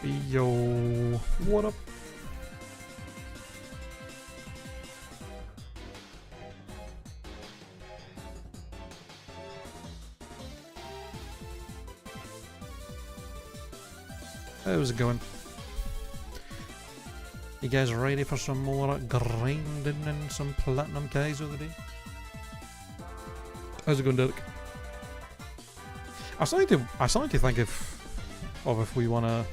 Yo, what up? How's it going? You guys ready for some more grinding and some platinum Kaizo today? How's it going, Derek? I was starting to think if we want to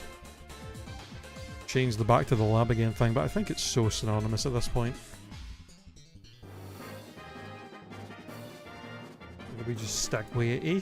change the back to the lab again thing, but I think it's so synonymous at this point. Maybe just stick with it, eh?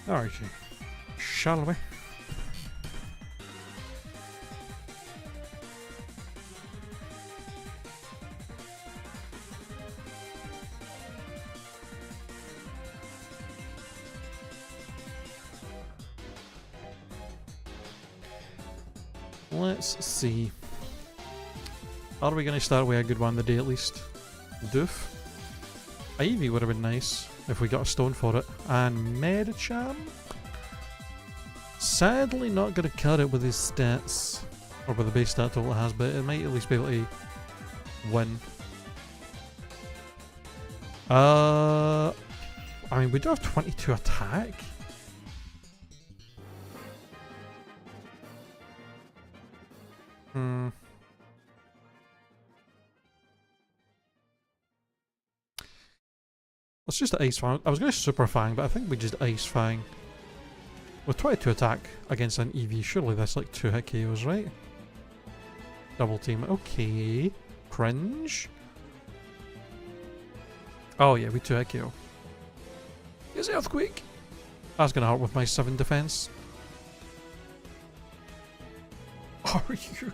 Alright, shall we? Let's see. Are we going to start with a good one today at least? Doof. Ivy would have been nice if we got a stone for it. And MinaaChi. Sadly not going to cut it with his stats. Or with the base stat total it has, but it might at least be able to win. I mean, we do have 22 attack. Let's just Ice Fang. I was going to Super Fang, but I think we just Ice Fang. With 22 attack against an EV, surely that's like 2 hit KOs, right? Double team. Okay. Cringe. Oh yeah, we 2 hit KO. Here's Earthquake. That's going to hurt with my 7 defense. Are you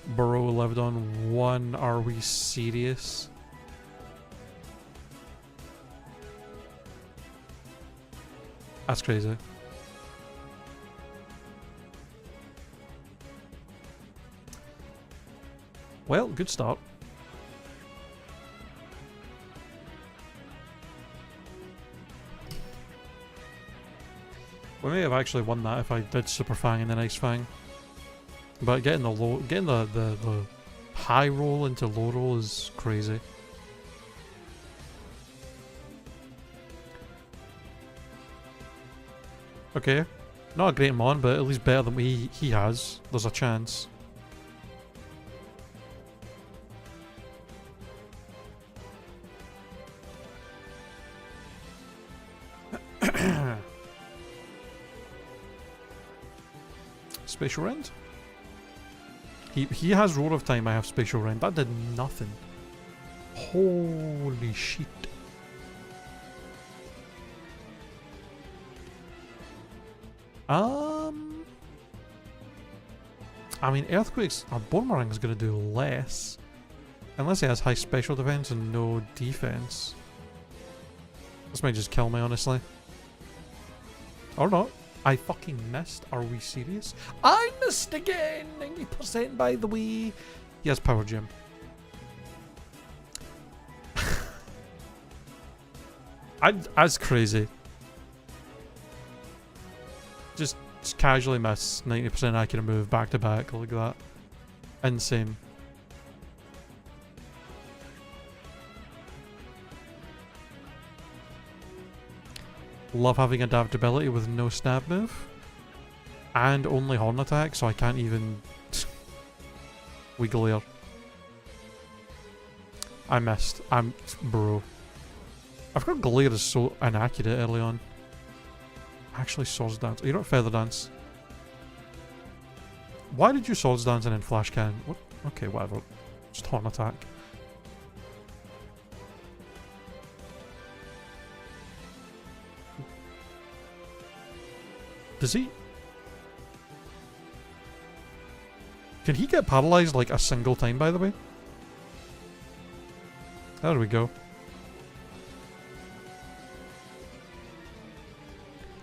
Bro lived on 1. Are we serious? That's crazy. Well, good start. We may have actually won that if I did Super Fang and then Ice Fang. But getting the high roll into low roll is crazy. Okay, not a great mon, but at least better than he has. There's a chance. Spatial Rend? He has Roar of Time, I have Spatial Rend. That did nothing. Holy shit. I mean, Earthquake's or Boomerang is going to do less. Unless he has high special defense and no defense. This might just kill me, honestly. Or not. I fucking missed. Are we serious? I missed again! 90% by the way. He has Power Gem. That's crazy. Just casually miss 90% accurate move back to back like that. Insane. Love having adaptability with no stab move. And only horn attack, so I can't even wiggle here. I missed. Bro. I forgot Glare is so inaccurate early on. Actually, Swords Dance. You don't Feather Dance. Why did you Swords Dance and then Flash Cannon? What? Okay, whatever. Just Horn Attack. Does he? Can he get paralyzed like a single time, by the way? There we go.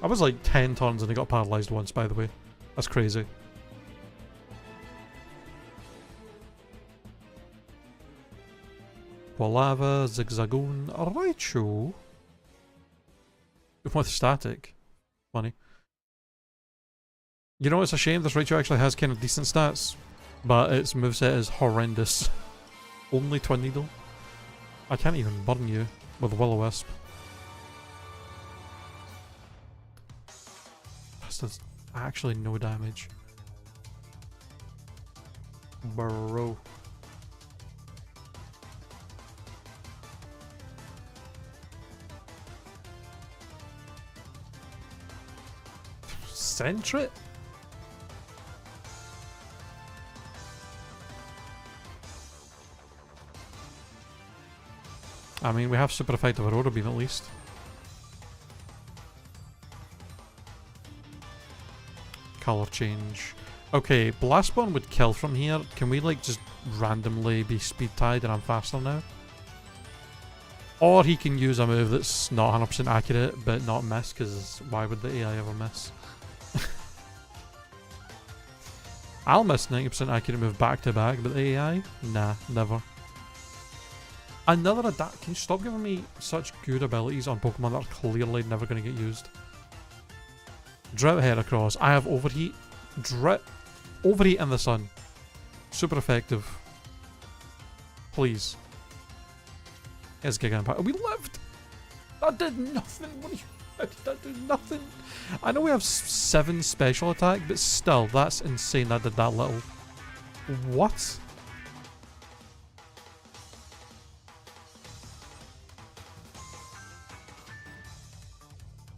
I was like 10 turns and he got paralyzed once, by the way. That's crazy. Polava, Zigzagoon, Raichu. With static. Funny. You know, it's a shame this Raichu actually has kind of decent stats, but its moveset is horrendous. Only Twin Needle. I can't even burn you with Will-O-Wisp. This does actually no damage. Bro. Sentret? I mean, we have super effective Aurora Beam at least. Color change. Okay, Blast Burn would kill from here. Can we like just randomly be speed tied and I'm faster now? Or he can use a move that's not 100% accurate but not miss, because why would the AI ever miss? I'll miss 90% accurate move back to back, but the AI? Nah, never. Another adapt. Can you stop giving me such good abilities on Pokemon that are clearly never going to get used? Drought Heracross. I have Overheat. Overheat in the sun. Super effective. Please. Here's Giga Impact. We lived! That did nothing. What do you... That did nothing. I know we have 7 special attack, but still, that's insane that did that little. What?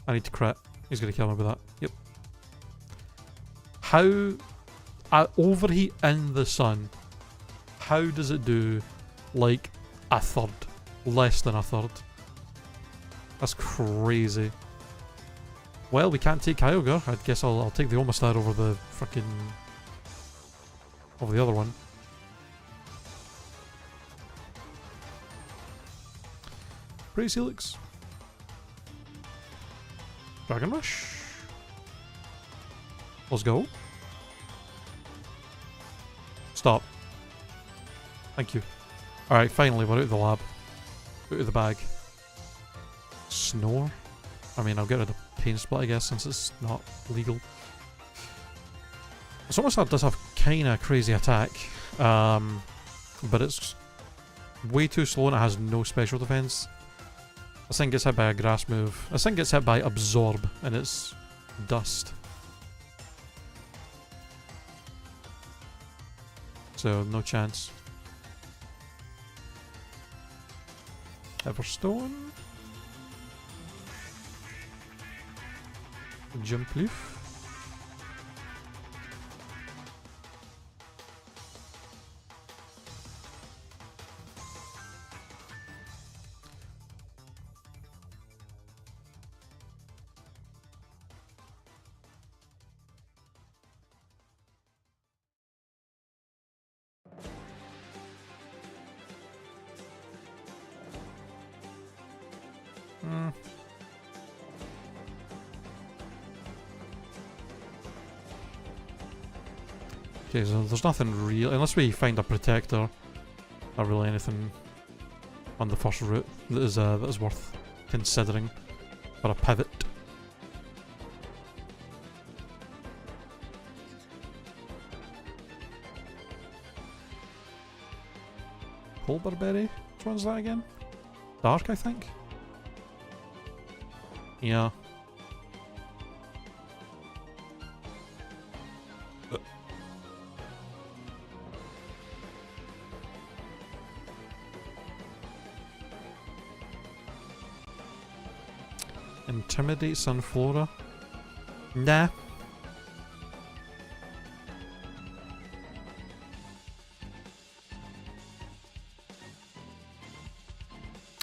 I need to crit. He's gonna kill me with that. Yep. How... Overheat in the sun. How does it do, like, a third? Less than a third. That's crazy. Well, we can't take Kyogre. I guess I'll take the Omastar over the frickin... over the other one. Praise Helix. Dragon Rush. Let's go. Stop. Thank you. Alright, finally, we're out of the lab. Out of the bag. Snore? I mean, I'll get rid of Pain Split, I guess, since it's not legal. This Omastar does have kinda crazy attack. But it's way too slow and it has no special defense. This thing gets hit by a grass move. This thing gets hit by Absorb, and it's dust. So, no chance. Everstone. Jump Leaf. Okay, so there's nothing real, unless we find a protector, not really anything on the first route that is worth considering for a pivot. Pulverberry? Which one's that again? Dark, I think? Yeah. Intimidate Sunflora? Nah.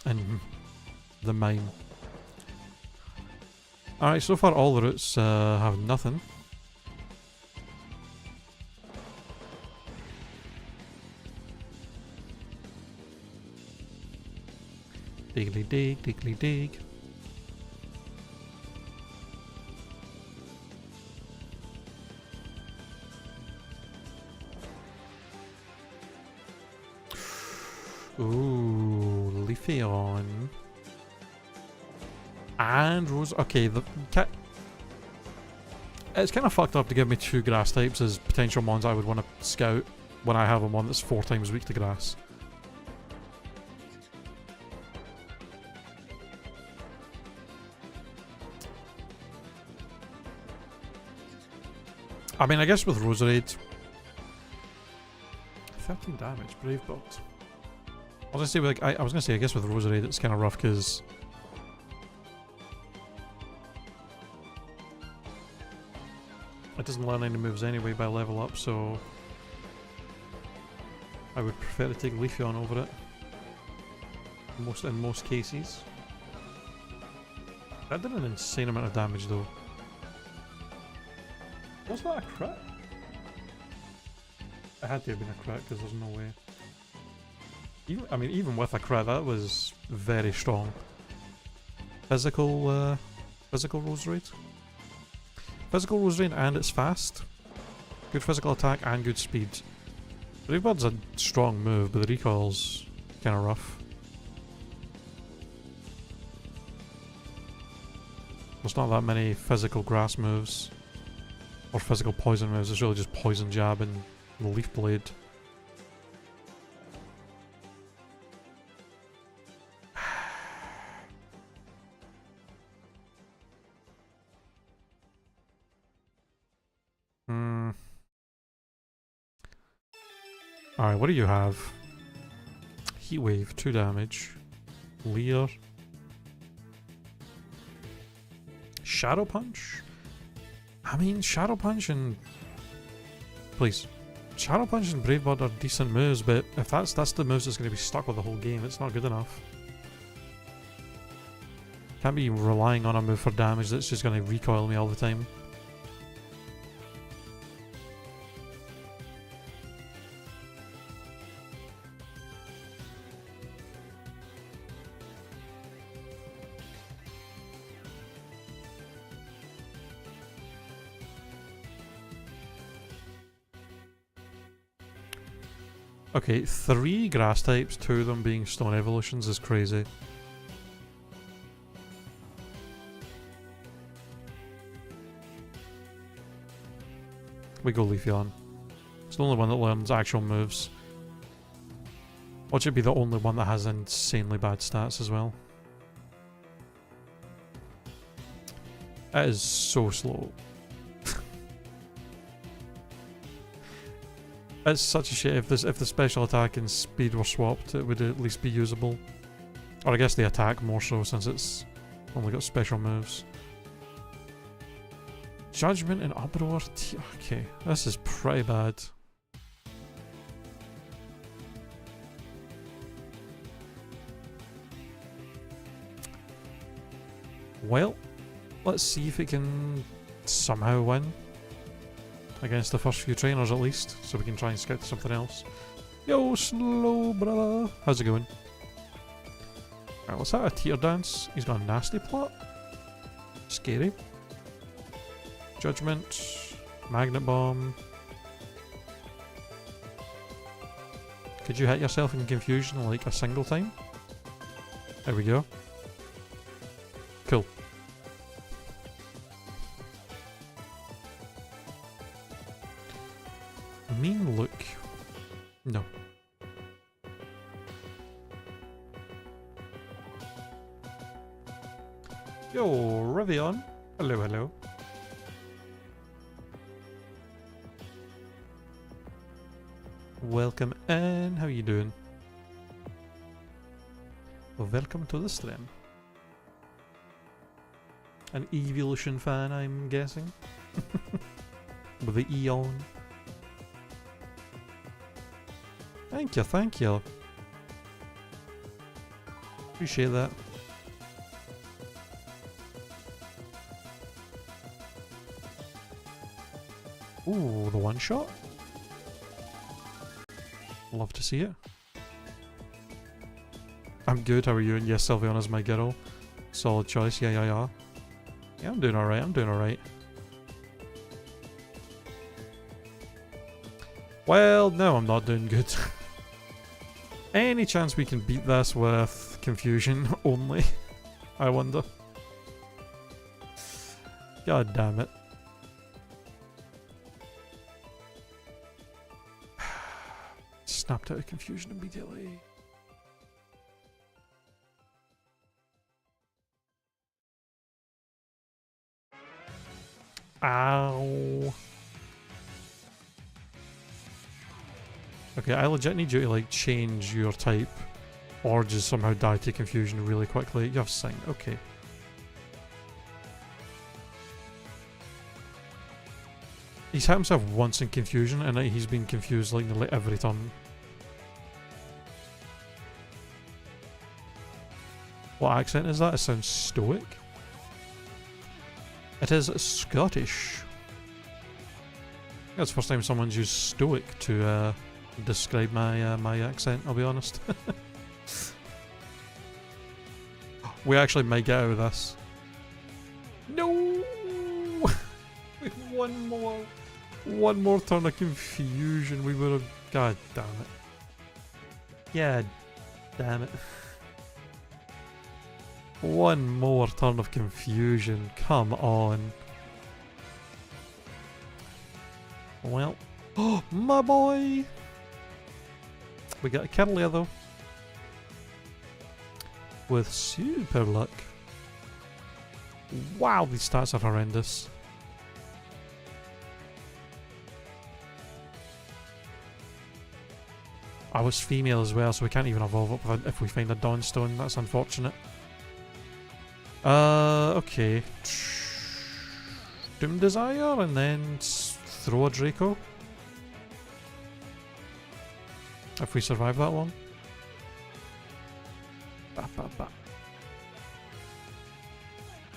And the mime. Alright, so far all the routes have nothing. Diggly dig, diggly dig. Ooh, Leafy on. And Rose. Okay, it's kind of fucked up to give me 2 grass types as potential mons I would want to scout when I have a mon that's 4 times weak to grass. I mean, I guess with Roserade, 13 damage, Brave Bird. I was gonna say, I was gonna say, I guess with Roserade it's kind of rough because it doesn't learn any moves anyway by level up, so I would prefer to take Leafeon over it. In most cases. That did an insane amount of damage though. Was that a crit? It had to have been a crit because there's no way. Even with a crit, that was very strong. Physical Roserade. Physical Roserade, and it's fast. Good physical attack and good speed. Brave Bird's a strong move, but the recoil's kind of rough. There's not that many physical grass moves. Or physical poison moves, it's really just Poison Jab and the Leaf Blade. Alright, what do you have? Heat Wave, 2 damage. Leer. Shadow Punch? I mean, Shadow Punch and... Please. Shadow Punch and Brave Bird are decent moves, but if that's the moves that's going to be stuck with the whole game, it's not good enough. Can't be relying on a move for damage that's just going to recoil me all the time. Okay, 3 grass types, 2 of them being stone evolutions is crazy. We go Leafeon. It's the only one that learns actual moves. What should be the only one that has insanely bad stats as well? That is so slow. It's such a shit. If the special attack and speed were swapped, it would at least be usable. Or I guess the attack more so, since it's only got special moves. Judgment and Uproar. Okay, this is pretty bad. Well, let's see if it can somehow win. Against the first few trainers at least, so we can try and scout to something else. Yo, slow brother. How's it going? Alright, let's have a teeter dance. He's got a nasty plot. Scary. Judgment. Magnet Bomb. Could you hit yourself in confusion like a single time? There we go. Cool. Mean look. No. Yo, Rivion. Hello, hello. Welcome in. How you doing? Welcome to the stream. An Evolution fan, I'm guessing. With the E on. Thank you, thank you. Appreciate that. Ooh, the one shot. Love to see it. I'm good, how are you? And yes, Sylveonna's my girl. Solid choice, yeah. Yeah, I'm doing alright. Well, no, I'm not doing good. Any chance we can beat this with confusion only? I wonder. God damn it. Snapped out of confusion immediately. Ow. Okay, I legit need you to like change your type or just somehow die to confusion really quickly. You have Sing, okay. He's had himself once in confusion and he's been confused like nearly every turn. What accent is that? It sounds stoic. It is Scottish. That's the first time someone's used stoic to describe my my accent, I'll be honest. We actually might get out of this. No! With one more turn of confusion, we would have... God damn it. Yeah, damn it. One more turn of confusion, come on. Well, oh, my boy! We got a Kirlia though. With super luck. Wow, these stats are horrendous. I was female as well, so we can't even evolve up if we find a Dawnstone. That's unfortunate. Okay. Doom Desire and then throw a Draco. If we survive that long.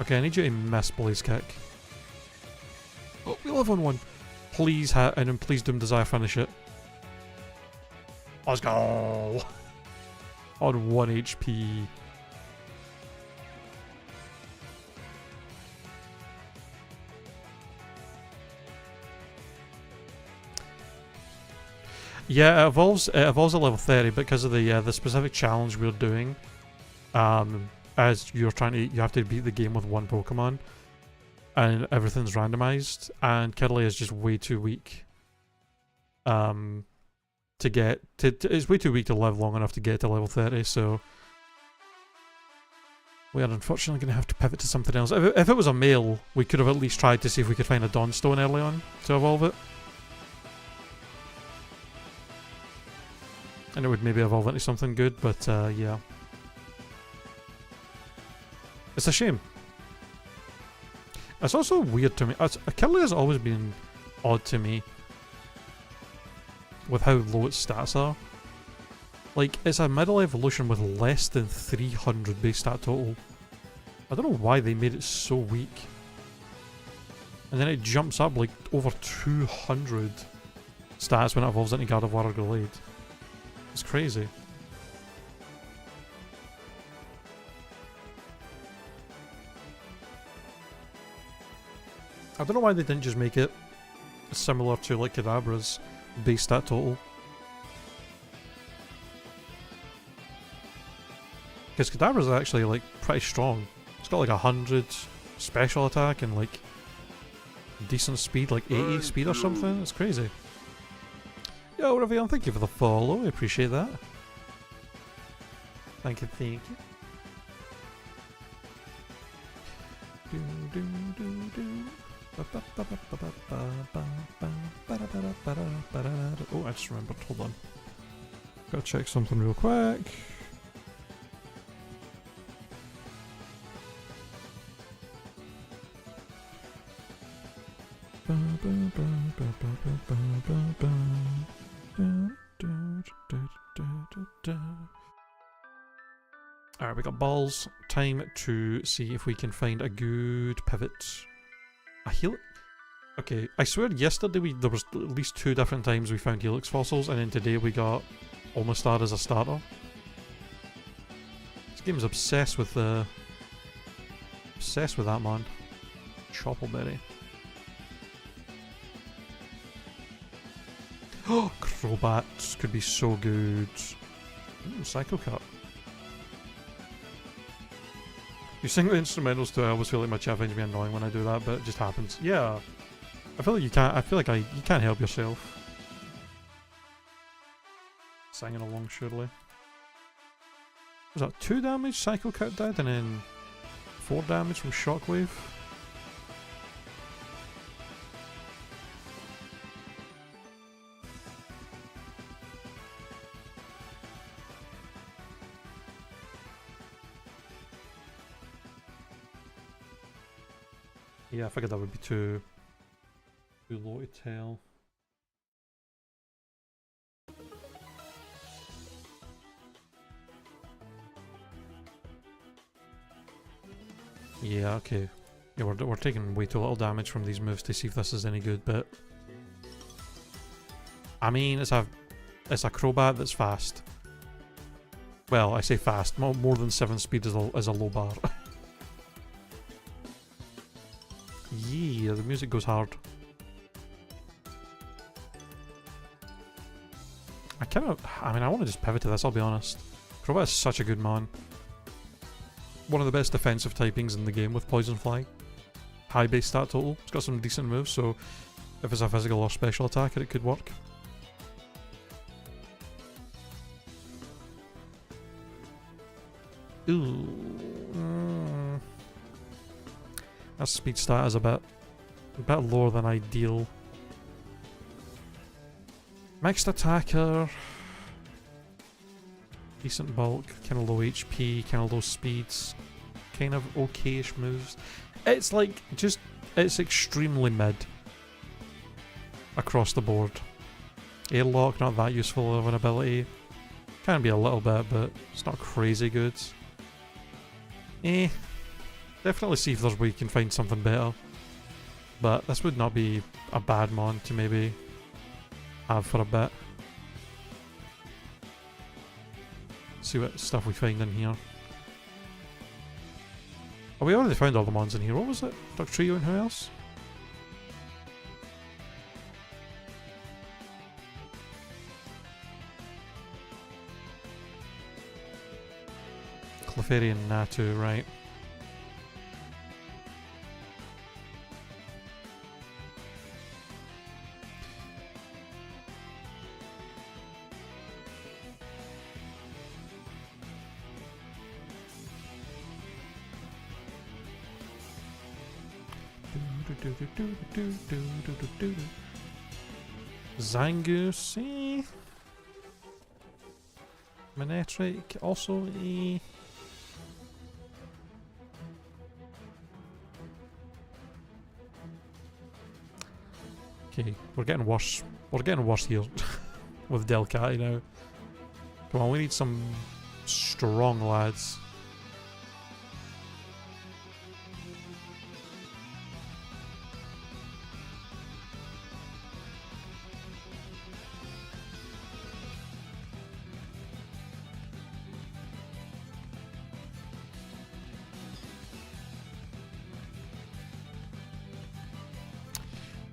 Okay, I need you to miss Blaze Kick. Oh, we live on one. Please hit and then please Doom Desire finish it. Let's go! On 1 HP. Yeah, it evolves at level 30 because of the specific challenge we're doing. As you have to beat the game with one Pokemon, and everything's randomized, and Kirlia is just way too weak. It's way too weak to live long enough to get to level 30, so we are unfortunately going to have to pivot to something else. If it was a male, we could have at least tried to see if we could find a Dawnstone early on to evolve it. And it would maybe evolve into something good, but yeah. It's a shame. It's also weird to me. Kirlia has always been odd to me with how low its stats are. Like, it's a middle evolution with less than 300 base stat total. I don't know why they made it so weak. And then it jumps up like over 200 stats when it evolves into Gardevoir or Gallade. It's crazy. I don't know why they didn't just make it similar to like Kadabra's base stat total. Because Kadabra's actually like pretty strong. It's got like 100 special attack and like decent speed, like 80 speed or something. It's crazy. Yo, Ravion, thank you for the follow. I appreciate that. Thank you, thank you. Oh, I just remembered. Hold on. Gotta check something real quick. Alright, we got balls. Time to see if we can find a good pivot. A heal? Okay, I swear yesterday there was at least 2 different times we found Helix fossils, and then today we got Omastar as a starter. This game's obsessed with that man. Choppleberry. Oh, Crobats could be so good. Ooh, Psycho Cut. You sing the instrumentals too. I always feel like my chat finds me annoying when I do that, but it just happens. Yeah. I feel like you can't. I feel like you can't help yourself. Singing along, surely. Was that 2 damage Psycho Cut did, and then 4 damage from Shockwave? Yeah, I figured that would be too low to tell. Yeah, okay. Yeah, we're taking way too little damage from these moves to see if this is any good, but I mean, it's a Crobat that's fast. Well, I say fast. More than 7 speed is a low bar. Yeah, the music goes hard. I mean, I want to just pivot to this, I'll be honest. Crobat is such a good mon. One of the best defensive typings in the game with Poison Fly. High base stat total. It's got some decent moves, so if it's a physical or special attacker, it could work. Ooh. That speed stat is a bit lower than ideal. Mixed attacker. Decent bulk, kind of low HP, kind of low speeds, kind of okayish moves. It's like, it's extremely mid. Across the board. Airlock, not that useful of an ability. Can be a little bit, but it's not crazy good. Definitely see if there's a way you can find something better. But this would not be a bad mon to maybe have for a bit. See what stuff we find in here. Oh, we already found all the mons in here. What was it? Dr. Trio and who else? Clefairy and Natu, right. Zangoose, Manectric, also Okay, we're getting worse. We're getting worse here with Delcatty now. Come on, we need some strong lads.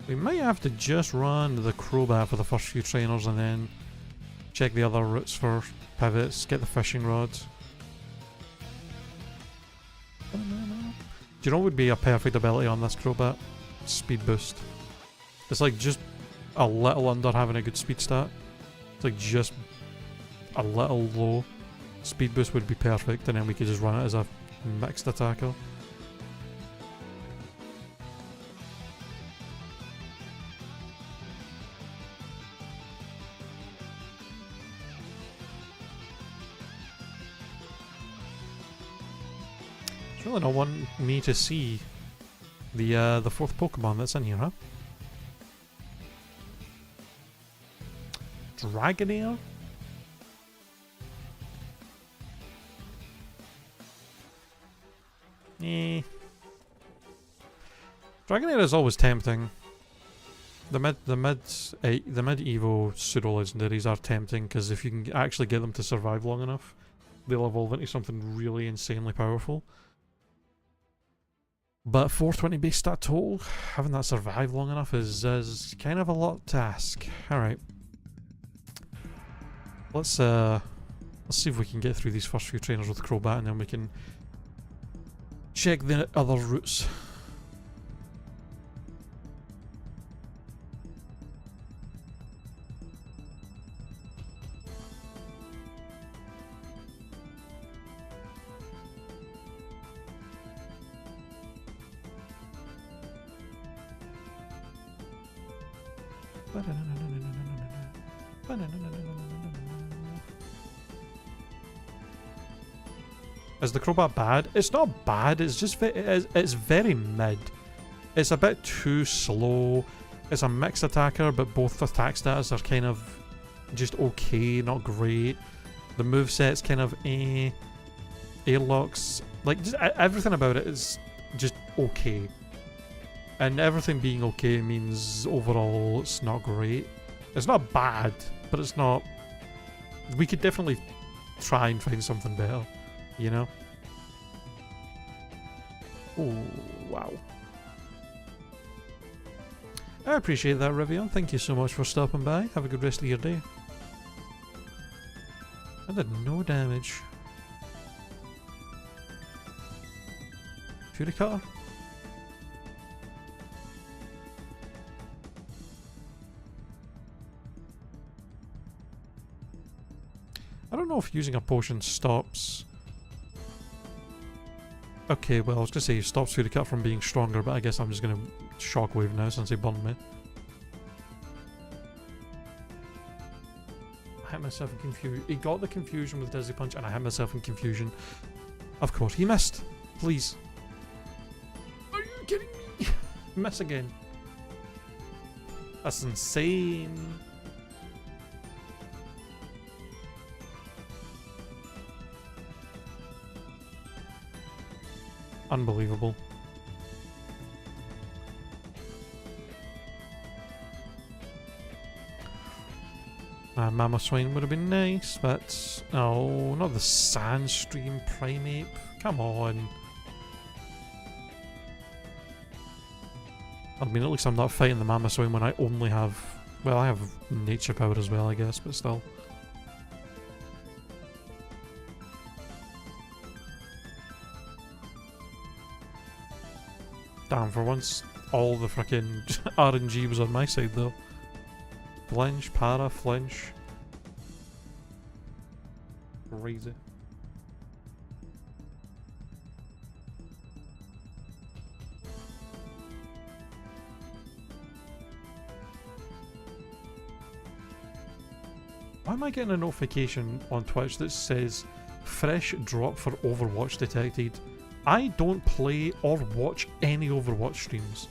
We might have to just run the Crobat for the first few trainers and then check the other routes for pivots, get the fishing rods. Do you know what would be a perfect ability on this Crobat? Speed boost. It's like just a little under having a good speed stat. It's like just a little low. Speed boost would be perfect, and then we could just run it as a mixed attacker. Really not want me to see the fourth Pokemon that's in here, huh? Dragonair? Dragonair is always tempting. the mid Evo pseudo legendaries are tempting because if you can actually get them to survive long enough, they'll evolve into something really insanely powerful. But 420 base stat total, having that survive long enough is kind of a lot to ask. All right, let's see if we can get through these first few trainers with Crobat, and then we can check the other routes. Is the Crobat bad? It's not bad, it's just it's very mid. It's a bit too slow. It's a mixed attacker, but both attack stats are kind of just okay, not great. The moveset's kind of airlocks, like just everything about it is just okay. And everything being okay means overall it's not great. It's not bad, but it's not... We could definitely try and find something better, you know? Oh, wow. I appreciate that, Rivian. Thank you so much for stopping by. Have a good rest of your day. I did no damage. Fury Cutter? I don't know if using a potion stops... Okay, well I was going to say it stops Fury Cut from being stronger, but I guess I'm just going to Shockwave now since he burned me. I hit myself in confusion. He got the confusion with Dizzy Punch and I hit myself in confusion. Of course, he missed. Please. Are you kidding me? Miss again. That's insane. Unbelievable. Mama Swine would have been nice, but... Oh, not the Sandstream Primeape. Come on. I mean, at least I'm not fighting the Mama Swine when I only have... Well, I have Nature Power as well, I guess, but still. Damn, for once, all the frickin' RNG was on my side, though. Flinch, para, flinch. Crazy. Why am I getting a notification on Twitch that says fresh drop for Overwatch detected? I don't play or watch any Overwatch streams.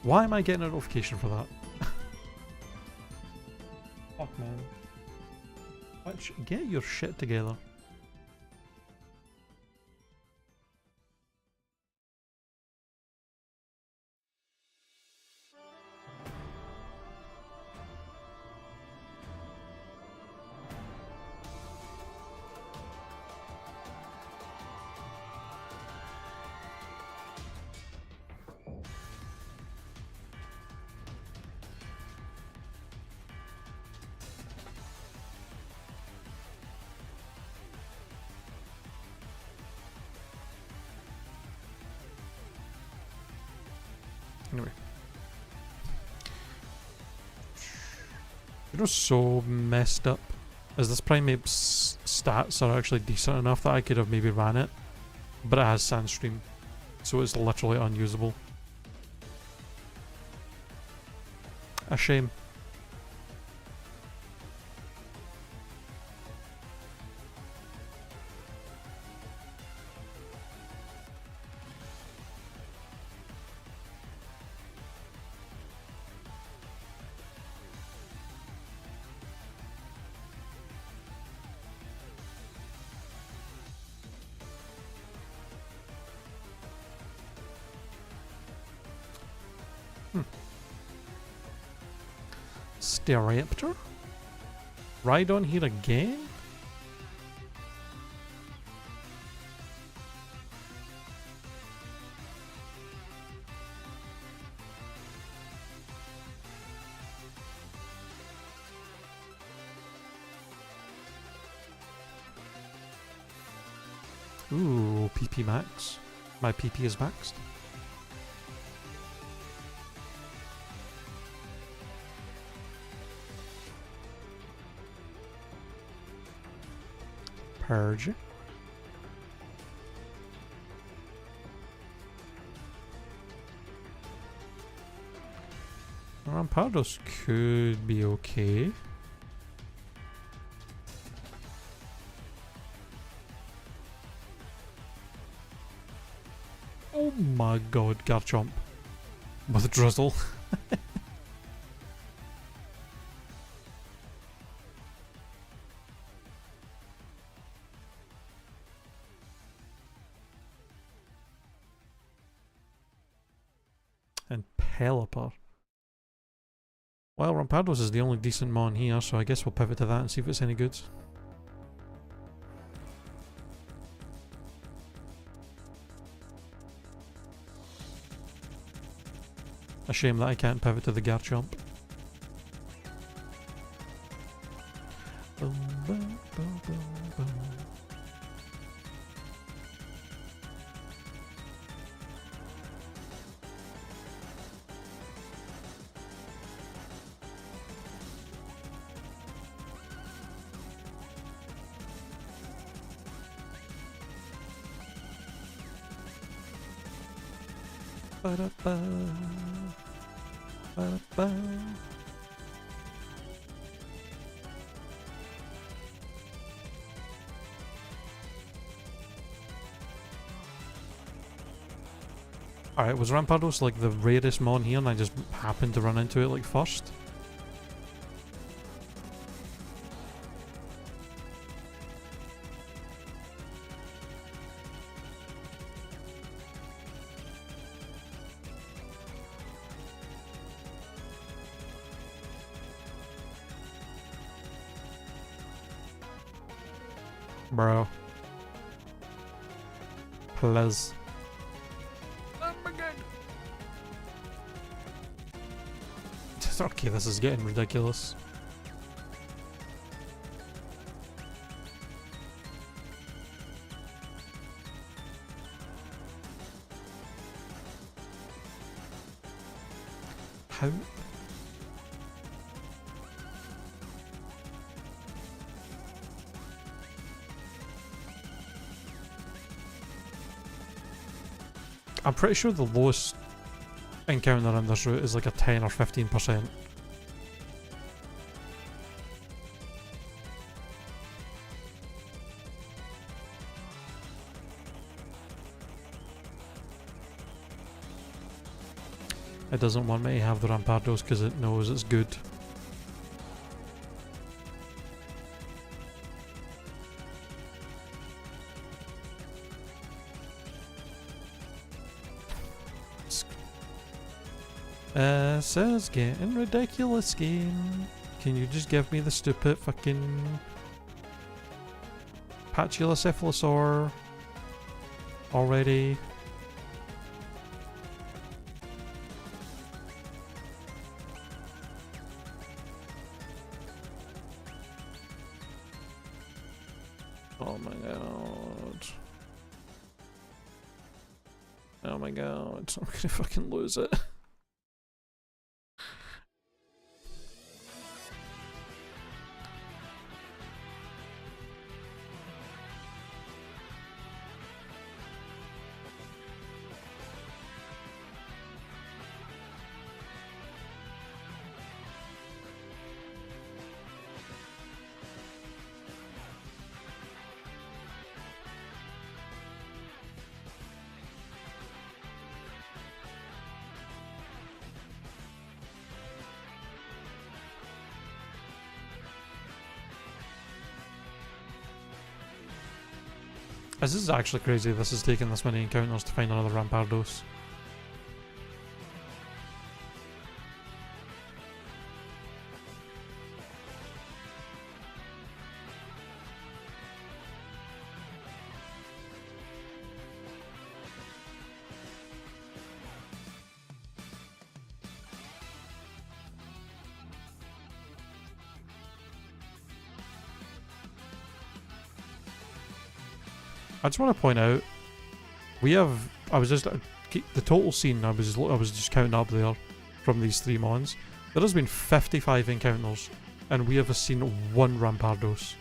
Why am I getting a notification for that? Fuck, man. Twitch, get your shit together. Anyway. You know, so messed up as this Primeape's stats are actually decent enough that I could have maybe ran it, but it has Sandstream, so it's literally unusable. A shame. Staraptor? Ride on here again? Ooh, PP max. My PP is maxed. Purge. Rampardos could be okay. Oh my god, Garchomp. With Drizzle. And Pelipper. Well, Rampardos is the only decent mon here, so I guess we'll pivot to that and see if it's any good. A shame that I can't pivot to the Garchomp. Boom, boom, boom, boom, boom. Ba-da-ba. Ba-da-ba. Alright, was Rampardos like the rarest mon here and I just happened to run into it like first? Bro. Please. Oh my god. Okay, this is getting ridiculous. How? I'm pretty sure the lowest encounter on this route is like a 10 or 15%. It doesn't want me to have the Rampardos because it knows it's good. This is getting ridiculous game. Can you just give me the stupid fucking Patula Cephalosaur already? Oh my god. Oh my god, I'm gonna fucking lose it. This is actually crazy. This is taking this many encounters to find another Rampardos. I just want to point out, we have, I was just, the total scene, I was just counting up there from these 3 mons. There has been 55 encounters, and we have seen 1 Rampardos.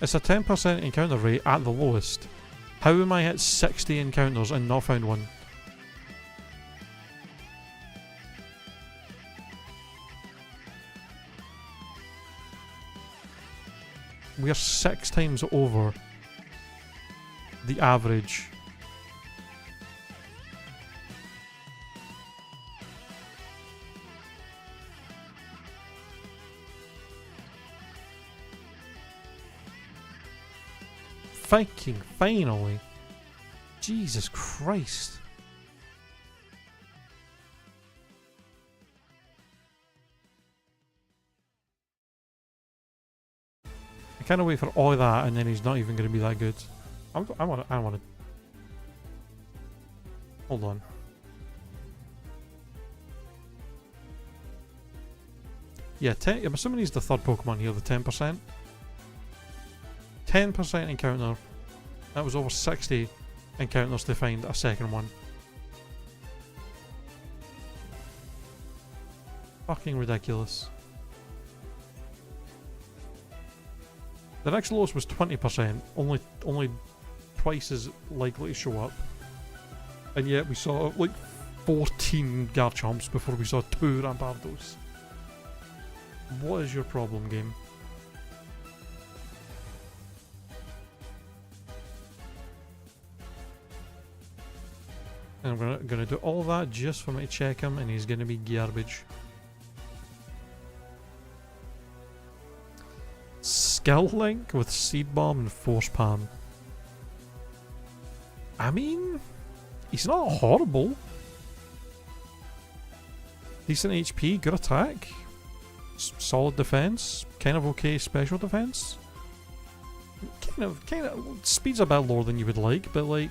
It's a 10% encounter rate at the lowest. How am I at 60 encounters and not found one? We are 6 times over the average. Fucking finally. Jesus Christ. I can't wait for all that and then he's not even going to be that good. I want to. Hold on. Yeah, I'm assuming he's the 3rd Pokemon here, the 10%. 10% encounter. That was over 60 encounters to find a 2nd one. Fucking ridiculous. The next lowest was 20%, only twice as likely to show up. And yet we saw like 14 Garchomps before we saw 2 Rampardos. What is your problem, game? And we're gonna do all that just for me to check him, and he's gonna be garbage. Skill Link with Seed Bomb and Force Palm. I mean, he's not horrible. Decent HP, good attack, solid defense, kind of okay special defense. Kind of speed's a bit lower than you would like, but like,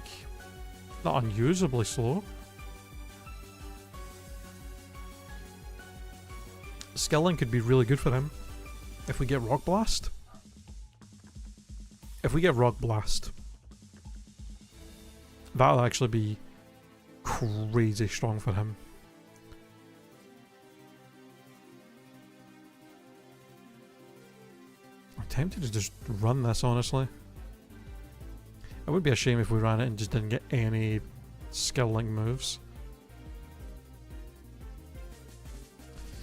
not unusably slow. Skill Link could be really good for him if we get Rock Blast. If we get Rock Blast, that'll actually be crazy strong for him. I'm tempted to just run this, honestly. It would be a shame if we ran it and just didn't get any skill link moves.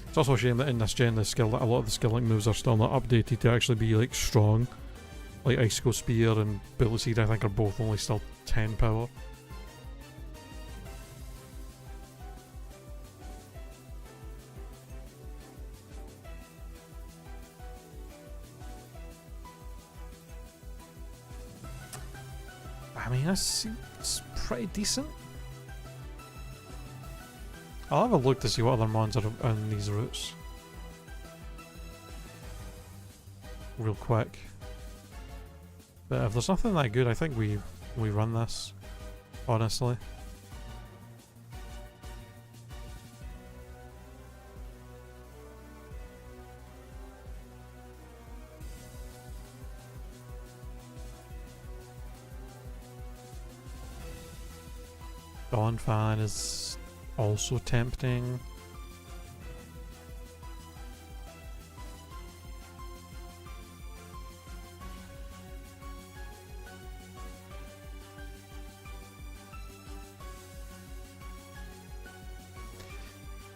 It's also a shame that in this gen, a lot of the skill link moves are still not updated to actually be like strong. Like Icicle Spear and Bullet Seed, I think, are both only still 10 power. I mean, it's pretty decent. I'll have a look to see what other mons are on these routes. Real quick. But if there's nothing that good, I think we run this, honestly. Donphan is also tempting.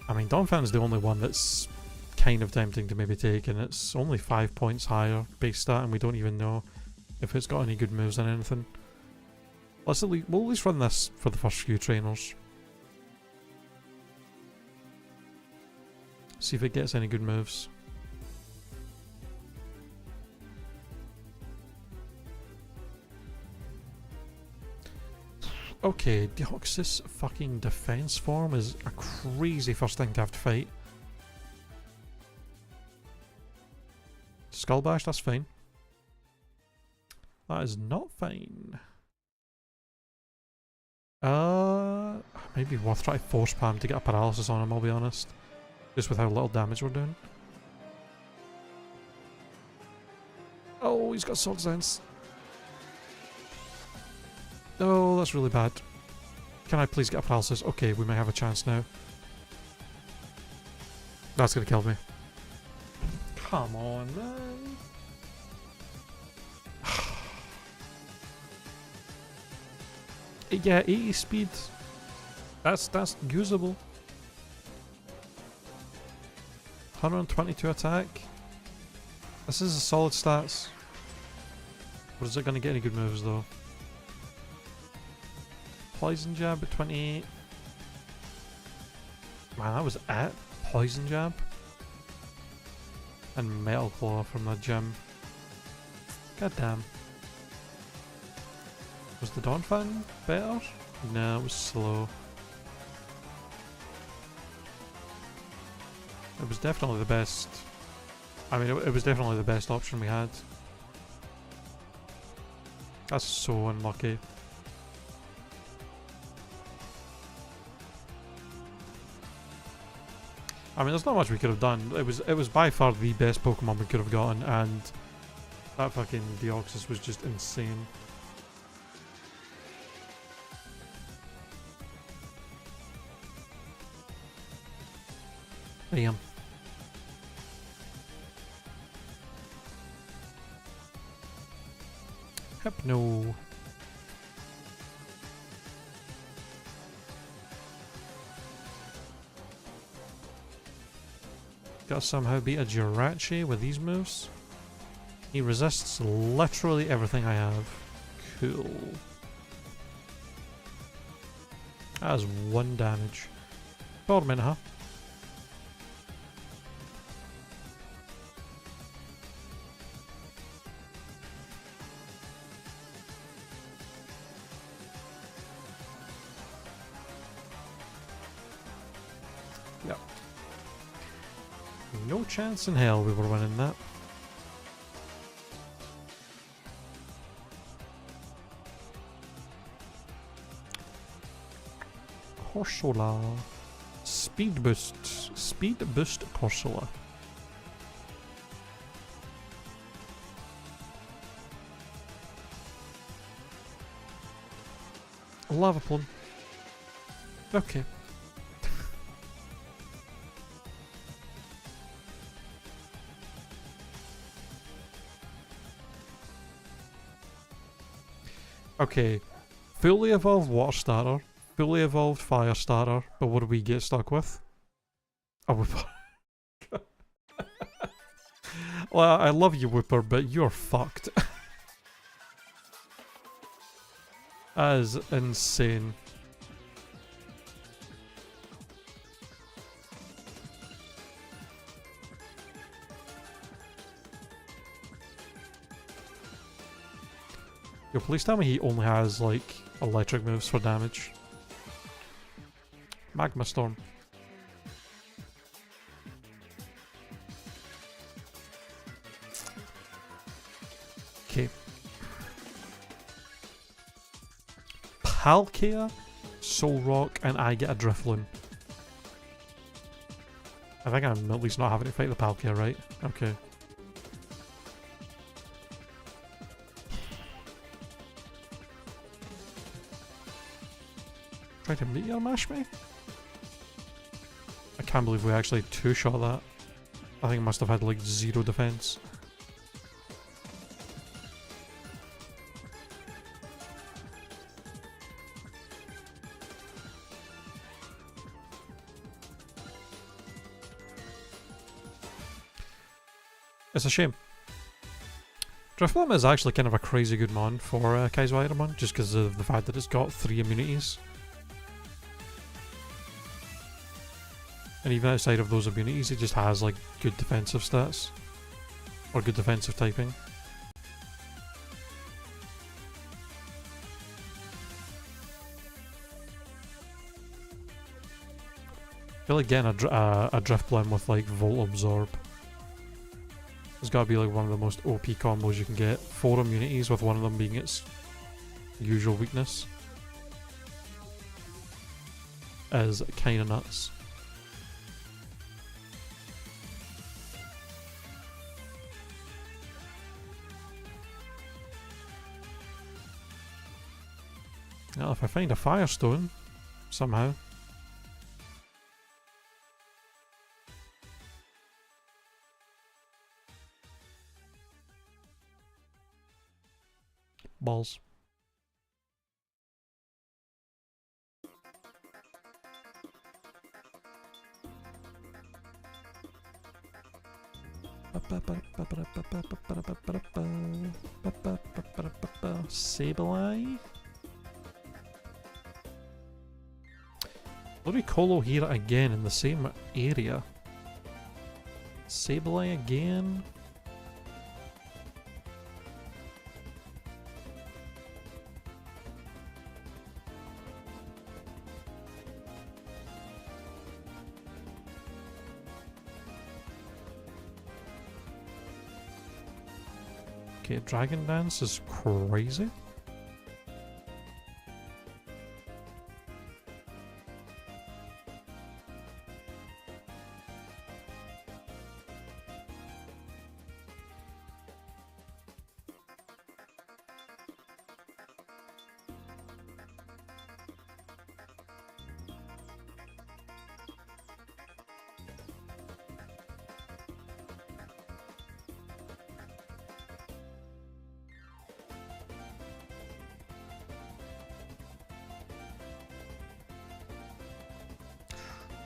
I mean, Donphan's the only one that's kind of tempting to maybe take, and it's only 5 points higher base stat, and we don't even know if it's got any good moves and anything. We'll at least run this for the first few trainers. See if it gets any good moves. Okay, Deoxys fucking defense form is a crazy first thing to have to fight. Skull Bash, that's fine. That is not fine. Maybe worth trying to force spam to get a paralysis on him, I'll be honest. Just with how little damage we're doing. Oh, he's got Sword Dance. Oh, that's really bad. Can I please get a paralysis? Okay, we may have a chance now. That's gonna kill me. Come on, man. Yeah, 80 speed. That's usable. 122 attack. This is a solid stats. But is it going to get any good moves though? Poison Jab at 28. Man, that was it. Poison Jab. And Metal Claw from the gym. God damn. Was the Dawn Fan better? No, it was slow. It was definitely the best. I mean, it was definitely the best option we had. That's so unlucky. I mean, there's not much we could have done. It was by far the best Pokemon we could have gotten, and that fucking Deoxys was just insane. Damn. Hypno. Gotta somehow beat a Jirachi with these moves. He resists literally everything I have. Cool. That is 1 damage. Hold a minute, huh? Yep. No chance in hell we were winning that. Corsola. Speed boost. Speed boost Corsola. Lava Plume. Okay. Okay, fully evolved Water Starter, fully evolved Fire Starter, but what do we get stuck with? A Whooper. Well, I love you, Whooper, but you're fucked. That is insane. Yo, please tell me he only has, like, electric moves for damage. Magma Storm. Okay. Palkia, Soul Rock, and I get a Drifloon. I think I'm at least not having to fight the Palkia, right? Okay. Try to Meteor Mash me? I can't believe we actually two-shot that. I think it must have had like 0 defense. It's a shame. Drifloon is actually kind of a crazy good mon for Kaizo IronMon, just because of the fact that it's got 3 immunities. And even outside of those immunities, it just has like good defensive stats. Or good defensive typing. I feel like getting a Drifloon with like Volt Absorb It's gotta be like one of the most OP combos you can get. 4 immunities with one of them being its usual weakness. Is kinda nuts. Well, if I find a Firestone, somehow. Balls. Sableye. Ludicolo here again in the same area. Sableye again. Okay, Dragon Dance is crazy.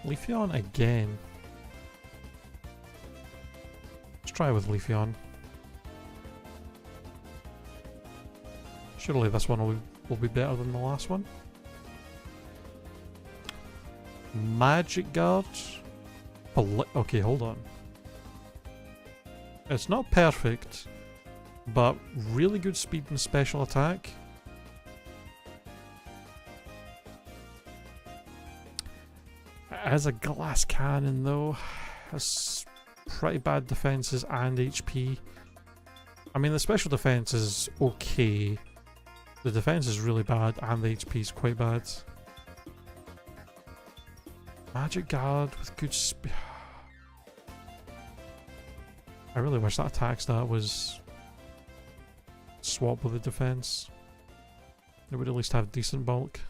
Leafeon again. Let's try with Leafeon. Surely this one will be better than the last one. Magic Guard. Okay, hold on. It's not perfect, but really good speed and special attack. As a glass cannon though, has pretty bad defenses and HP. I mean the special defense is okay. The defense is really bad and the HP is quite bad. Magic Guard with good speed. I really wish that attack stat was swapped with the defense. It would at least have decent bulk.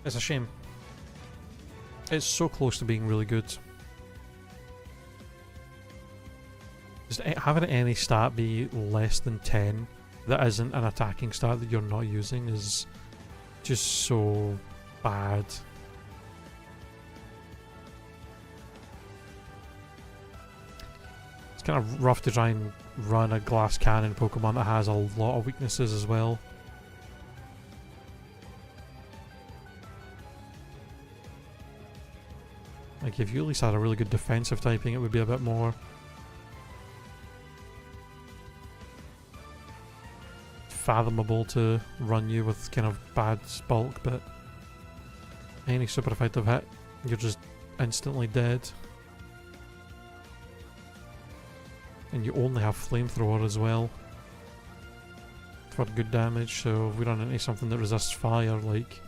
It's a shame. It's so close to being really good. Just having any stat be less than 10 that isn't an attacking stat that you're not using is just so bad. It's kind of rough to try and run a glass cannon Pokemon that has a lot of weaknesses as well. Like if you at least had a really good defensive typing, it would be a bit more fathomable to run you with kind of bad bulk, but any super effective hit, you're just instantly dead. And you only have Flamethrower as well for good damage, so if we run into something that resists fire, like,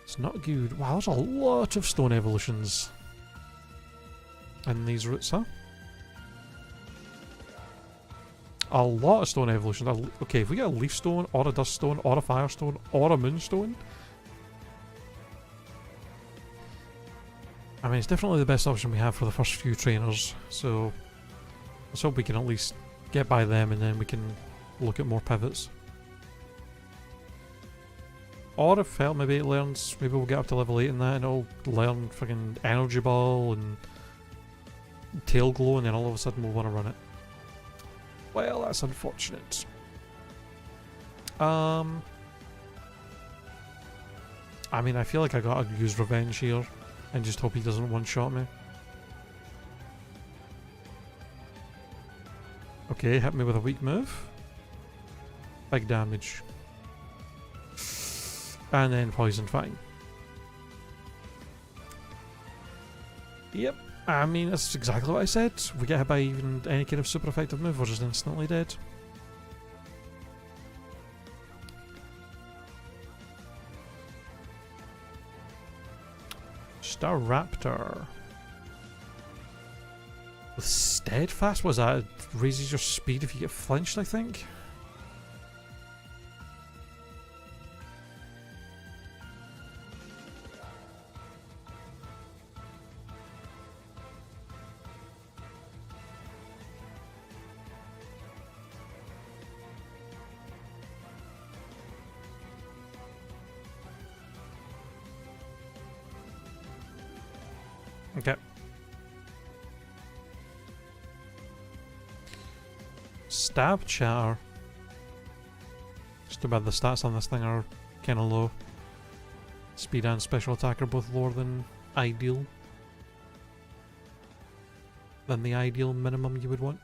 it's not good. Wow, there's a lot of stone evolutions in these routes, huh? A lot of stone evolutions. Okay, if we get a leaf stone, or a dust stone, or a fire stone, or a moonstone, I mean, it's definitely the best option we have for the first few trainers, so let's hope we can at least get by them and then we can look at more pivots. Or if hell, maybe it learns, maybe we'll get up to level 8 in that and it'll learn fucking Energy Ball and Tail Glow, and then all of a sudden we'll want to run it. Well, that's unfortunate. I mean, I feel like I gotta use revenge here and just hope he doesn't one-shot me. Okay, hit me with a weak move. Big damage. And then poison, fine. Yep, I mean, that's exactly what I said. We get hit by even any kind of super effective move, we're just instantly dead. Staraptor. With Steadfast, was that? It raises your speed if you get flinched, I think? Okay. Stab chatter. Just too bad the stats on this thing are kinda low. Speed and special attack are both lower than ideal. Than the ideal minimum you would want.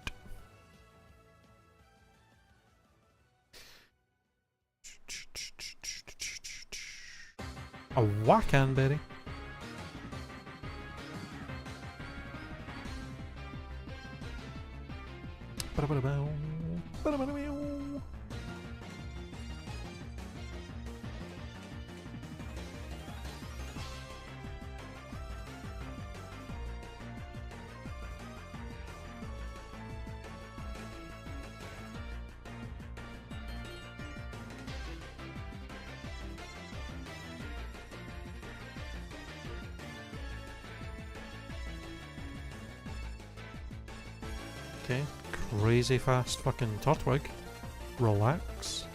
A Wackanberry. Okay, crazy fast fucking Turtwig. Relax.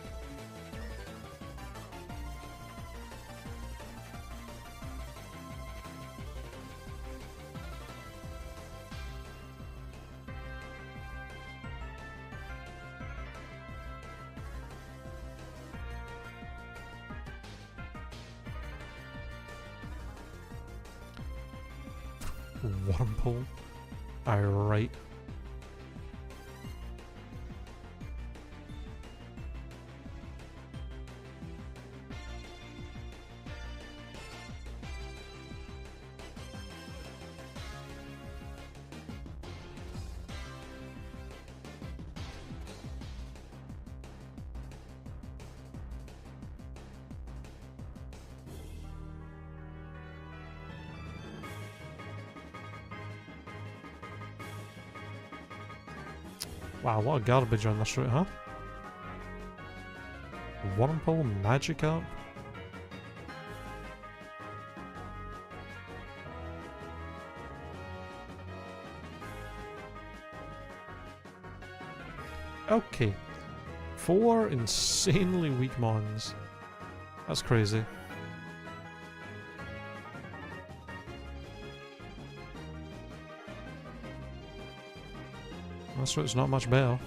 Wormhole. Alright. Wow, a lot of garbage on this route, huh? Wormhole Magikarp? Okay. 4 insanely weak mons. That's crazy. This route's not much better.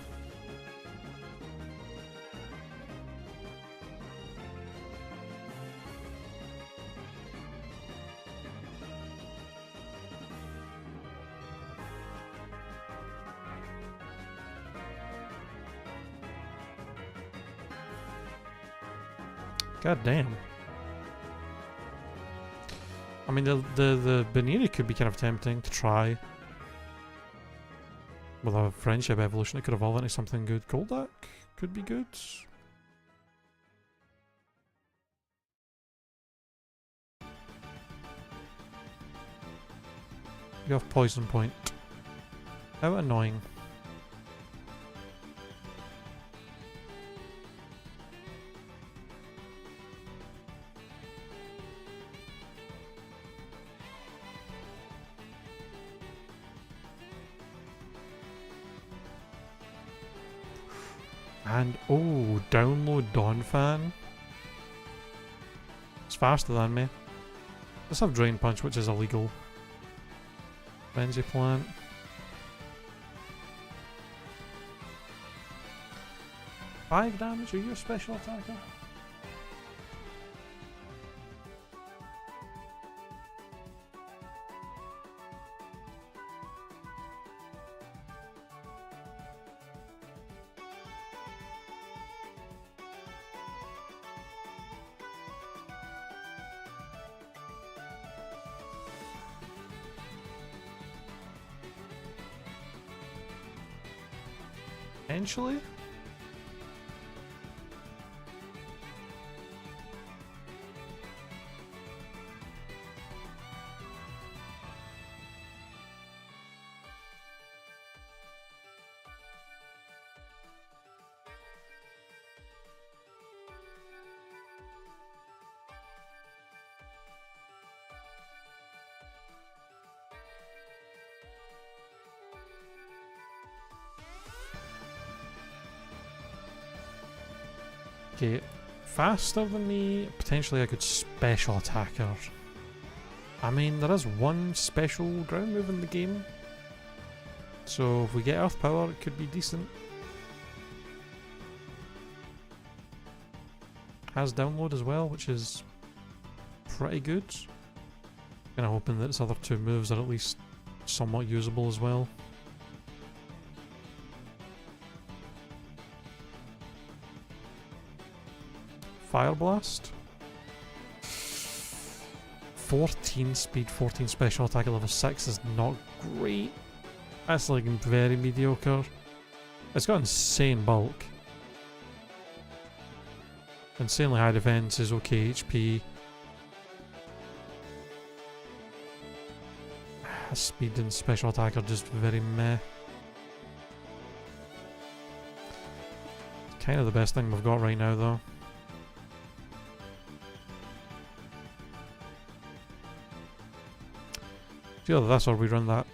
God damn. I mean, the Banini could be kind of tempting to try. With a friendship evolution, it could evolve into something good. Golduck could be good. You have Poison Point. How annoying. And, oh, download Donphan. It's faster than me. Let's have Drain Punch, which is illegal. Frenzy Plant. Five damage, are you a special attacker? potentially. Okay, faster than me, potentially I could special attack her. I mean, there is one special ground move in the game, so if we get earth power, it could be decent. Has download as well, which is pretty good. Kinda hoping that its other two moves are at least somewhat usable as well. Fire Blast. 14 speed, 14 special attack at level 6 is not great. That's like very mediocre. It's got insane bulk. Insanely high defense is okay HP. Speed and special attack are just very meh. Kind of the best thing we've got right now though. It's either this or we run that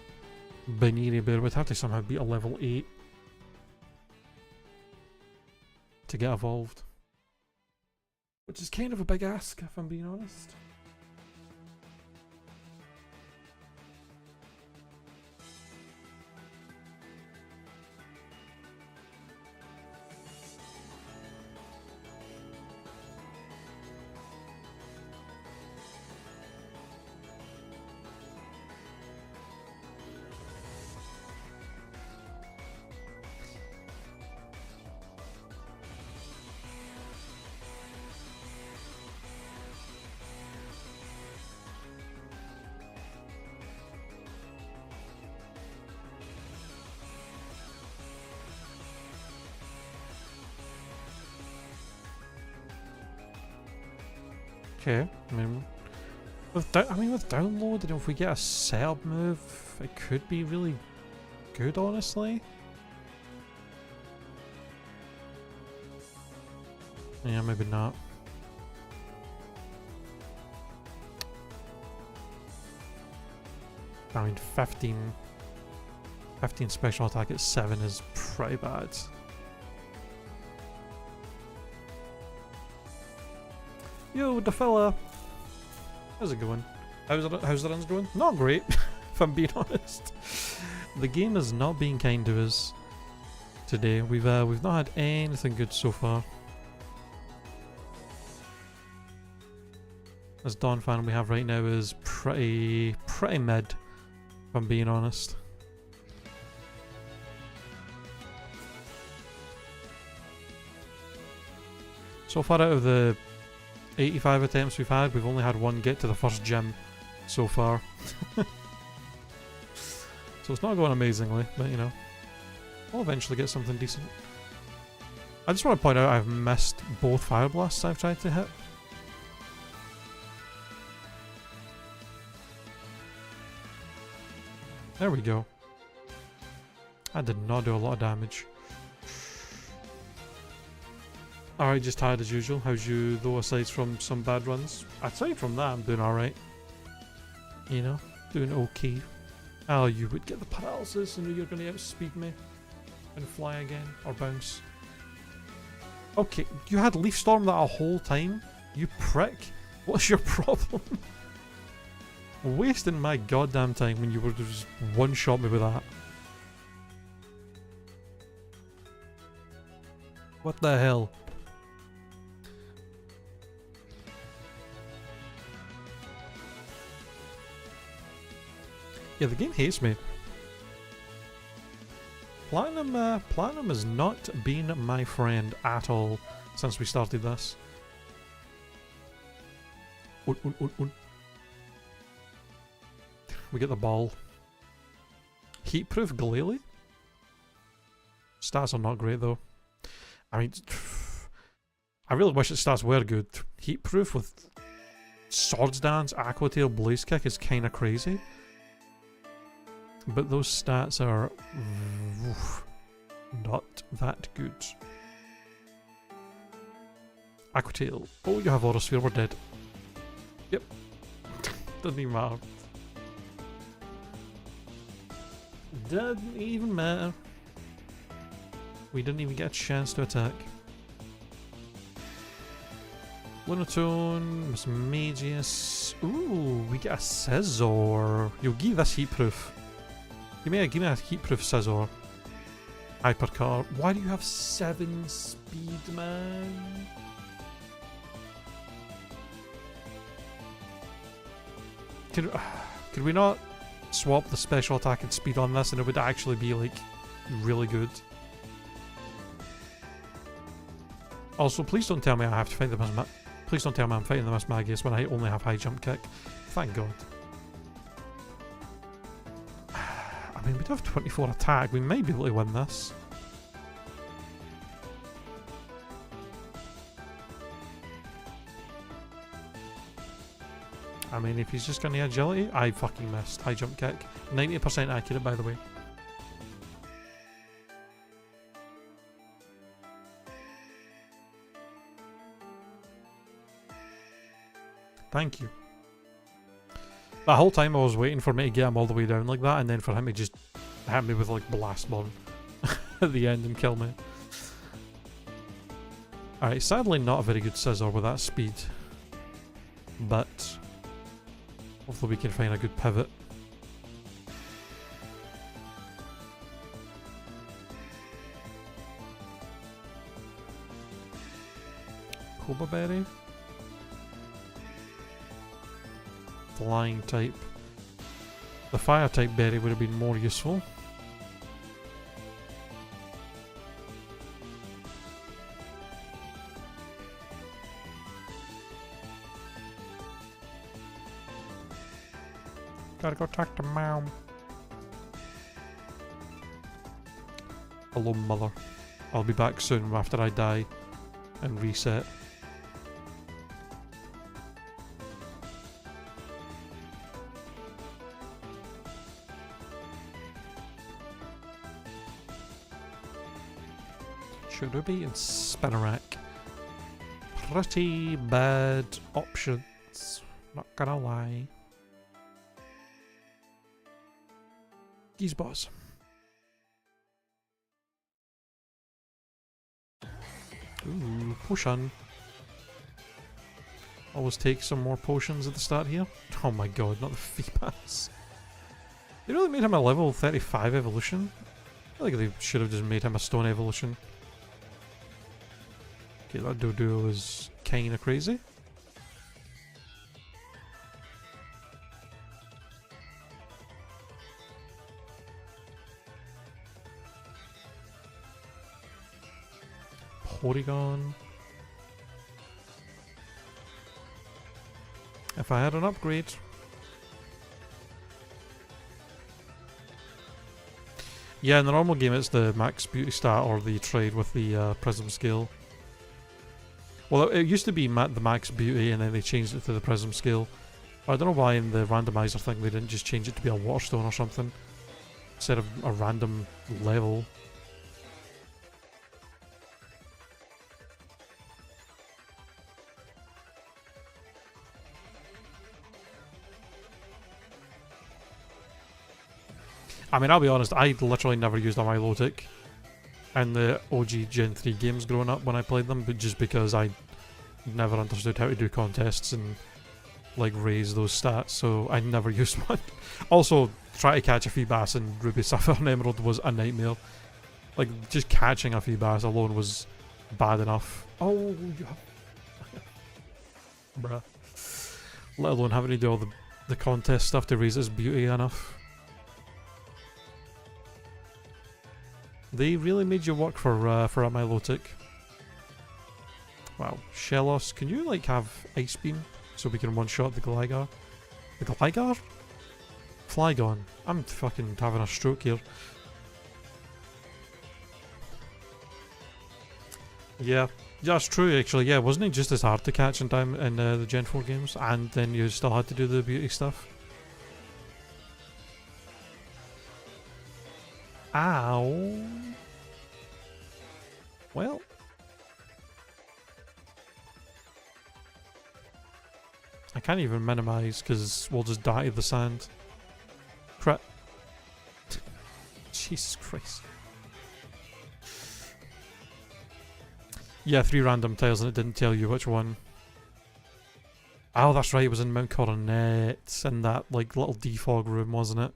Baniri Bear. We'd have to somehow beat a level 8 to get evolved. Which is kind of a big ask, if I'm being honest. Okay, I mean, with download, and if we get a setup move, it could be really good, honestly. Yeah, maybe not. I mean, 15 special attack at 7 is pretty bad. Yo, the fella! How's it going? How's the runs going? Not great, if I'm being honest. The game is not being kind to us today. We've not had anything good so far. This Dawn fan we have right now is pretty mid, if I'm being honest. So far out of the 85 attempts we've had, we've only had one get to the first gym so far. So it's not going amazingly, but you know, we'll eventually get something decent. I just want to point out I've missed both Fire Blasts I've tried to hit. There we go. I did not do a lot of damage. Alright, just tired as usual. How's you though, aside from some bad runs? Aside from that, I'm doing alright. You know, doing okay. Oh, you would get the paralysis and you're going to outspeed me. And fly again, or bounce. Okay, you had Leaf Storm that whole time? You prick. What's your problem? Wasting my goddamn time when you were just one-shot me with that. What the hell? Yeah, the game hates me. Platinum has not been my friend at all since we started this. We get the ball. Heatproof Glalie? Stats are not great though. I mean, I really wish its stats were good. Heatproof with Swords Dance, Aqua Tail, Blaze Kick is kind of crazy. But those stats are not that good. Aqua Tail. Oh, you have Autosphere, we're dead. Yep. Doesn't even matter. Doesn't even matter. We didn't even get a chance to attack. Lunatone, Miss Magius. Ooh, we get a Scizor. Yo, give this heatproof. Give me a heatproof Scizor. Hypercar. Why do you have 7 speed, man? Could we not swap the special attack and speed on this and it would actually be like really good? Also, please don't tell me I have to fight the Miss Please don't tell me I'm fighting the Miss Magius when I only have high jump kick. Thank God. I mean, we do have 24 attack. We may be able to win this. I mean, if he's just got any agility, I fucking missed. High jump kick. 90% accurate, by the way. Thank you. That whole time I was waiting for me to get him all the way down like that, and then for him to just hit me with like Blast Burn at the end and kill me. Alright, sadly not a very good Scizor with that speed. But hopefully we can find a good pivot. Cobra Berry. Flying type. The fire type berry would have been more useful. Gotta go talk to Mom. Hello, Mother. I'll be back soon after I die and reset. Cherubi and Spinarak. Pretty bad options, not gonna lie. Geese boss. Ooh, potion. Always take some more potions at the start here. Oh my god, not the Feebas. They really made him a level 35 evolution? I feel like they should have just made him a stone evolution. Okay, that Dodo is kinda crazy. Porygon. If I had an upgrade. Yeah, in the normal game it's the max beauty stat or the trade with the prism scale. Well, it used to be the max beauty and then they changed it to the prism scale. I don't know why in the randomizer thing they didn't just change it to be a waterstone or something. Instead of a random level. I mean, I'll be honest, I literally never used a Milotic in the OG Gen 3 games growing up when I played them, but just because I never understood how to do contests and like raise those stats, so I never used one. Also, try to catch a Feebas in Ruby, Sapphire and Emerald was a nightmare. Like, just catching a Feebas alone was bad enough. Oh, bruh. Let alone having to do all the contest stuff to raise its beauty enough. They really made you work for a Milotic. Wow. Shellos, can you like have Ice Beam so we can one-shot the Gligar? The Gligar? Flygon. I'm fucking having a stroke here. Yeah. Yeah, that's true actually. Yeah, wasn't it just as hard to catch in time in the Gen 4 games? And then you still had to do the beauty stuff? Ow. Well. I can't even minimize because we'll just die to the sand. Crap. Jesus Christ. Yeah, 3 random tiles and it didn't tell you which one. Oh, that's right, it was in Mount Coronet in that like little defog room, wasn't it?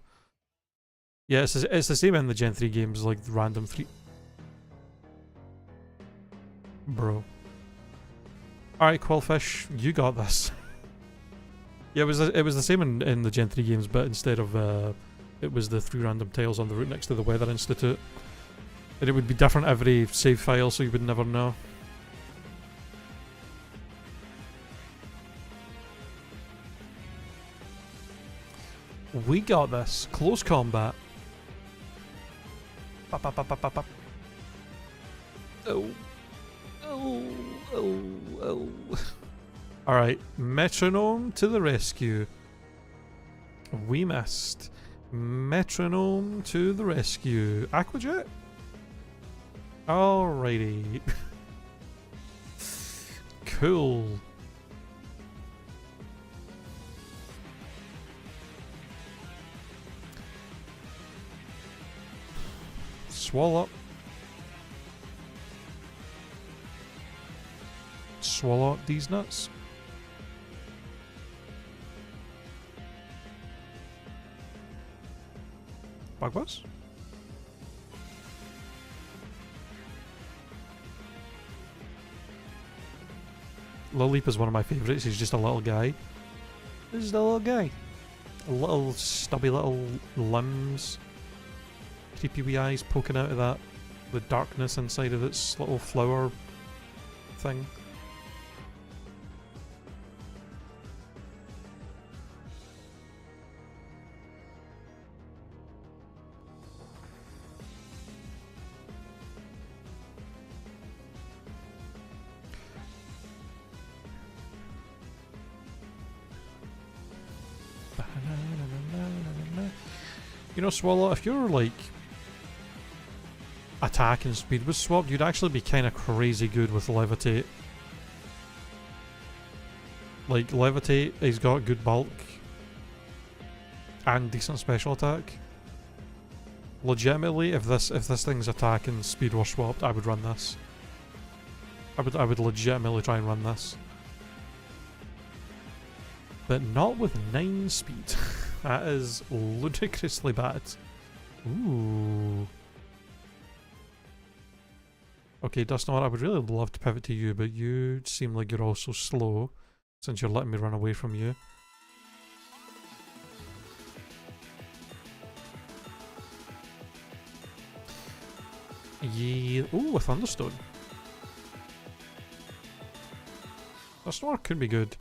Yeah, it's the same in the Gen 3 games, like random 3. Bro. Alright, Quillfish, you got this. Yeah, it was the same in the Gen 3 games, but instead of it was the 3 random tiles on the route next to the Weather Institute. And it would be different every save file, so you would never know. We got this. Close combat. Bop, bop, bop, bop, bop, bop. Oh. Oh. Oh. Oh. Alright. Metronome to the rescue. We missed. Metronome to the rescue. Aquajet? Alrighty. Cool. Swallow. Swallow these nuts. Bugwas? Lilip is one of my favourites. He's just a little guy. This is a little guy. A little stubby little limbs. Creepy wee eyes poking out of that. The darkness inside of its little flower thing. You know, Swallow, if you're like attack and speed was swapped, you'd actually be kind of crazy good with Levitate. Like, Levitate, he's got good bulk and decent special attack. Legitimately, if this thing's attack and speed were swapped, I would run this. I would legitimately try and run this. But not with 9 speed. That is ludicrously bad. Ooh. Okay, Dustnod, I would really love to pivot to you, but you seem like you're also slow, since you're letting me run away from you. Yeah. Ooh, a Thunderstone. Dustnod could be good.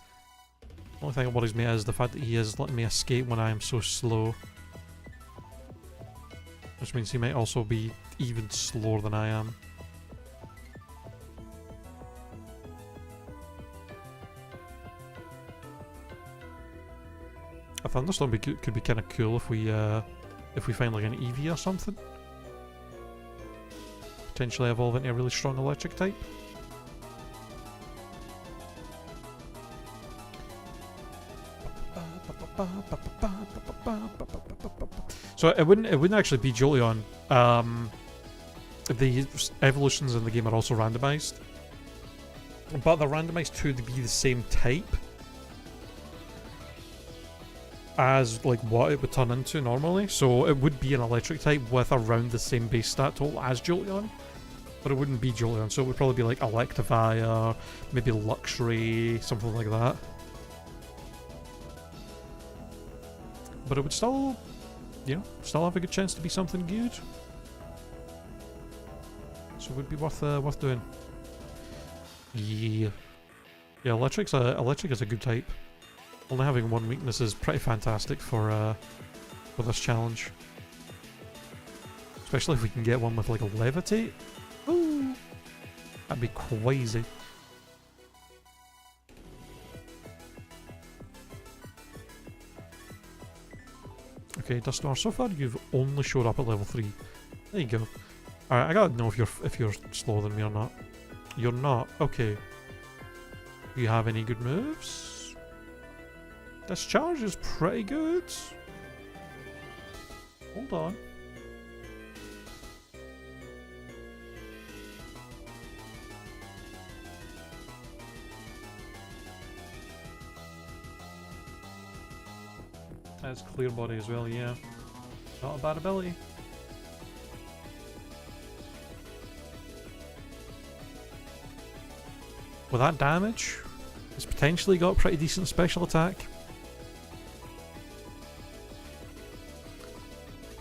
The only thing that worries me is the fact that he is letting me escape when I am so slow. Which means he might also be even slower than I am. A Thunderstorm could be kind of cool if we find like an Eevee or something. Potentially evolve into a really strong electric type. So it wouldn't actually be Jolteon. The evolutions in the game are also randomized, but they're randomized to be the same type as like what it would turn into normally. So it would be an electric type with around the same base stat total as Jolteon, but it wouldn't be Jolteon. So it would probably be like Electivire, maybe Luxray, something like that. But it would still, you know, still have a good chance to be something good. So it would be worth doing. Yeah. Yeah, electric is a good type. Only having one weakness is pretty fantastic for this challenge. Especially if we can get one with like a Levitate. Ooh. That'd be crazy. Okay, Dustar, so far you've only showed up at level 3. There you go. Alright, I gotta know if you're slower than me or not. You're not. Okay. Do you have any good moves? Discharge is pretty good. Hold on. That's clear body as well, yeah. Not a bad ability. With that damage, it's potentially got pretty decent special attack.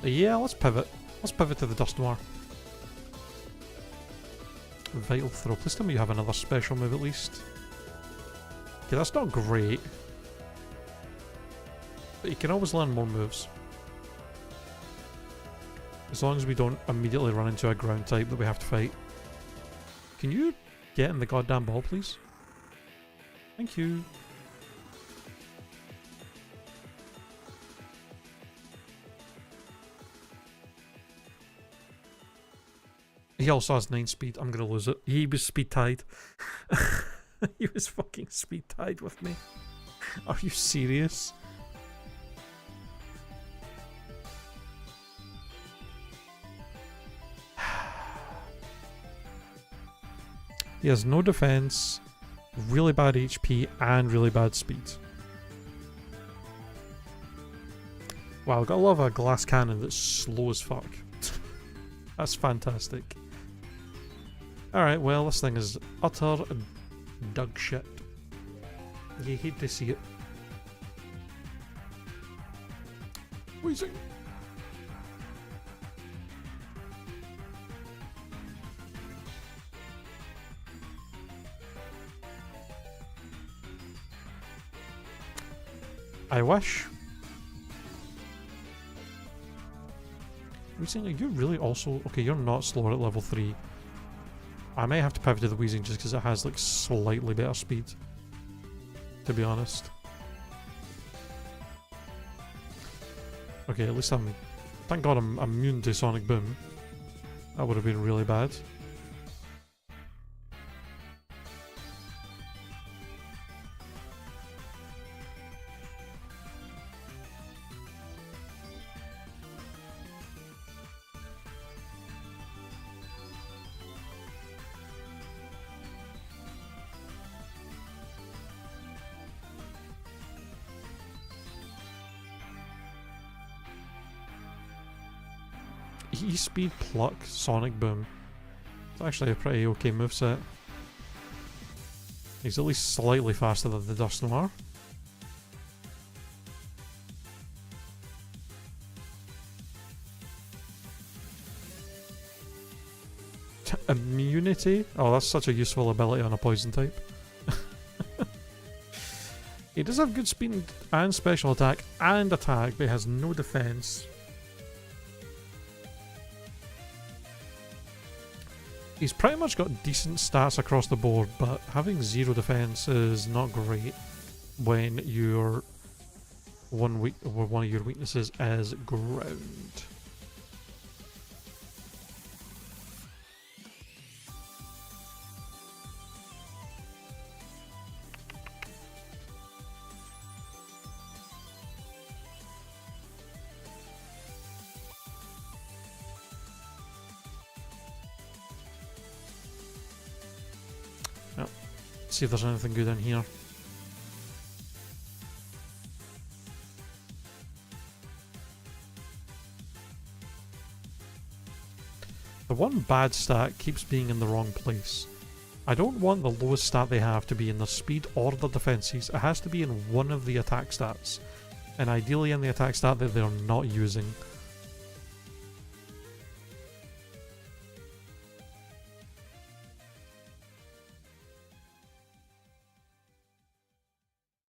Yeah, let's pivot. Let's pivot to the Dust Noir. Vital Throw. Please tell me you have another special move at least. Okay, that's not great. But you can always learn more moves. As long as we don't immediately run into a ground type that we have to fight. Can you get in the goddamn ball, please? Thank you. He also has 9 speed. I'm gonna lose it. He was speed tied. He was fucking speed tied with me. Are you serious? He has no defense, really bad HP, and really bad speed. Wow, gotta love a glass cannon that's slow as fuck. That's fantastic. Alright, well, this thing is utter dog shit. You hate to see it. Wheezing. I wish. Wheezing, are you really also... Okay, you're not slower at level 3. I may have to pivot to the Wheezing just because it has like slightly better speed. To be honest. Okay, at least I'm... Thank God I'm immune to Sonic Boom. That would have been really bad. E-Speed, Pluck, Sonic Boom. It's actually a pretty okay moveset. He's at least slightly faster than the Dust Noir. Immunity? Oh, that's such a useful ability on a poison type. He does have good speed and special attack and attack, but he has no defense. He's pretty much got decent stats across the board, but having 0 defense is not great when your one of your weaknesses is ground. See if there's anything good in here. The one bad stat keeps being in the wrong place. I don't want the lowest stat they have to be in their speed or their defenses. It has to be in one of the attack stats. And ideally in the attack stat that they're not using.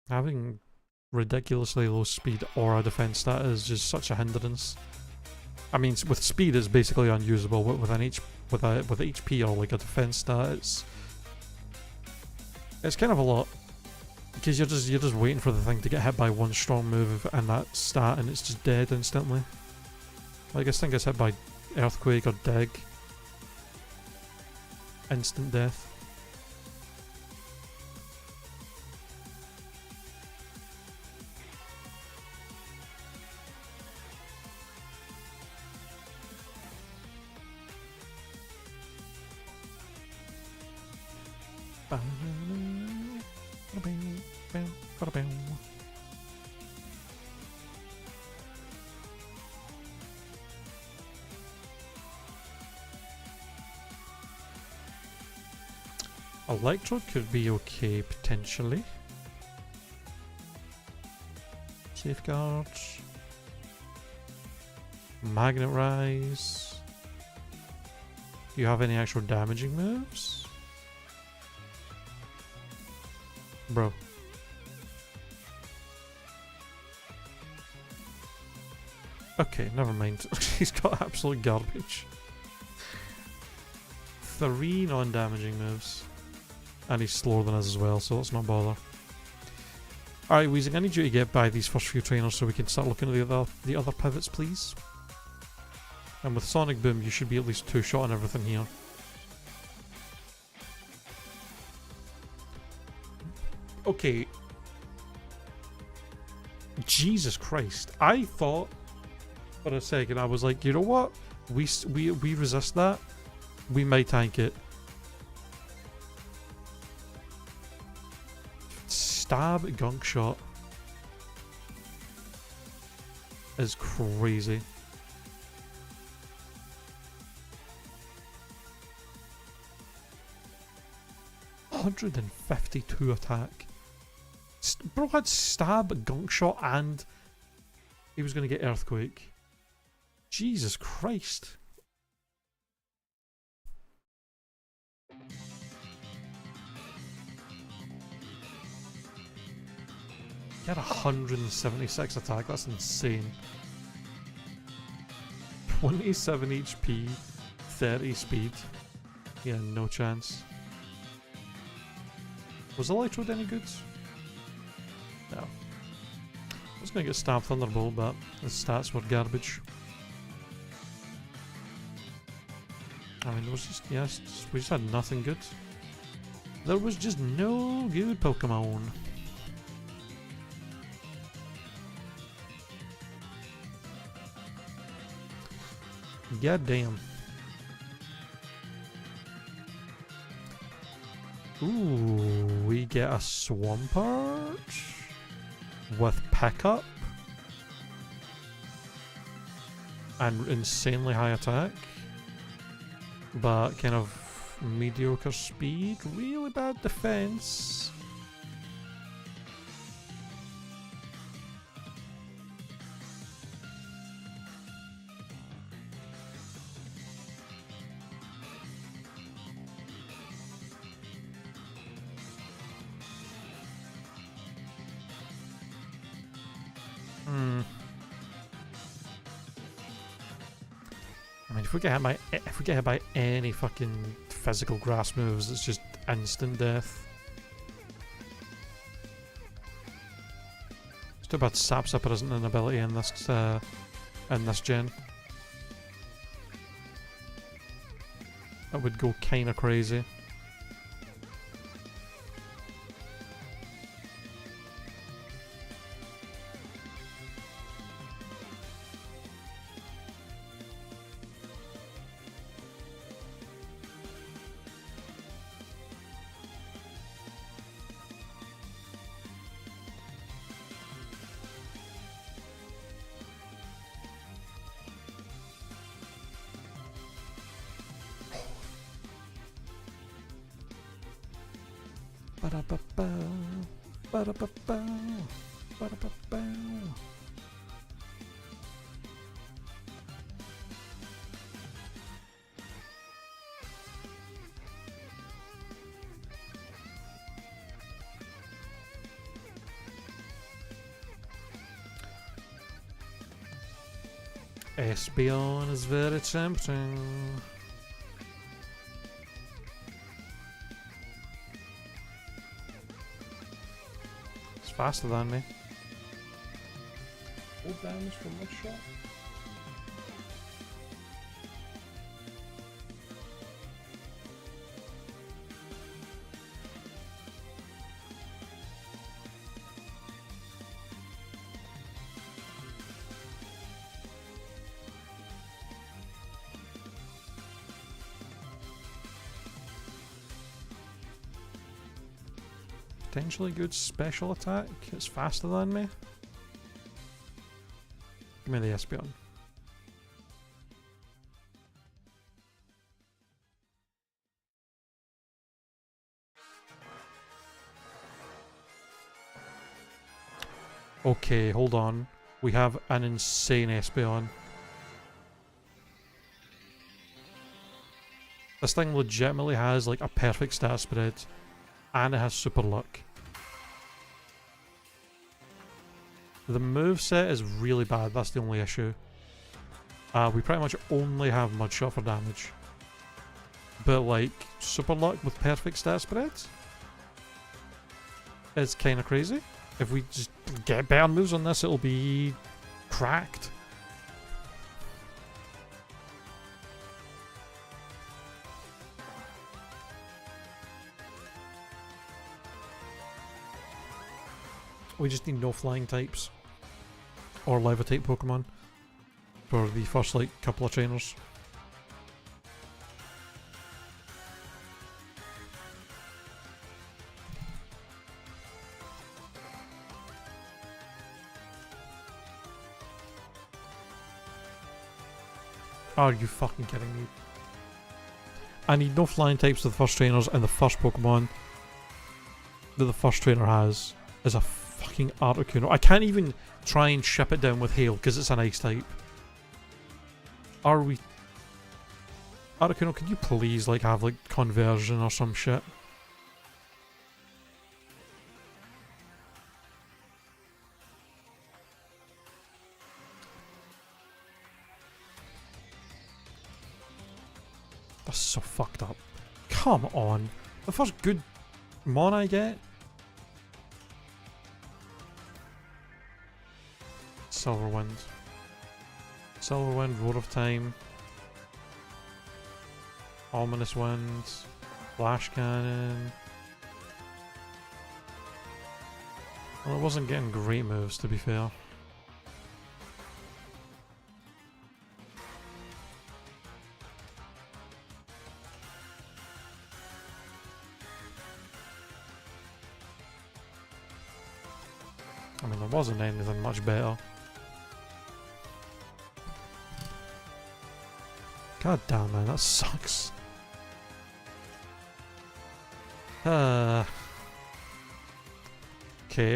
Having ridiculously low speed or a defense stat is just such a hindrance. I mean, with speed it's basically unusable. With an with HP or like a defense stat, it's kind of a lot. Because you're just waiting for the thing to get hit by one strong move and that stat, and it's just dead instantly. Like this thing gets hit by Earthquake or Dig. Instant death. Electro could be okay, potentially. Safeguards. Magnet Rise. Do you have any actual damaging moves? Bro. Okay, never mind. He's got absolute garbage. 3 non-damaging moves. And he's slower than us as well, so let's not bother. Alright, Weezing, I need you to get by these first few trainers so we can start looking at the other pivots, please. And with Sonic Boom, you should be at least 2-shot on everything here. Okay. Jesus Christ. I thought for a second, I was like, you know what? We resist that. We might tank it. Stab Gunk Shot is crazy. $152 attack. Bro had Stab, Gunk Shot, and he was going to get Earthquake. Jesus Christ. He had 176 attack, that's insane. 27 HP, 30 speed. Yeah, no chance. Was Electrode any good? No. I was gonna get Stab Thunderbolt, but the stats were garbage. I mean, there was just, yes, we just had nothing good. There was just no good Pokemon. God damn. Ooh, we get a Swampert with pickup and insanely high attack, but kind of mediocre speed, really bad defense. I mean, if we get hit by any fucking physical grass moves, it's just instant death. It's too bad Sapsipper isn't an ability in this gen. That would go kinda crazy. Ba-da-ba-ba, ba-da-ba-ba, ba-da-ba-ba. Espeon is very tempting. It's faster than me. Full damage from one shot? Potentially good special attack. It's faster than me. Give me the Espeon. Okay, hold on. We have an insane Espeon. This thing legitimately has like a perfect stat spread. And it has super luck. The moveset is really bad, that's the only issue. We pretty much only have Mud Shot for damage. But like, super luck with perfect stat spreads? It's kinda crazy. If we just get better moves on this, it'll be cracked. We just need no flying types. Or levitate Pokemon. For the first like couple of trainers. Are you fucking kidding me? I need no flying types to the first trainers, and the first Pokemon that the first trainer has is a fucking Articuno. I can't even try and ship it down with Hail because it's an ice type. Are we... Articuno, can you please like have like conversion or some shit? That's so fucked up. Come on. The first good mon I get? Silverwind. Silverwind, Roar of Time. Ominous Wind. Flash Cannon. Well, I wasn't getting great moves, to be fair. I mean, there wasn't anything much better. God damn, man, that sucks. Okay,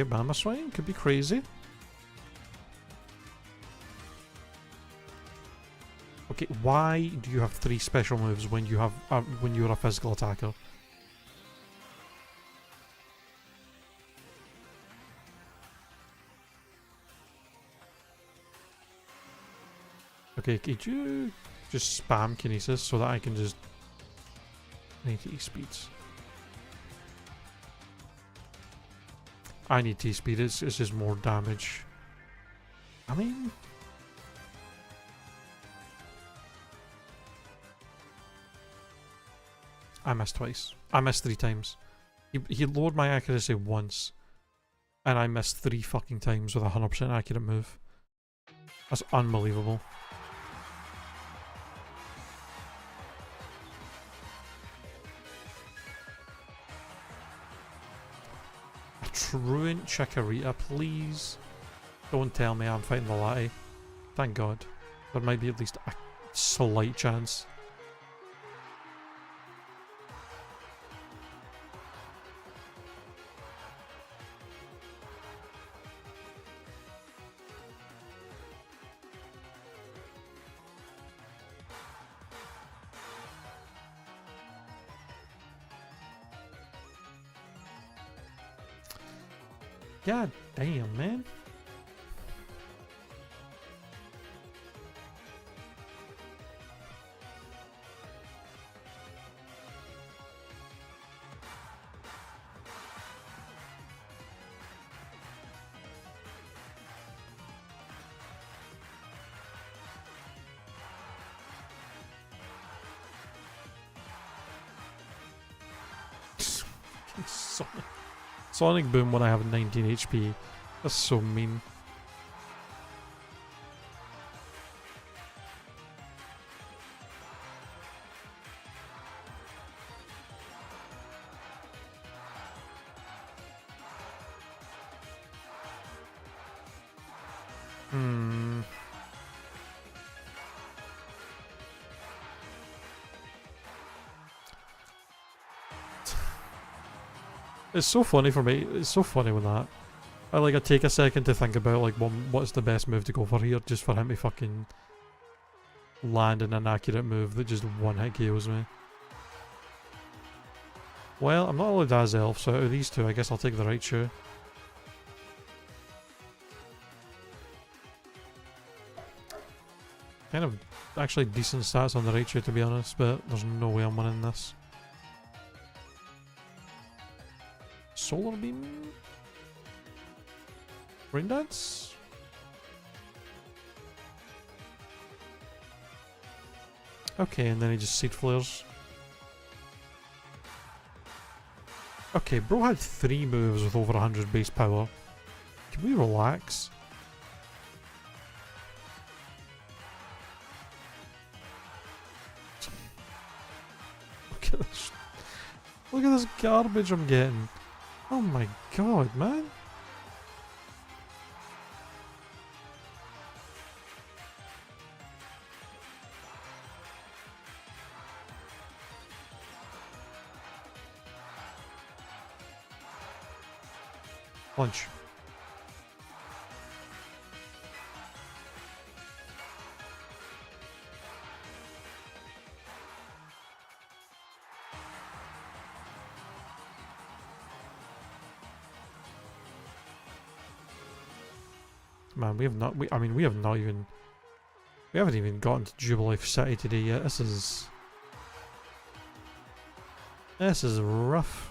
Mamoswine could be crazy. Okay, why do you have 3 special moves when you have when you're a physical attacker? Okay, could you just spam Kinesis so that I can just... I need T-Speeds. I need T-Speed, it's just more damage. I mean... I missed twice. I missed 3 times. He lowered my accuracy once. And I missed 3 fucking times with a 100% accurate move. That's unbelievable. Truant Chikorita, please. Don't tell me I'm fighting the Lati. Thank God. There might be at least a slight chance. God damn, man. Sonic Boom when I have 19 HP. That's so mean. It's so funny for me. It's so funny with that. I take a second to think about like what's the best move to go for here, just for him to fucking land an inaccurate move that just one hit KOs me. Well, I'm not allowed as elf, so out of these two, I guess I'll take the right shoe. Kind of actually decent stats on the right shoe, to be honest, but there's no way I'm winning this. Solar Beam? Rain Dance? Okay, and then he just Seed Flares. Okay, bro had 3 moves with over 100 base power. Can we relax? Look at this. Look at this garbage I'm getting. Oh my god, man. Punch. Man, we haven't even gotten to Jubilife City today yet. This is rough.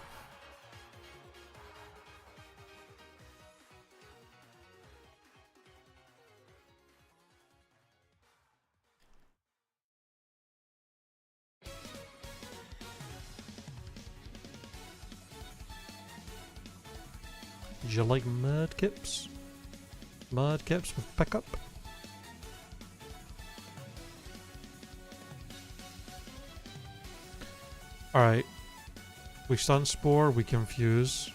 Do you like Mudkips? Mudkips with pickup? Alright. We Stun Spore, we Confuse.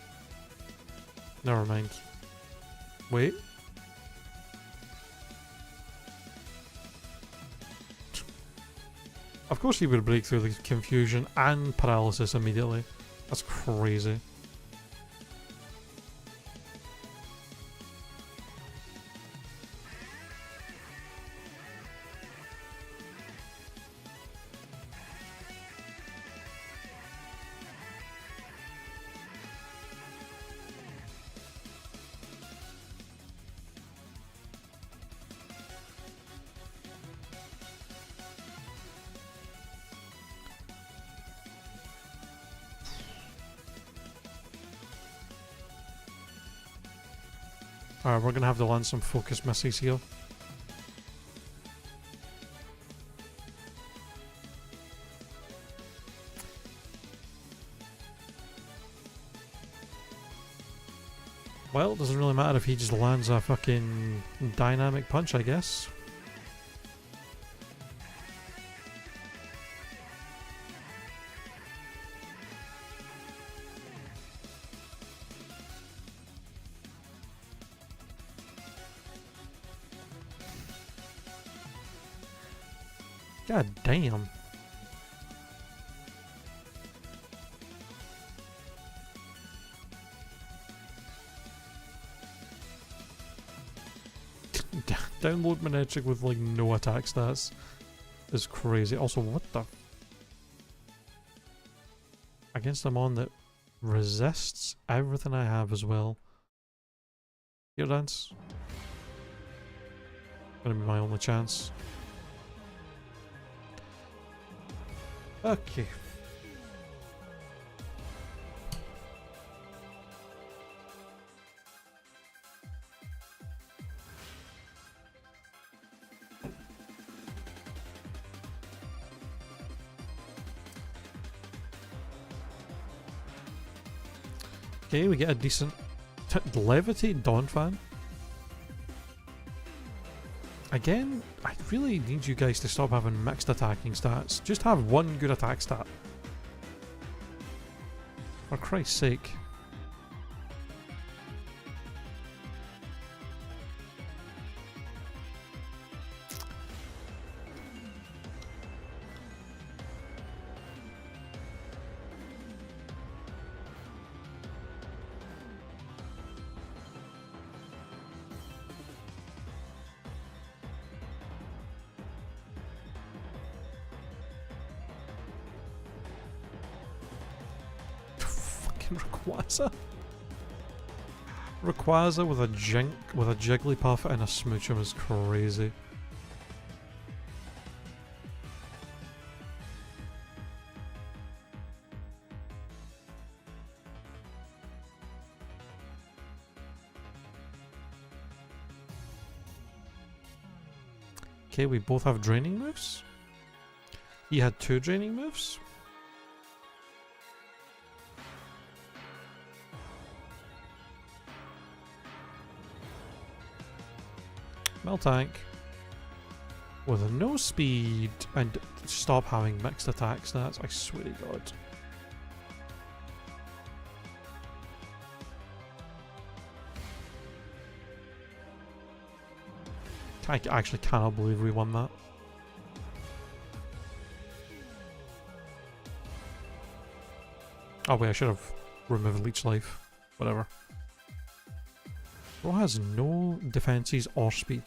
Never mind. Wait. Of course he would break through the Confusion and Paralysis immediately. That's crazy. Alright, we're gonna have to land some focus misses here. Well, it doesn't really matter if he just lands a fucking dynamic punch, I guess. God damn. Download MinaaChi with like no attack stats is crazy. Also, what the? Against a mon that resists everything I have as well. Here, Dance. Gonna be my only chance. Okay. Okay, we get a decent Levitate Donphan. Again, I really need you guys to stop having mixed attacking stats. Just have one good attack stat. For Christ's sake. Rayquaza? Rayquaza with a Jigglypuff and a Smoochum is crazy. Okay, we both have draining moves. He had 2 draining moves. Miltank with no speed and stop having mixed attack stats, I swear to God. I actually cannot believe we won that. Oh wait, I should have removed Leech Life. Whatever. Bro has no defenses or speed.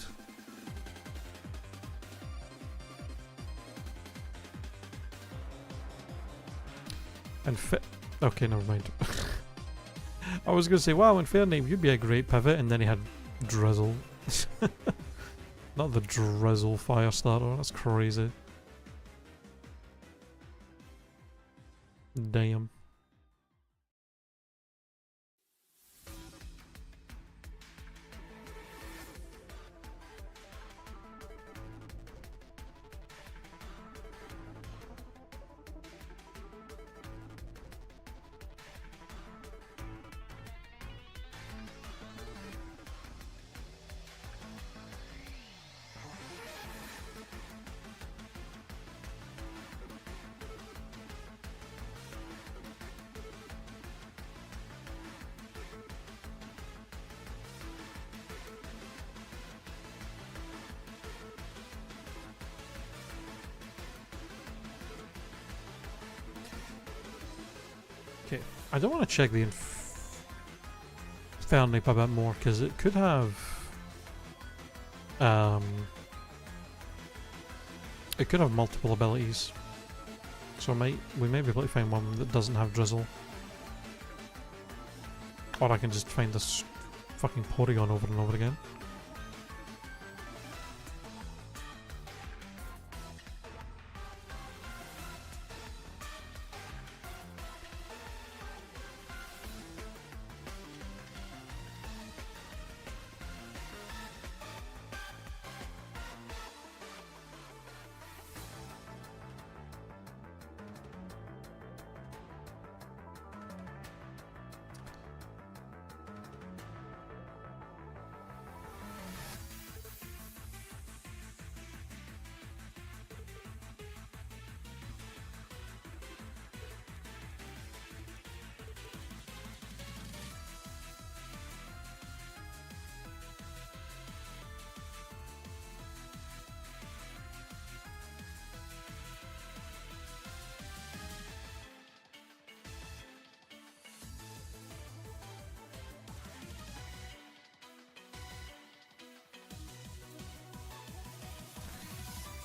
And fit. Okay, never mind. I was gonna say, wow, in fair name, you'd be a great pivot, and then he had Drizzle. Not the Drizzle Fire Starter, that's crazy. Damn. Okay, I don't want to check the Infernape a bit more because it could have multiple abilities. So we may be able to find one that doesn't have Drizzle. Or I can just find this fucking Porygon over and over again.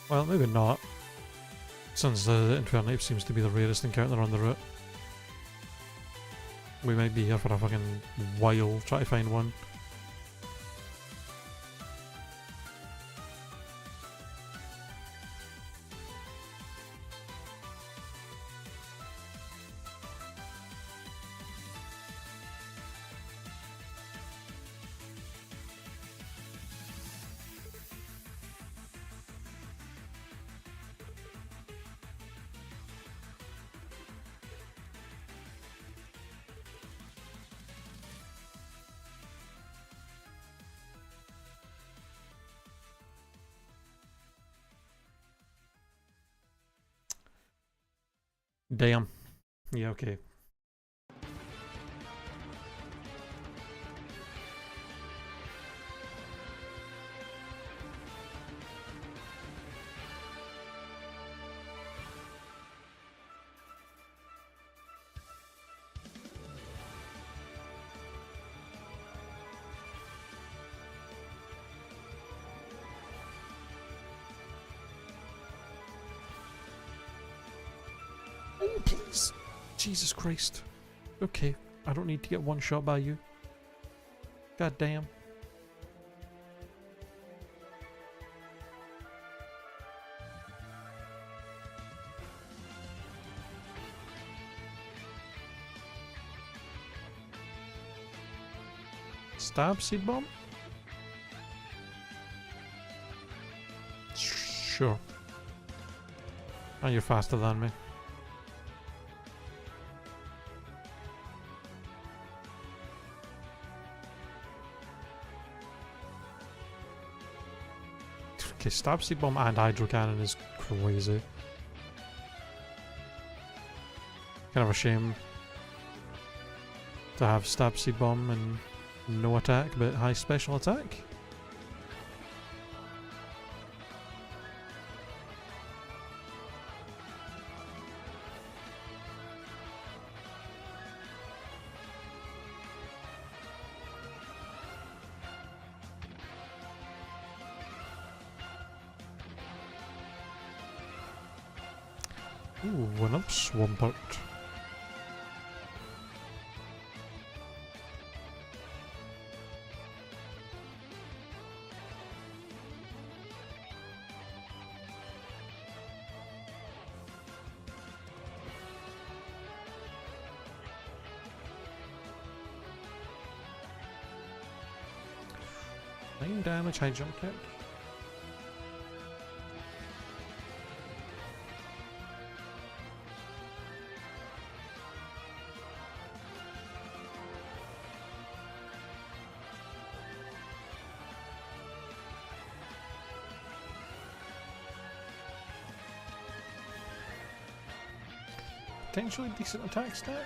Well, maybe not, since the Infernape seems to be the rarest encounter on the route. We might be here for a fucking while trying to find one. Damn. Yeah, okay. Oh, please. Jesus Christ. Okay, I don't need to get one shot by you. God damn. Stab seed bomb? Sure. Oh, you're faster than me. Okay, stab seed bomb and hydro cannon is crazy. Kind of a shame to have stab seed bomb and no attack but high special attack. Ooh, another Swampert. Nine damage, high jump kick. Potentially decent attack stat.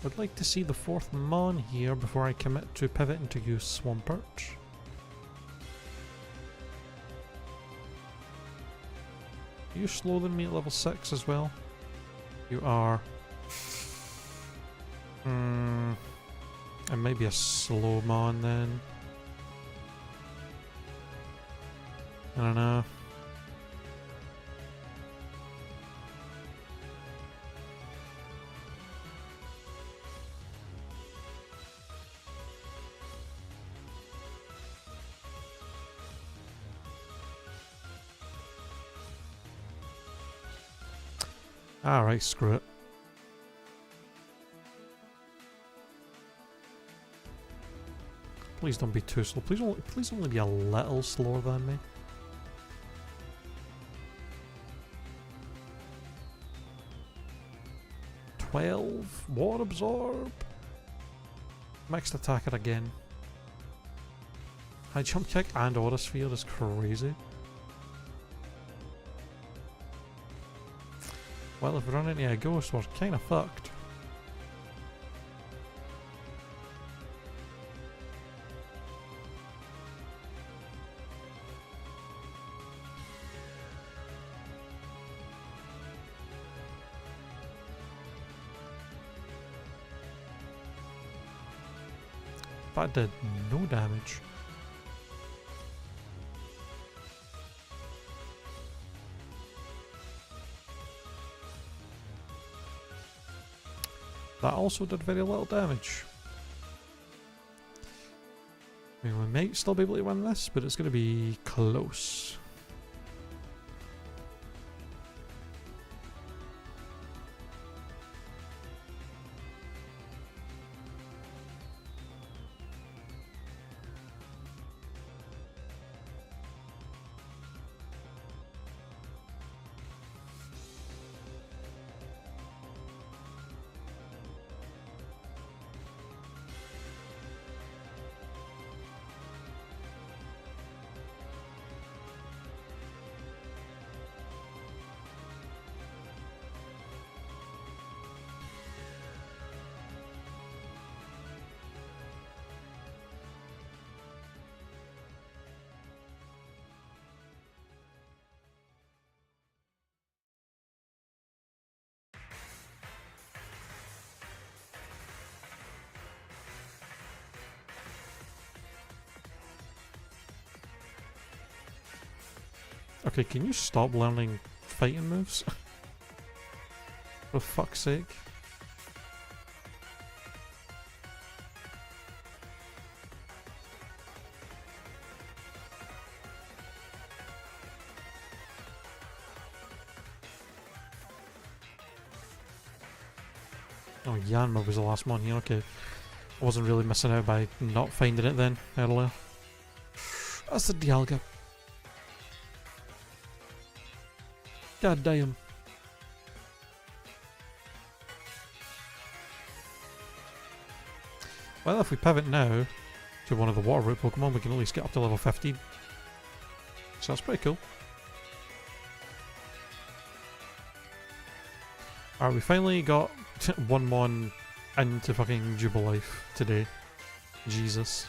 I'd like to see the fourth Mon here before I commit to pivoting to use Swampert. Are you slower than me at level 6 as well? You are. It might be a slow Mon then. I don't know. Alright, screw it. Please don't be too slow. Please only be a little slower than me. Water absorb. Mixed attacker again. High jump kick and aura sphere is crazy. Well, if we run into a ghost, we're kinda fucked. That did no damage. That also did very little damage. I mean, we might still be able to win this, but it's going to be close. Okay, can you stop learning fighting moves? For fuck's sake. Oh, Yanma was the last one here, okay. I wasn't really missing out by not finding it then, earlier. That's the Dialga. God damn. Well, if we pivot now to one of the water route Pokemon, we can at least get up to level 15. So that's pretty cool. Alright, we finally got one mon into fucking Jubilife today. Jesus.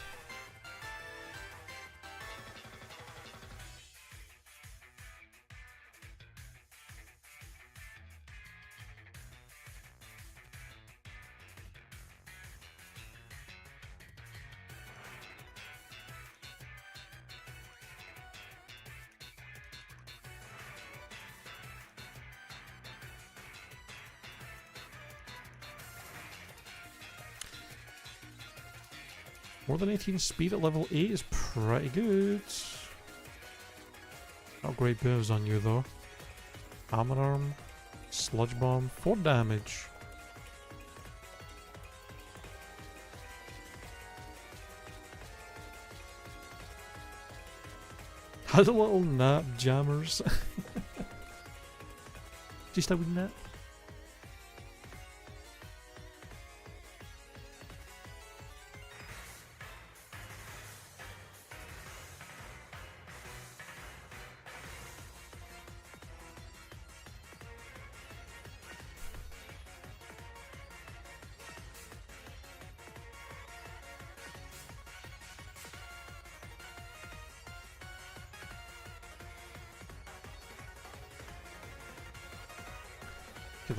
More than 18 speed at level 8 is pretty good. Not great moves on you though. Hammer Arm, Sludge Bomb, 4 damage. Had a little nap, jammers. Just a wee nap.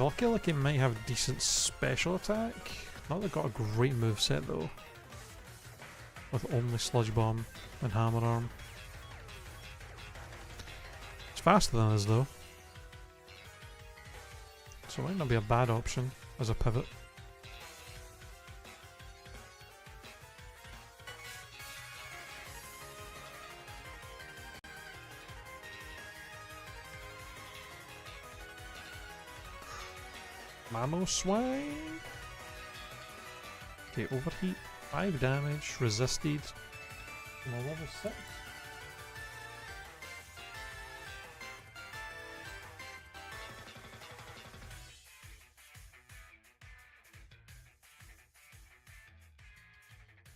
I feel like it might have decent special attack. Not that it got a great moveset though. With only Sludge Bomb and Hammer Arm. It's faster than us though. So it might not be a bad option as a pivot. Mamoswine. Okay, overheat, 5 damage, resisted. I'm a level 6.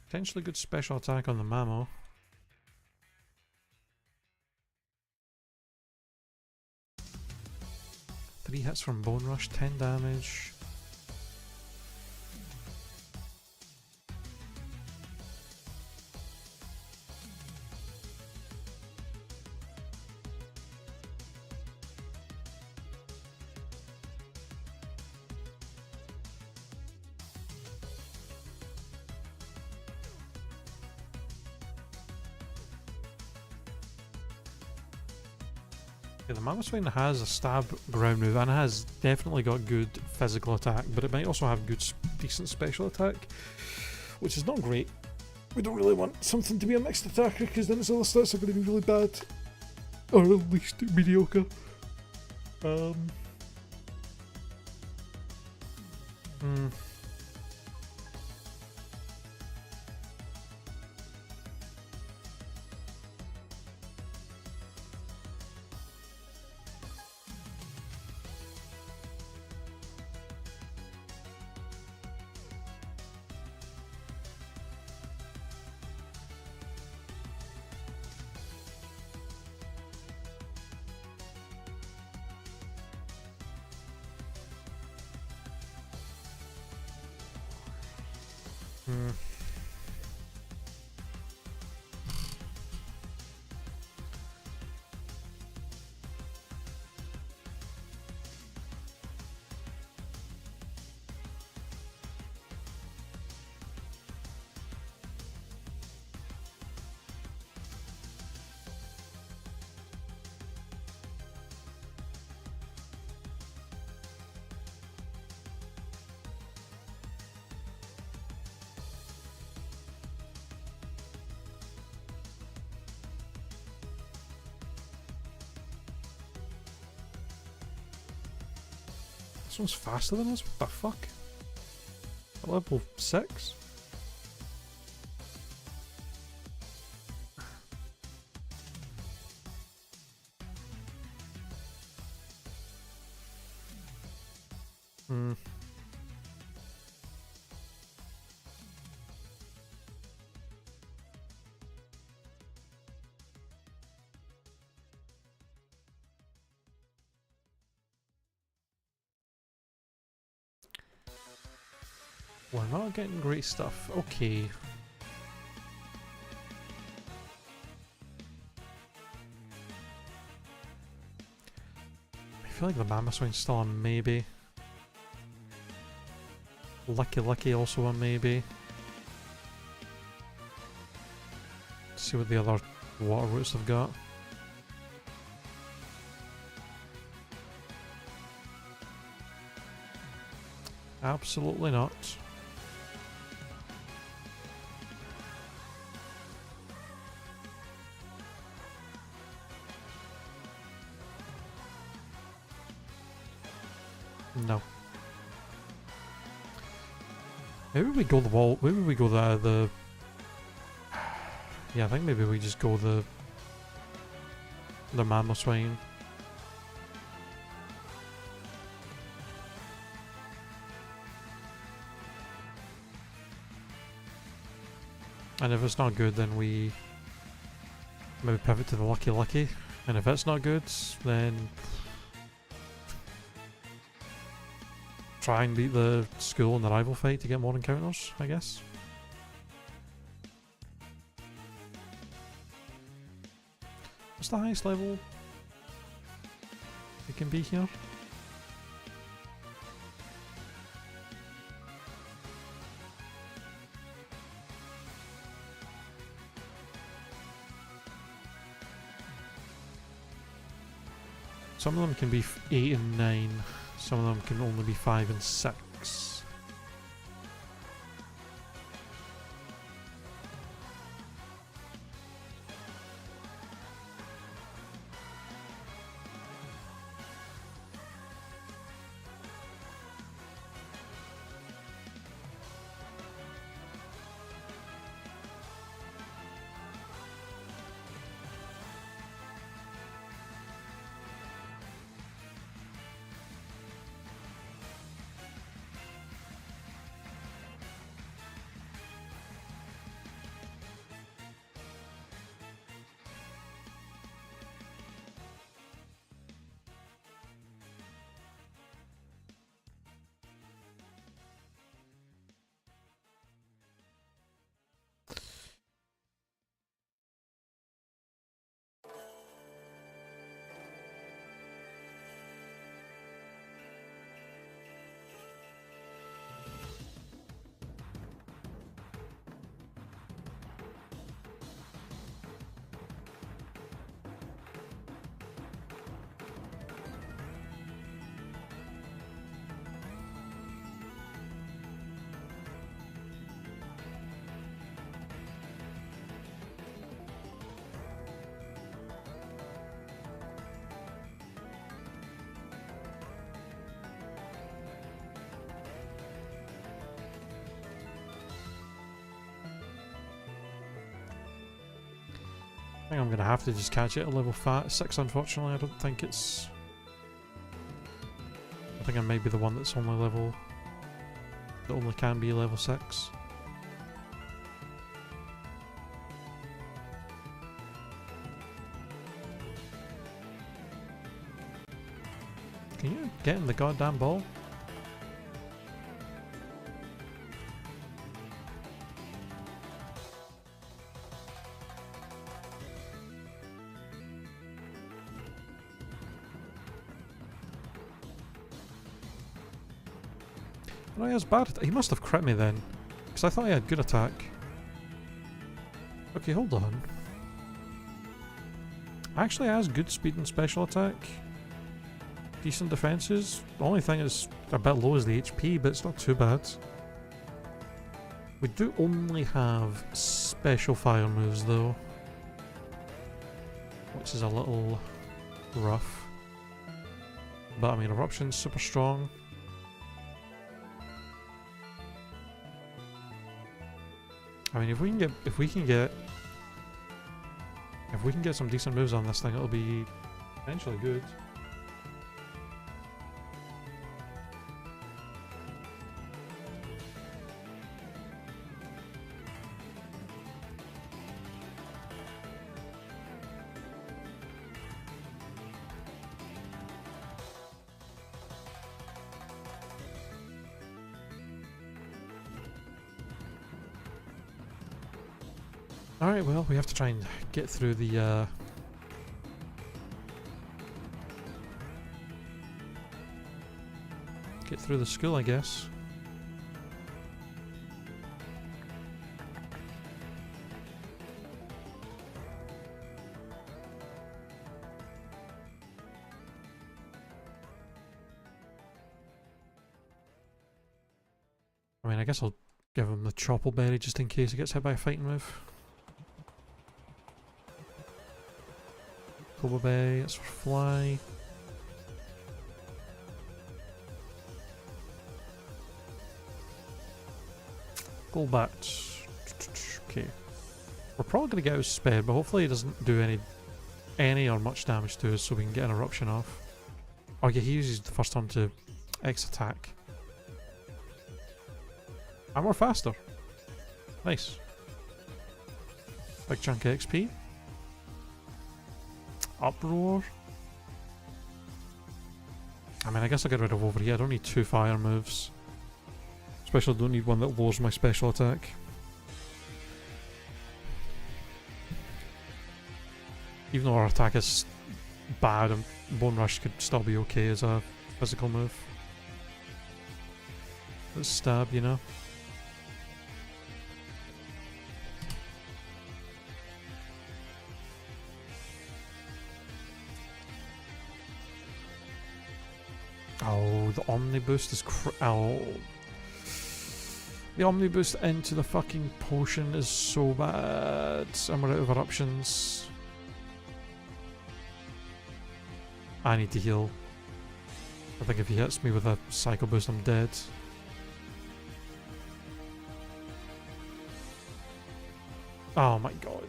Potentially good special attack on the Mamo. Three hits from Bone Rush, 10 damage. Okay, the Mamoswine has a stab ground move and it has definitely got good physical attack, but it might also have good, decent special attack, which is not great. We don't really want something to be a mixed attacker because then its other stats are going to be really bad, or at least mediocre. This one's faster than us? What the fuck? At level 6? We're not getting great stuff. Okay. I feel like the Mamoswine's still a maybe. Lucky also a maybe. Let's see what the other water roots have got. Absolutely not. No. Maybe we go the wall. Maybe we go the. Yeah, I think maybe we just go the Mamoswine. And if it's not good, then we maybe pivot to the Lucky. And if it's not good, then try and beat the school in the rival fight to get more encounters, I guess. What's the highest level it can be here? Some of them can be 8 and 9. Some of them can only be 5 and 6. think I'm gonna have to just catch it at level 6, unfortunately. I don't think it's... I think I might be the one that's only level... that only can be level 6. Can you get in the goddamn ball? No, he has bad. He must have crit me then, because I thought he had good attack. Okay, hold on. Actually has good speed and special attack. Decent defenses. The only thing is a bit low is the HP, but it's not too bad. We do only have special fire moves though, which is a little rough. But I mean, Eruption's super strong. I mean, if we can get some decent moves on this thing, it'll be potentially good. Alright, well, we have to try and get through the, get through the school, I guess. I mean, I guess I'll give him the Choppleberry just in case he gets hit by a fighting move. Bay, it's for fly. Golbat. Okay. We're probably going to get out sped, but hopefully he doesn't do any or much damage to us so we can get an eruption off. Oh yeah, he uses the first turn to X attack. And we're faster. Nice. Big chunk of XP. Uproar. I mean, I guess I'll get rid of over here. I don't need 2 fire moves. Especially don't need one that lowers my special attack. Even though our attack is bad, and Bone Rush could still be okay as a physical move. Let's stab, you know. Oh, the Omni Boost is oh. The Omni Boost into the fucking potion is so bad. And we're out of eruptions. I need to heal. I think if he hits me with a Psycho Boost, I'm dead. Oh my god.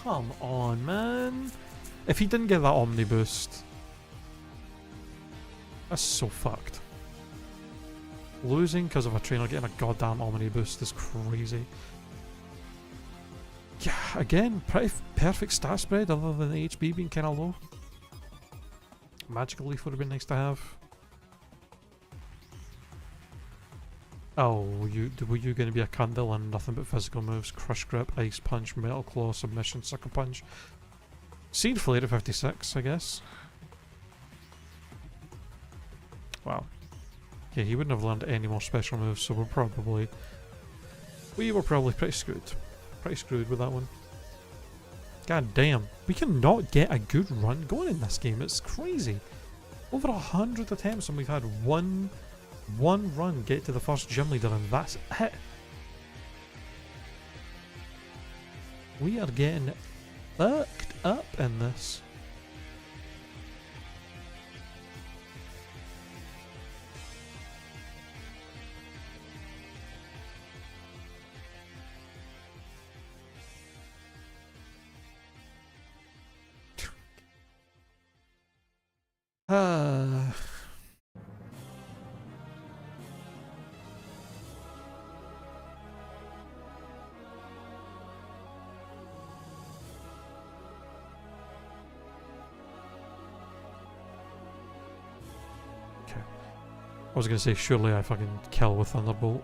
Come on, man. If he didn't get that Omni Boost... That's so fucked. Losing because of a trainer getting a goddamn Omni Boost is crazy. Yeah, again, pretty perfect stat spread other than the HP being kind of low. Magical Leaf would have been nice to have. Oh, were you going to be a candle and nothing but physical moves? Crush Grip, Ice Punch, Metal Claw, Submission, Sucker Punch. Seed Flare at 56, I guess. Wow. Yeah, he wouldn't have learned any more special moves, so we were probably pretty screwed. Pretty screwed with that one. God damn. We cannot get a good run going in this game. It's crazy. Over 100 attempts and we've had one run get to the first gym leader and that's it. We are getting fucked up in this. was gonna say, surely I fucking kill with Thunderbolt.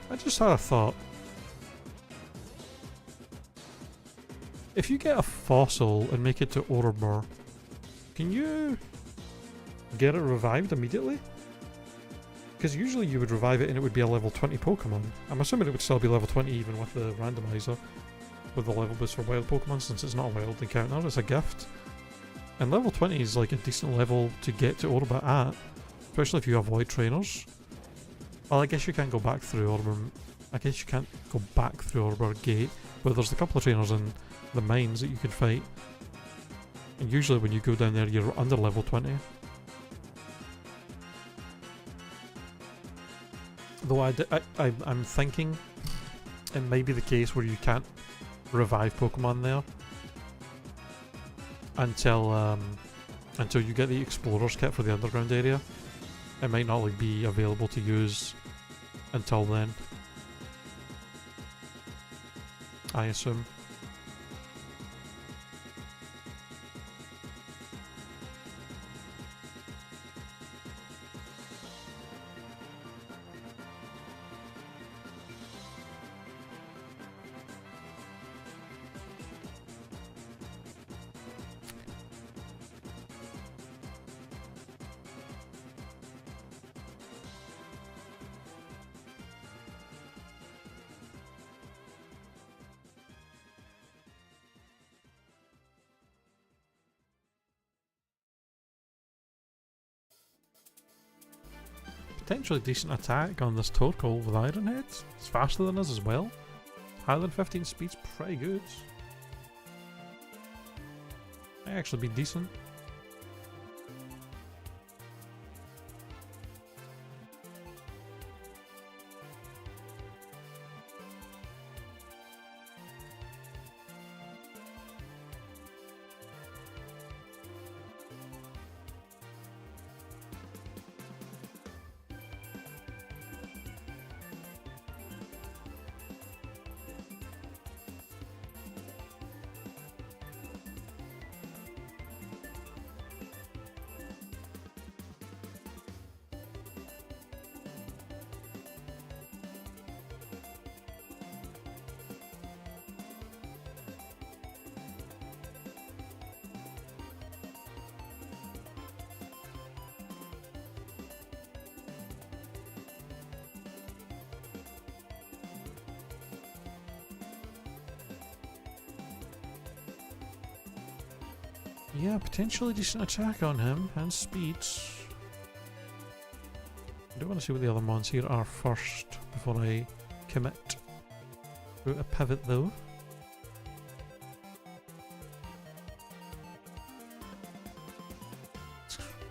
I just had a thought. If you get a fossil and make it to Orber, can you get it revived immediately? Because usually you would revive it and it would be a level 20 Pokemon. I'm assuming it would still be level 20 even with the randomizer, with the level boost for wild Pokemon, since it's not a wild encounter, it's a gift. And level 20 is like a decent level to get to Orber at, especially if you have void trainers. Well, I guess you can't go back through Orber. I guess you can't go back through Orber Gate, but there's a couple of trainers in the mines that you could fight. And usually when you go down there, you're under level 20. Though I'm thinking it may be the case where you can't revive Pokemon there until you get the Explorer's Kit for the underground area. It might not like be available to use until then, I assume. Potentially decent attack on this Torkoal with Iron Heads. It's faster than us as well. Higher than 15 speed's pretty good. Might actually be decent. Yeah, potentially decent attack on him, and speed. I do want to see what the other mons here are first, before I commit to a pivot though.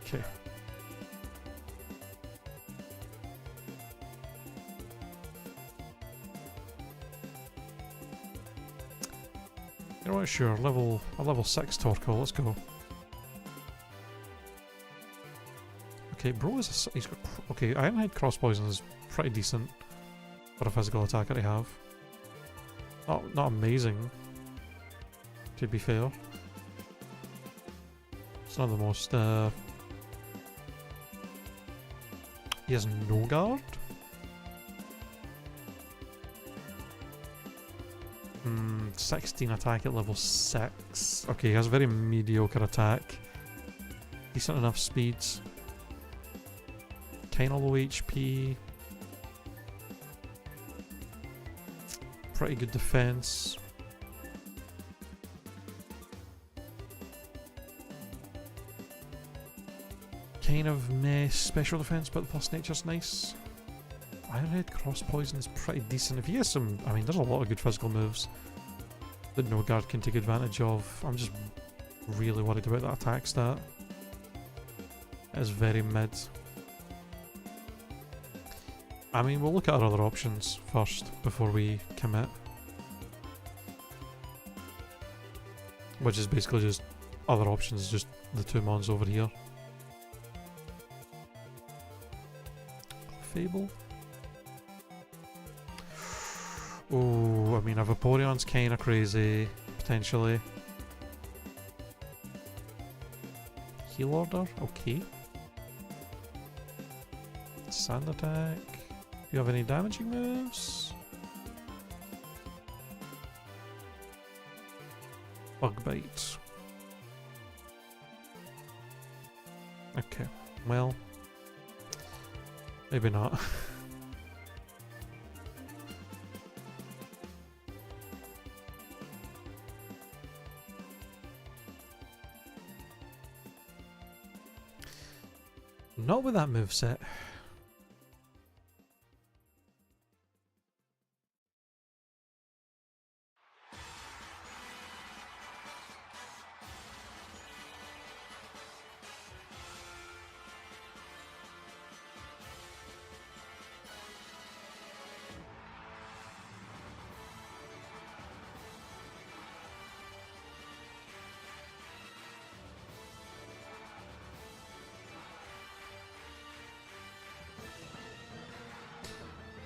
Okay. You know what, sure, a level 6 Torkoal, let's go. Okay, bro is he's got, okay, Ironhead Cross Poison is pretty decent for a physical attacker to have. Not amazing, to be fair. It's not the most, he has no guard? 16 attack at level 6. Okay, he has very mediocre attack. Decent enough speeds. kinda low HP. Pretty good defense. Kind of meh special defense, but the plus nature's nice. Ironhead cross poison is pretty decent. If he has some, I mean, there's a lot of good physical moves that no guard can take advantage of. I'm just really worried about that attack stat. It is very mid. I mean, we'll look at our other options first before we commit. Which is basically just other options, just the two mons over here. Fable. Oh, I mean, a Vaporeon's kinda crazy, potentially. Heal order, okay. Sand attack. Do you have any damaging moves? Bug bite. Okay, well, maybe not. Not with that moveset.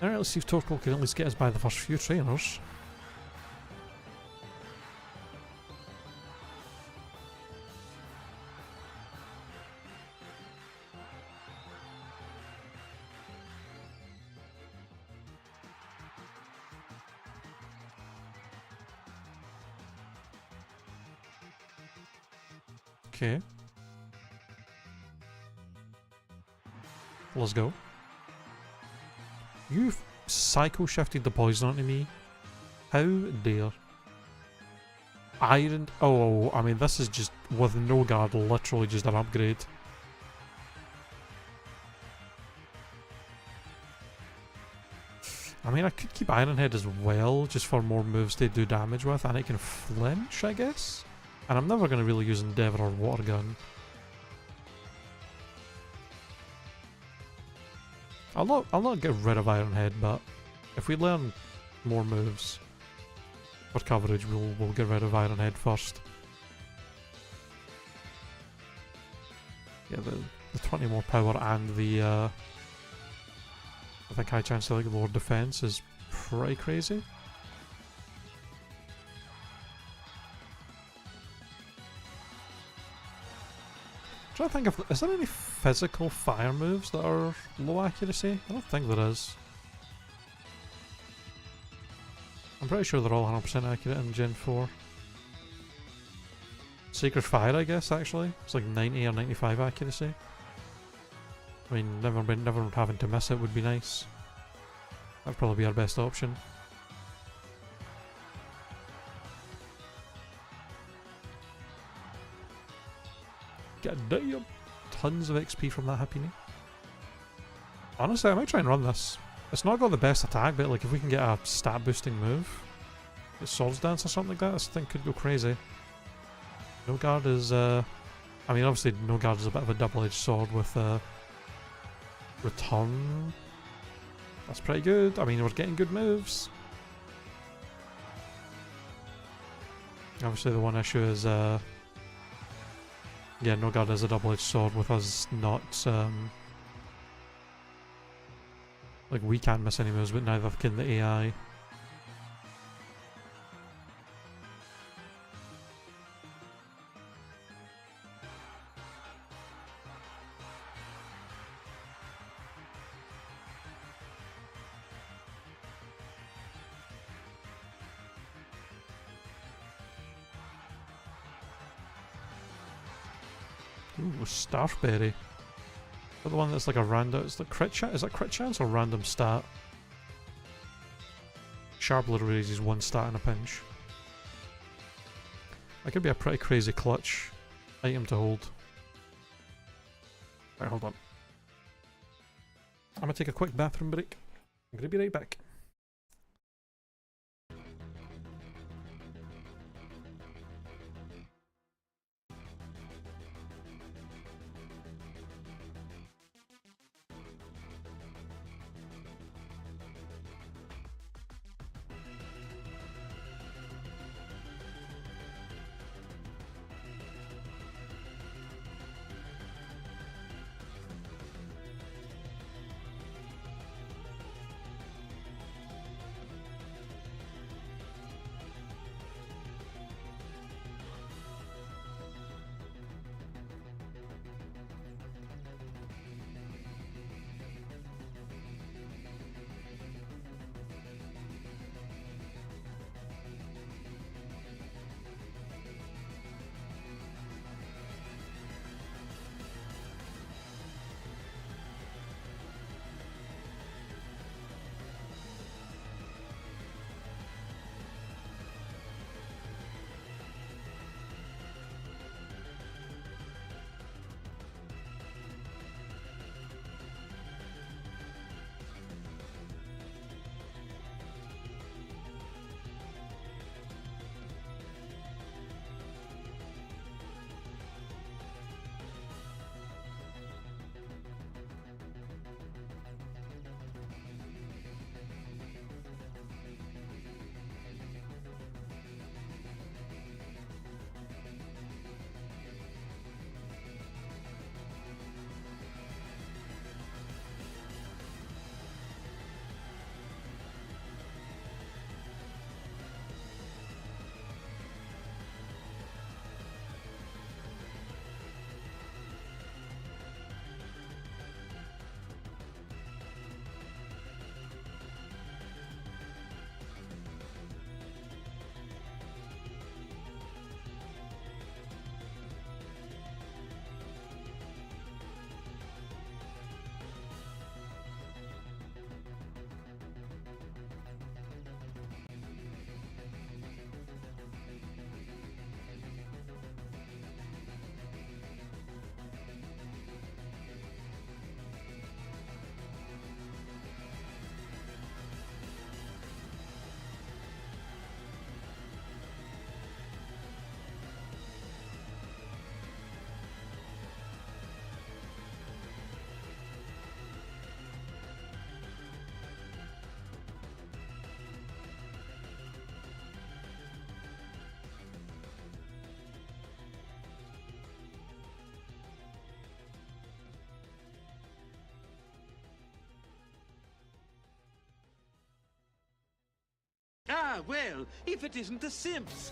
Alright, let's see if Torkoal can at least get us by the first few trainers. Okay. Let's go. You've psycho shifted the poison onto me. How dare. Iron. Oh, I mean, this is just with no guard, literally just an upgrade. I mean, I could keep Ironhead as well, just for more moves to do damage with, and it can flinch, I guess? And I'm never going to really use Endeavour or Water Gun. I'll not get rid of Ironhead, but if we learn more moves for coverage, we'll get rid of Ironhead first. Yeah, the 20 more power and the I think high chance to like lower defense is pretty crazy. I'm trying to think if is there any physical fire moves that are low accuracy? I don't think there is. I'm pretty sure they're all 100% accurate in Gen 4. Sacred Fire, I guess, actually. It's like 90 or 95 accuracy. I mean, never having to miss it would be nice. That'd probably be our best option. God damn! Tons of XP from that Happy Knee. Honestly, I might try and run this. It's not got the best attack, but like if we can get a stat boosting move, like Swords Dance or something like that, this thing could go crazy. No guard is, I mean obviously no guard is a bit of a double-edged sword with return. That's pretty good. I mean, we're getting good moves. Obviously the one issue is, yeah, no guard is a double-edged sword with us not, like we can't miss any moves, but neither can the AI. Ooh, Starberry. But the one that's like a random, it's like crit chance. Is that crit chance or random stat? Sharp literally raises 1 stat in a pinch. That could be a pretty crazy clutch item to hold. Right, hold on. I'm gonna take a quick bathroom break. I'm gonna be right back. Ah, well, if it isn't the Simps.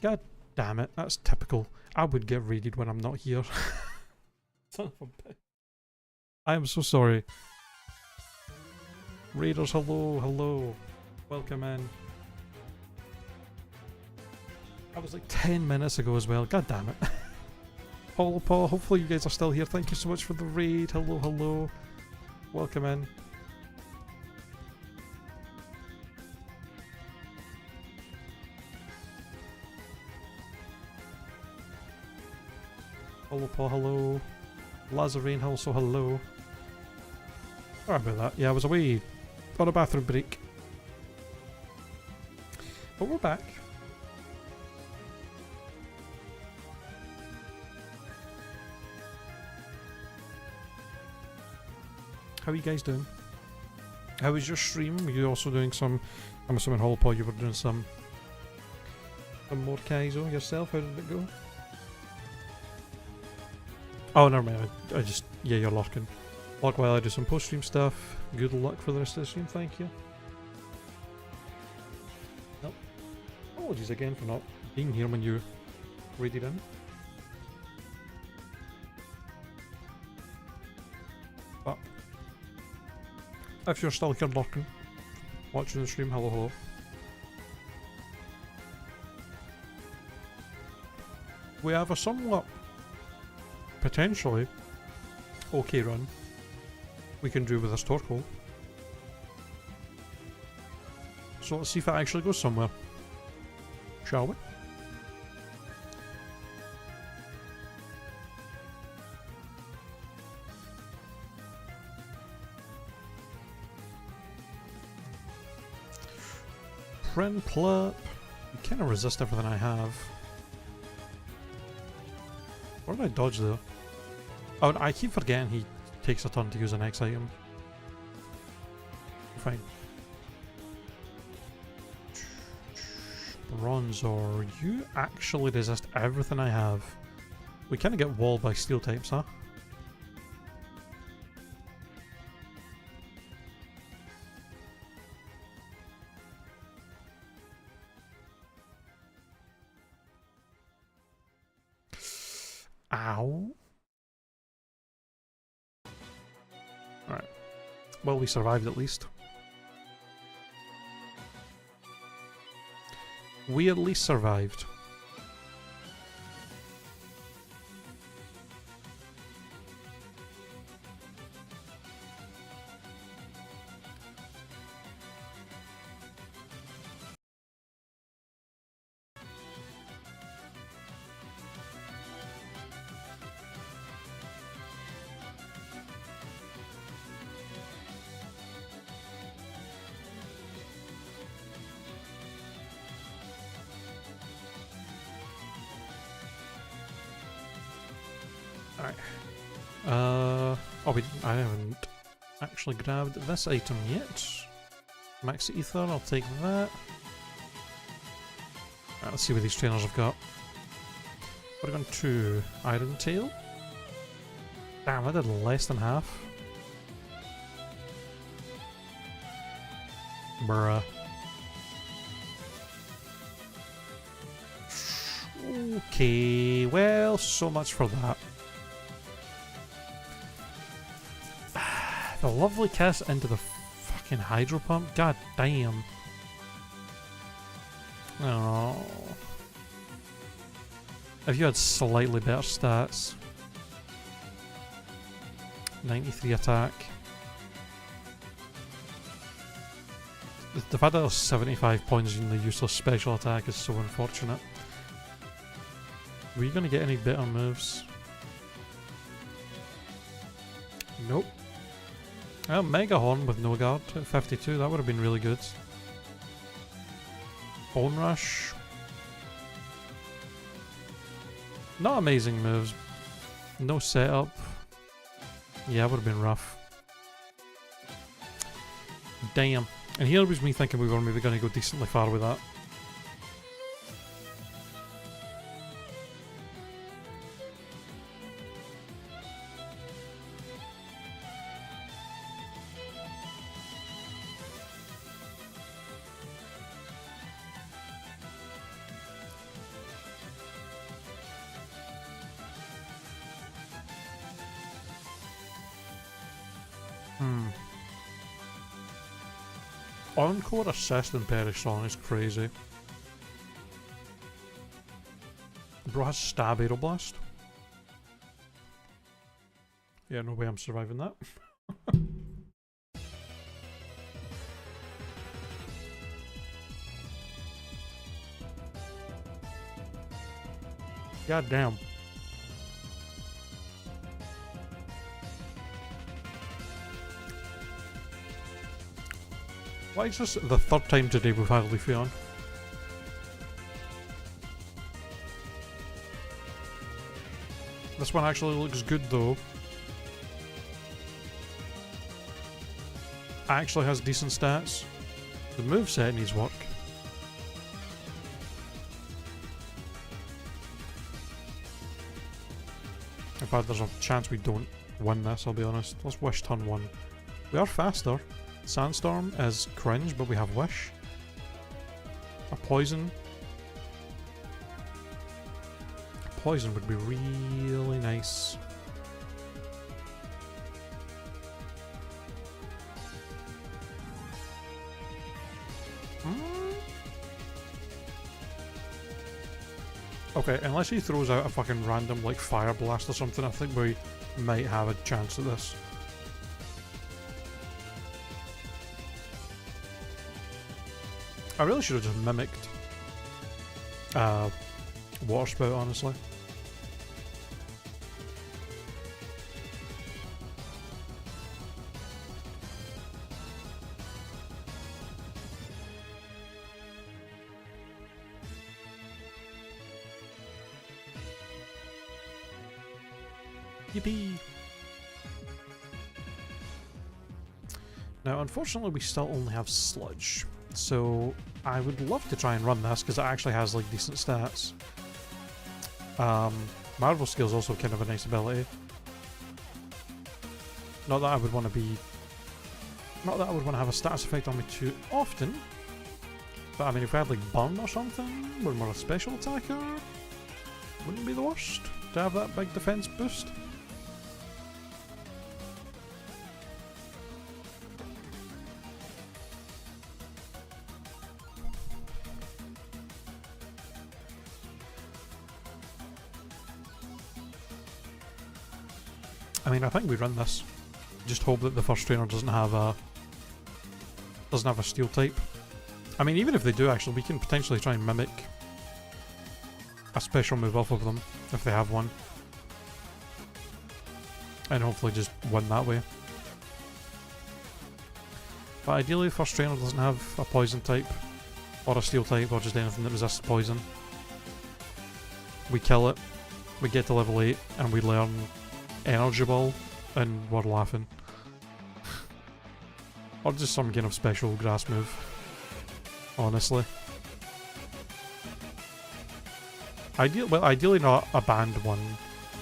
God damn it, that's typical. I would get raided when I'm not here. Son of a bitch. I am so sorry. Raiders, hello, hello. Welcome in. That was like 10 minutes ago as well, god damn it. Hello, Paul, hopefully you guys are still here. Thank you so much for the raid. Hello, hello. Welcome in. Hello, Paul, hello. Lazarine, also hello. Sorry about that. Yeah, I was away on a bathroom break. But we're back. How are you guys doing? How was your stream? Were you also doing some... I'm assuming Paul, you were doing some more Kaizo yourself. How did it go? Oh, never mind. I just... Yeah, you're locking. Lock while I do some post-stream stuff. Good luck for the rest of the stream, thank you. Nope. Apologies again for not being here when you raided in. But if you're still here lurking, watching the stream, hello, hello. We have a somewhat, potentially, okay run we can do with this Torkoal. So let's see if it actually goes somewhere. Shall we? Friend Plup. You kind of resist everything I have. Where did I dodge though? Oh, I keep forgetting he takes a turn to use an X item. Fine. Bronzor, you actually resist everything I have. We kind of get walled by steel types, huh? Ow. Alright. Well, we survived at least. We at least survived. I haven't actually grabbed this item yet. Max Ether, I'll take that. Right, let's see what these trainers have got. We're going to Iron Tail. Damn, I did less than half. Bruh. Okay, well, so much for that. The lovely kiss into the fucking hydro pump. God damn. Oh. If you had slightly better stats. 93 attack. The fact that there's 75 points in the useless special attack is so unfortunate. Were you gonna get any better moves? Nope. Mega Horn with no guard at 52, that would have been really good. Bone Rush. Not amazing moves. No setup. Yeah, would have been rough. Damn. And here was me thinking we were maybe going to go decently far with that. Encore assist and perish song is crazy. Bro has stab aeroblast. Yeah, no way I'm surviving that. God damn. Why is this the third time today we've had Leafy on? This one actually looks good though. Actually has decent stats. The moveset needs work. In fact, there's a chance we don't win this, I'll be honest. Let's Wish turn 1. We are faster. Sandstorm is cringe, but we have Wish. A Poison. A Poison would be really nice. Okay, unless he throws out a fucking random, like, fire blast or something, I think we might have a chance at this. I really should have just mimicked Water Spout, honestly. Yippee! Now, unfortunately, we still only have Sludge, so I would love to try and run this because it actually has like decent stats. Marvel Skill is also kind of a nice ability. Not that I would want to be. Not that I would want to have a status effect on me too often. But I mean, if we had like Burn or something, when we're a special attacker, wouldn't be the worst to have that big defense boost. I mean, I think we run this. Just hope that the first trainer doesn't have a steel type. I mean, even if they do, actually, we can potentially try and mimic a special move off of them if they have one, and hopefully just win that way. But ideally, the first trainer doesn't have a poison type or a steel type or just anything that resists poison. We kill it, we get to level 8, and we learn Energy Ball, and we're laughing. Or just some kind of special grass move. Honestly. Ideally not a banned one,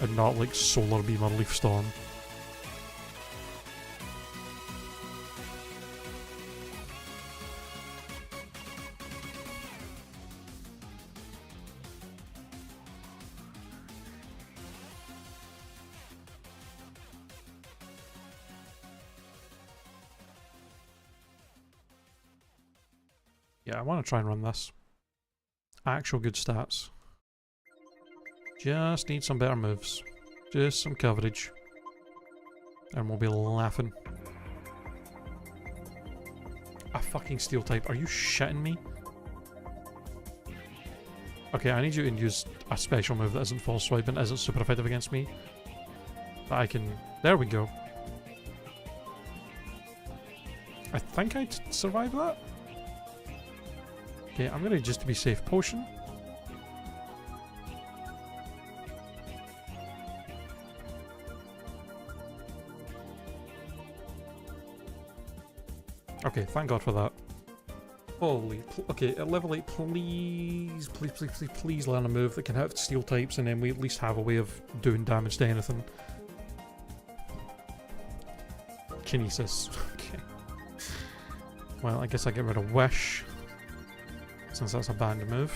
and not like Solar Beam or Leaf Storm. Yeah, I want to try and run this. Actual good stats. Just need some better moves. Just some coverage. And we'll be laughing. A fucking steel type. Are you shitting me? Okay, I need you to use a special move that isn't false swipe and isn't super effective against me. That I can... There we go. I think I'd survive that. Okay, I'm gonna just be safe potion. Okay, thank God for that. Holy, okay, at level 8, please, please, please, please, please learn a move that can hit steel types, and then we at least have a way of doing damage to anything. Kinesis. Okay. Well, I guess I get rid of Wish, since that's a banned move.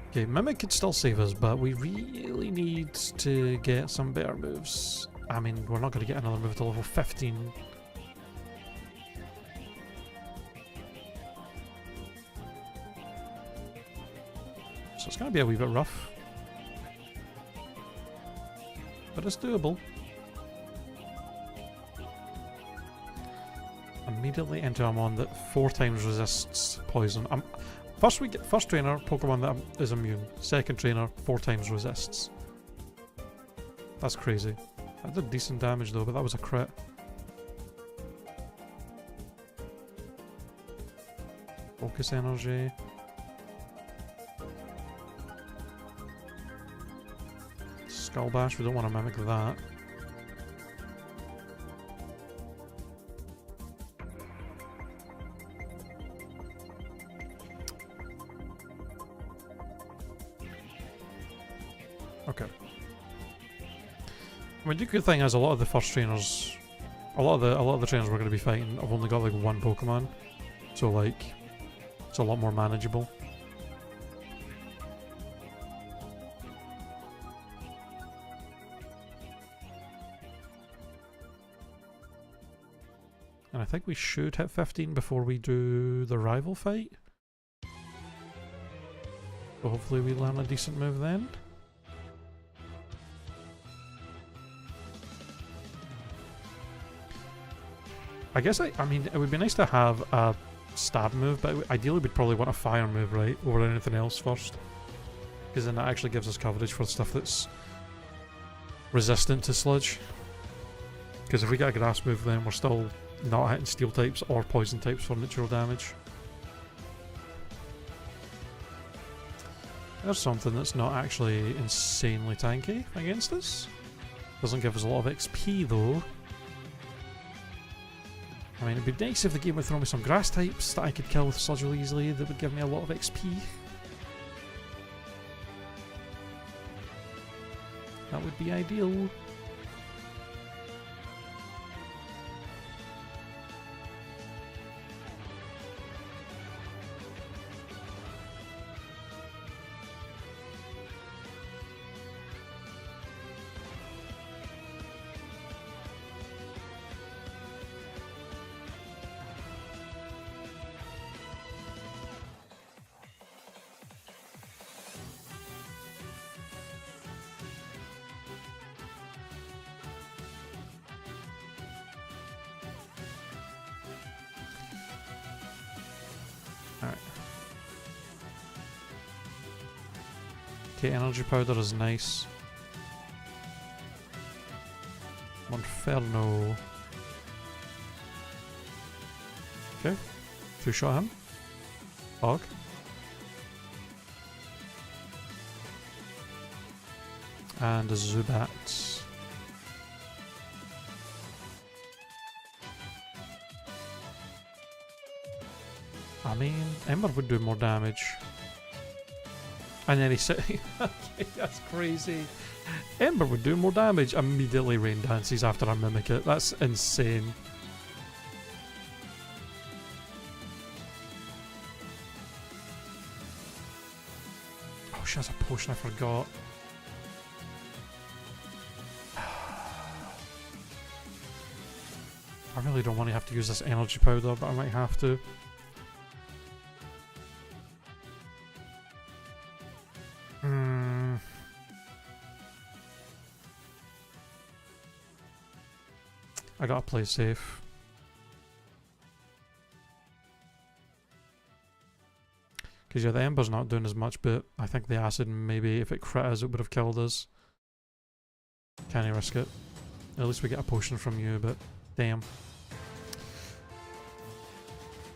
Okay, Mimic could still save us, but we really need to get some better moves. I mean, we're not going to get another move to level 15. So it's going to be a wee bit rough. But it's doable. Immediately enter a mon that 4 times resists poison. First we get first trainer Pokemon that is immune. Second trainer 4 times resists. That's crazy. That did decent damage though, but that was a crit. Focus energy. Skull Bash, we don't want to mimic that. Okay. I mean, the good thing is a lot of the first trainers, a lot of the trainers we're going to be fighting have only got like 1 Pokemon, so like it's a lot more manageable. And I think we should hit 15 before we do the rival fight. So hopefully we learn a decent move then. I guess I mean, it would be nice to have a stab move, but ideally we'd probably want a fire move, right, over anything else first. Because then that actually gives us coverage for stuff that's resistant to sludge. Because if we get a grass move, then we're still not hitting steel types or poison types for neutral damage. There's something that's not actually insanely tanky against us. Doesn't give us a lot of XP though. I mean, it'd be nice if the game would throw me some grass types that I could kill with sludge really easily that would give me a lot of XP. That would be ideal. Alright. Okay, energy powder is nice. Monferno. Okay. 2-shot him. Hog. And a Zubat. I mean, Ember would do more damage. And then he said, okay, that's crazy. Ember would do more damage. Immediately Rain Dances after I mimic it. That's insane. Oh, she has a potion, I forgot. I really don't want to have to use this energy powder, but I might have to. I gotta play safe. Because yeah, the Ember's not doing as much, but I think the acid, maybe if it crit us, it would have killed us. Can I risk it? At least we get a potion from you, but damn.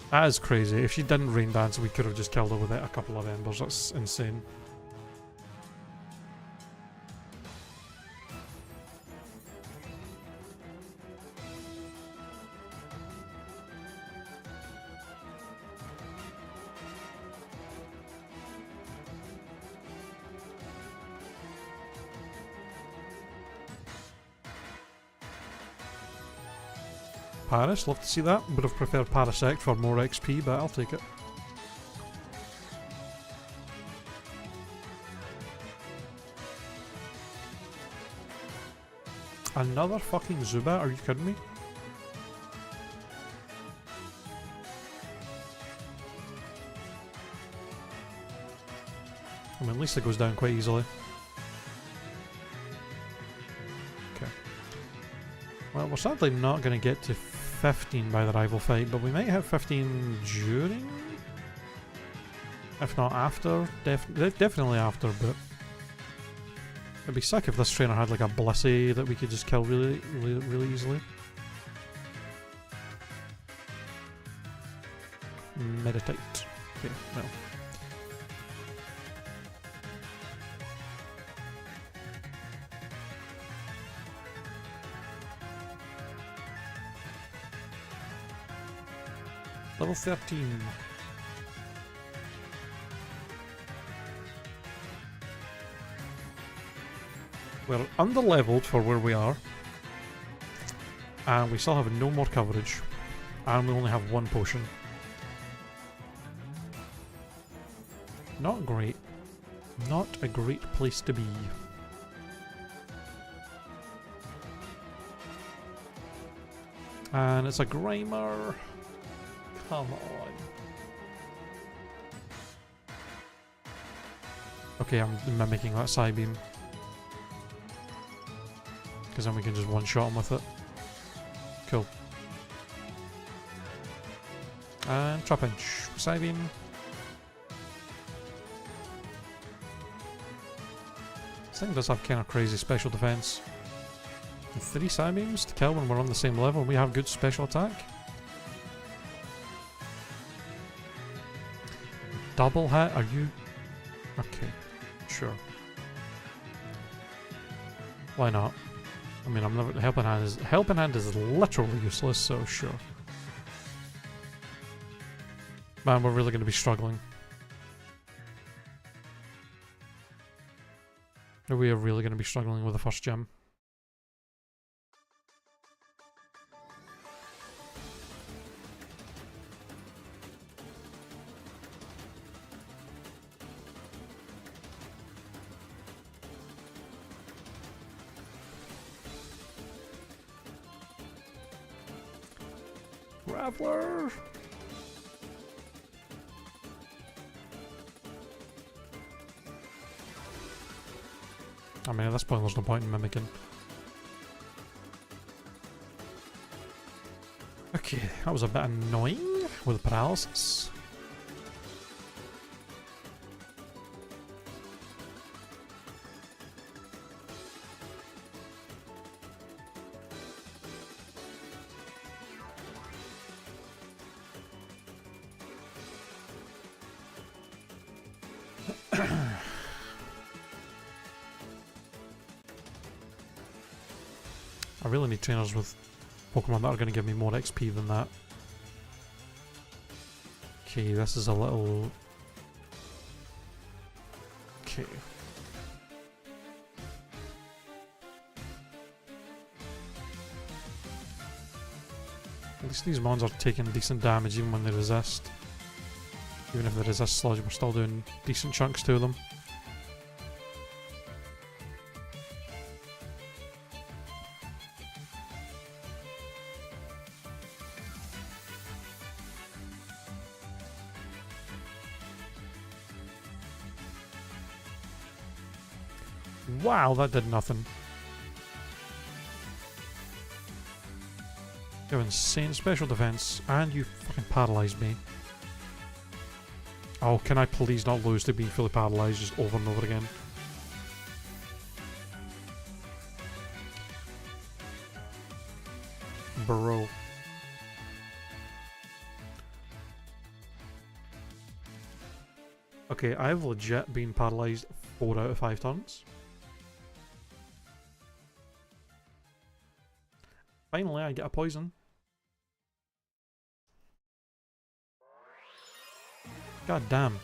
That is crazy. If she didn't Rain Dance, we could have just killed her with a couple of Embers. That's insane. Paris, love to see that. Would have preferred Parasect for more XP, but I'll take it. Another fucking Zubat? Are you kidding me? I mean, at least it goes down quite easily. Okay. Well, we're sadly not going to get to 15 by the rival fight, but we might have 15 during? If not after. Definitely after, but... It'd be sick if this trainer had like a Blissey that we could just kill really easily. Meditate. Okay, no. Level 13. We're under-leveled for where we are. And we still have no more coverage. And we only have one potion. Not great. Not a great place to be. And it's a Grimer. Come on. Okay, I'm mimicking that Psybeam. Because then we can just one-shot him with it. Cool. And Trapinch. Psybeam. This thing does have kind of crazy special defense. And 3 Psybeams to kill when we're on the same level. We have good special attack. Double hit? Are you... Okay. Sure. Why not? I mean, I'm never... Helping Hand is literally useless, so sure. Man, we're really going to be struggling. We are really going to be struggling with the first gem. Graveler! I mean, at this point there's no point in mimicking. Okay, that was a bit annoying with paralysis. I really need trainers with Pokemon that are going to give me more XP than that. Okay, this is a little... Okay. At least these mons are taking decent damage even when they resist. Even if they resist Sludge, we're still doing decent chunks to them. Wow, that did nothing. You have insane special defense, and you fucking paralyzed me. Oh, can I please not lose to being fully paralyzed just over and over again? Bro. Okay, I've legit been paralyzed 4 out of 5 turns. Finally, I get a poison. God damn.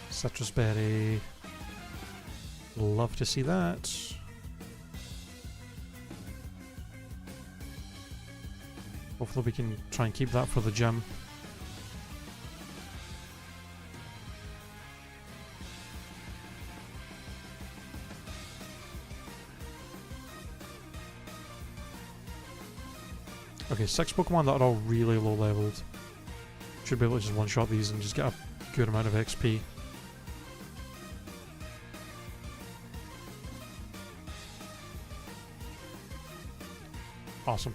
Citrus berry. Love to see that. Hopefully we can try and keep that for the gym. Okay, 6 Pokemon that are all really low leveled. Should be able to just one-shot these and just get a good amount of XP. Awesome.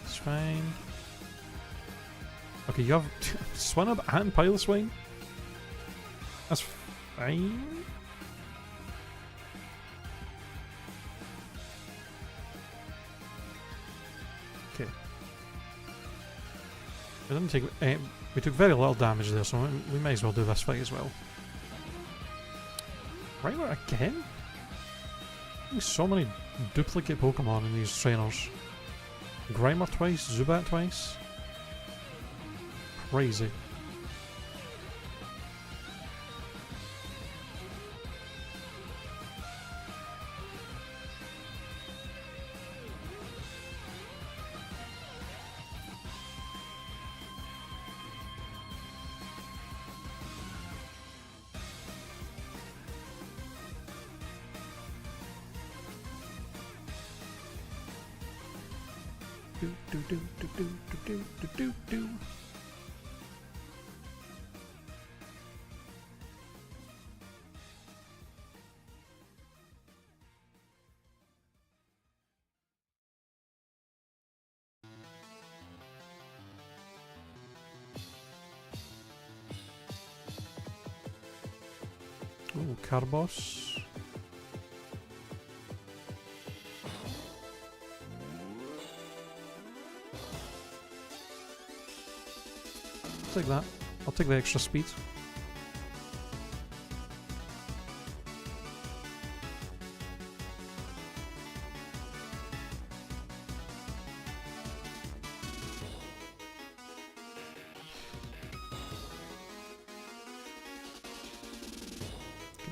It's fine. Okay, you have Swinub and Piloswine? That's fine. Okay. We didn't take. We took very little damage there, so we may as well do this fight as well. Grimer again? There's so many duplicate Pokemon in these trainers. Grimer twice, Zubat twice. Crazy. Do. Ooh, Carbos. I'll take that. I'll take the extra speed.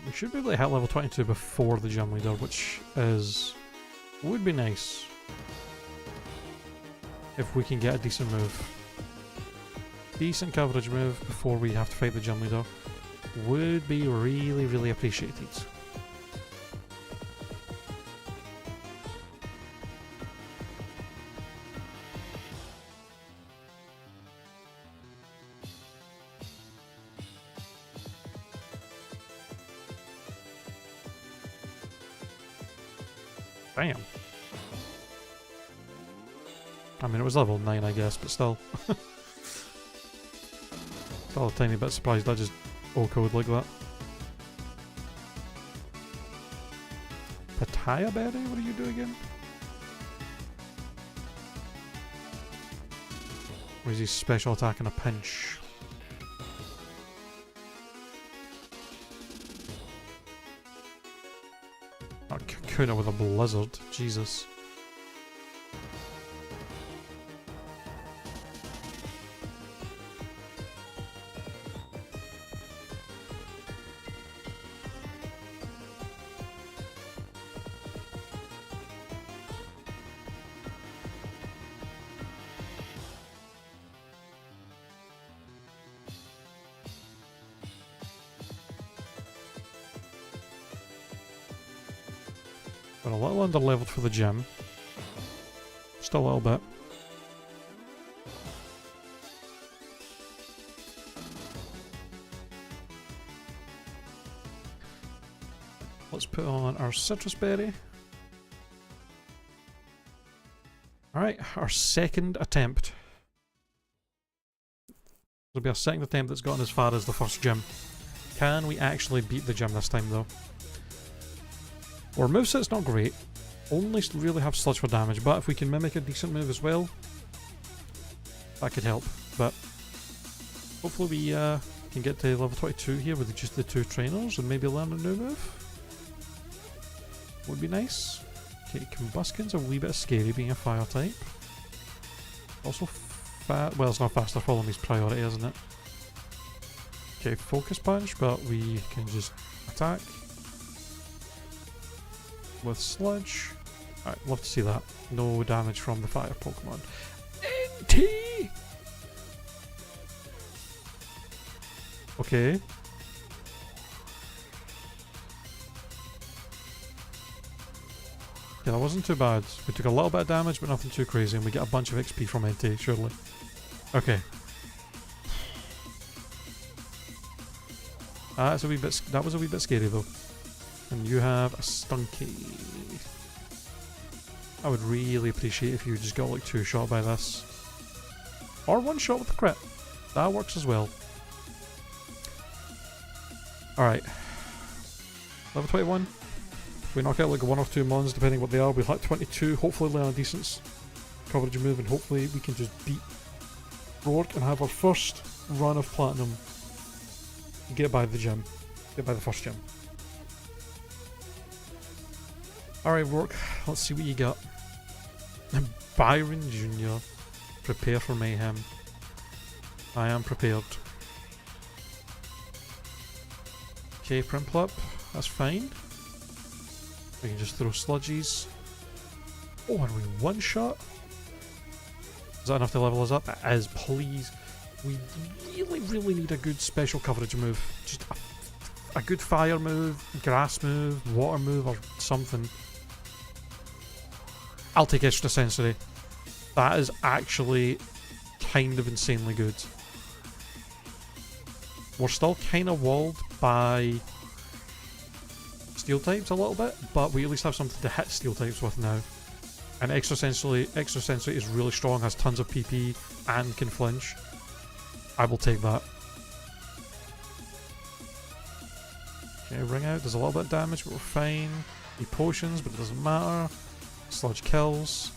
We should be able to hit level 22 before the gym leader, which would be nice if we can get a decent move. Decent coverage move before we have to fight the gym leader would be really, really appreciated. Damn. I mean, it was level 9, I guess, but still. Still a tiny bit surprised I just O-code like that. Papaya Berry? What do you do again? Or is he special attack in a pinch? Oh, Kakuna with a blizzard. Jesus. We're a little under leveled for the gym. Just a little bit. Let's put on our citrus berry. Alright, our second attempt. There'll be our second attempt that's gotten as far as the first gym. Can we actually beat the gym this time though? Our moveset's not great, only really have sludge for damage, but if we can mimic a decent move as well, that could help. But Hopefully we can get to level 22 here with just the 2 trainers and maybe learn a new move. Would be nice. Okay, Combustion's a wee bit scary being a fire type. Also well, it's not faster following his priority, isn't it? Okay, Focus Punch, but we can just attack with Sludge. Alright, love to see that. No damage from the fire Pokemon. NT! Okay. Yeah, that wasn't too bad. We took a little bit of damage, but nothing too crazy, and we get a bunch of XP from NT, surely. Okay. That was a wee bit scary though. And you have a Stunky. I would really appreciate if you just got like 2 shot by this. Or 1 shot with the crit. That works as well. Alright. Level 21. We knock out like 1 or 2 mons depending what they are. We'll hit 22, hopefully learn a decent coverage move, and hopefully we can just beat Rourke and have our first run of Platinum. Get by the gym. Get by the first gym. Alright, Rourke, let's see what you got. Byron Jr. Prepare for mayhem. I am prepared. Okay, Prinplup, that's fine. We can just throw sludgies. Oh, and we 1 shot? Is that enough to level us up? It is, please. We really need a good special coverage move. Just a good fire move, grass move, water move, or something. I'll take extra sensory. That is actually kind of insanely good. We're still kind of walled by steel types a little bit, but we at least have something to hit steel types with now. And extra sensory is really strong, has tons of PP and can flinch. I will take that. Okay, ring out does a little bit of damage, but we're fine. Need potions, but it doesn't matter. Sludge kills.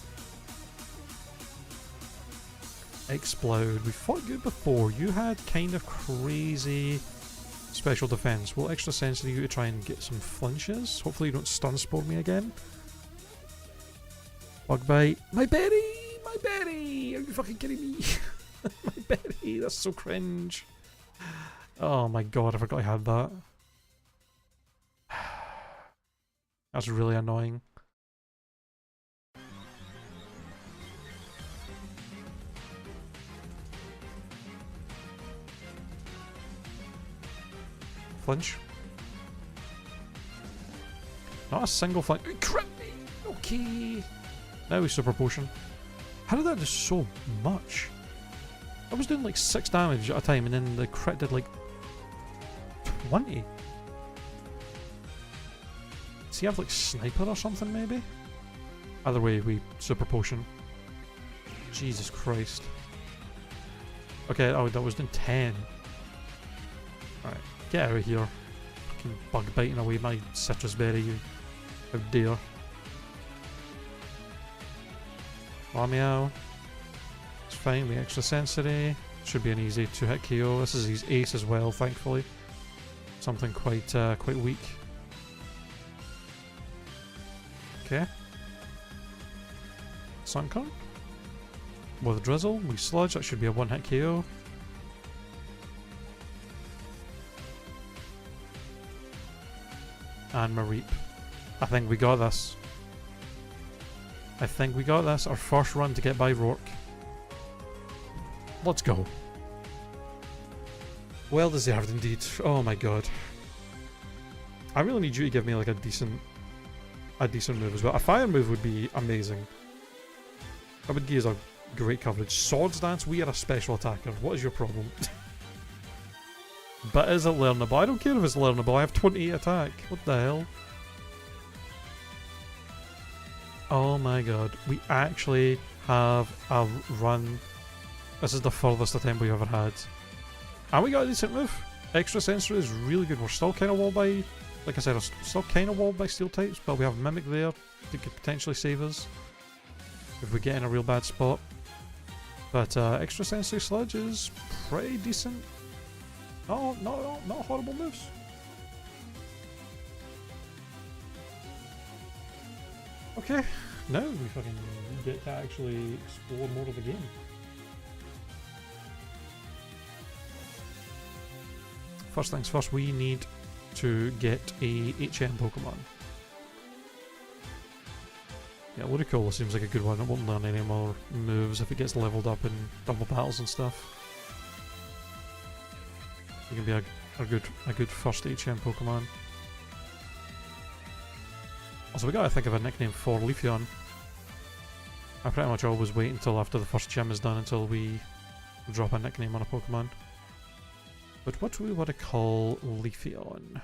Explode. We fought good before. You had kind of crazy special defense. We'll extra sensitive you to try and get some flinches. Hopefully you don't stun spore me again. Bug bite. My berry! My berry! Are you fucking kidding me? My berry! That's so cringe. Oh my god, I forgot I had that. That's really annoying. Flinch. Not a single flinch. Crit me! Okay. Now we super potion. How did that do so much? I was doing like 6 damage at a time and then the crit did like 20. Does he have like sniper or something maybe? Either way, we super potion. Jesus Christ. Okay, oh, that was doing 10. Alright. Get out of here. Fucking bug biting away my citrus berry, you. How dare. Meow. It's fine, we extra sensory. Should be an easy 2-hit KO. This is his ace as well, thankfully. Something quite weak. Okay. Sunkern. With Drizzle, we sludge, that should be a 1-hit KO. And Mareep. I think we got this. I think we got this. Our first run to get by Rourke. Let's go. Well deserved indeed. Oh my god. I really need you to give me like a decent move as well. A fire move would be amazing. That would give us a great coverage. Swords Dance, we are a special attacker. What is your problem? But is it learnable? I don't care if it's learnable. I have 28 attack. What the hell? Oh my god. We actually have a run. This is the furthest attempt we've ever had. And we got a decent move. Extra sensory is really good. We're still kind of walled by, like I said, we're still kind of walled by steel types, but we have Mimic there that could potentially save us if we get in a real bad spot. But extra sensory sludge is pretty decent. No, no, no, not horrible moves. Okay, now we fucking get to actually explore more of the game. First things first, we need to get a HM Pokemon. Yeah, Ludicolo seems like a good one. It won't learn any more moves if it gets leveled up in double battles and stuff. It can be a good first HM Pokemon. Also, we gotta think of a nickname for Leafeon. I pretty much always wait until after the first gym is done until we drop a nickname on a Pokemon. But what do we want to call Leafeon?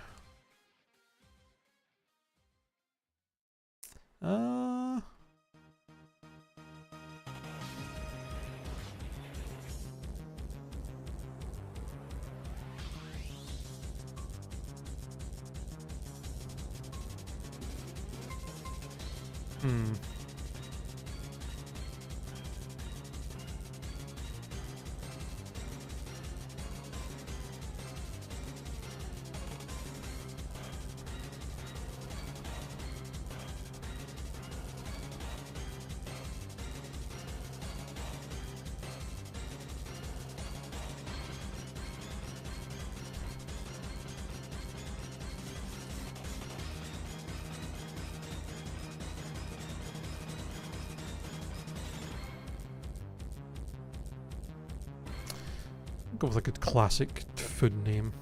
Go with a good classic food name.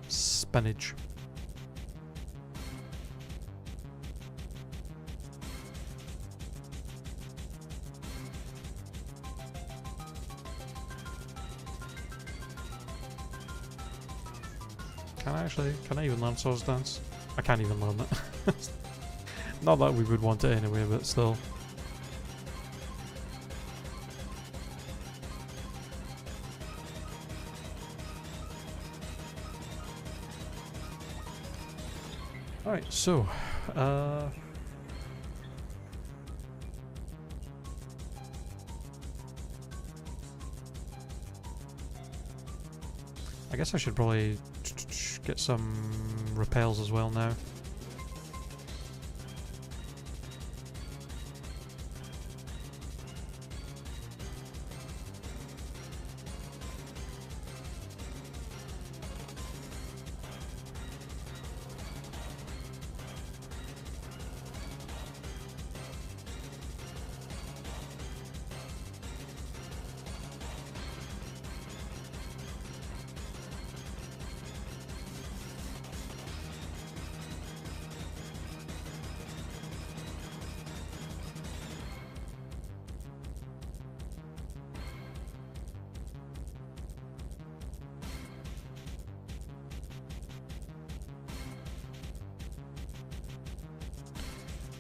Spinach. Can I even learn Swords Dance? I can't even learn it. Not that we would want it anyway, but still. Alright, so, I guess I should probably get some repels as well now.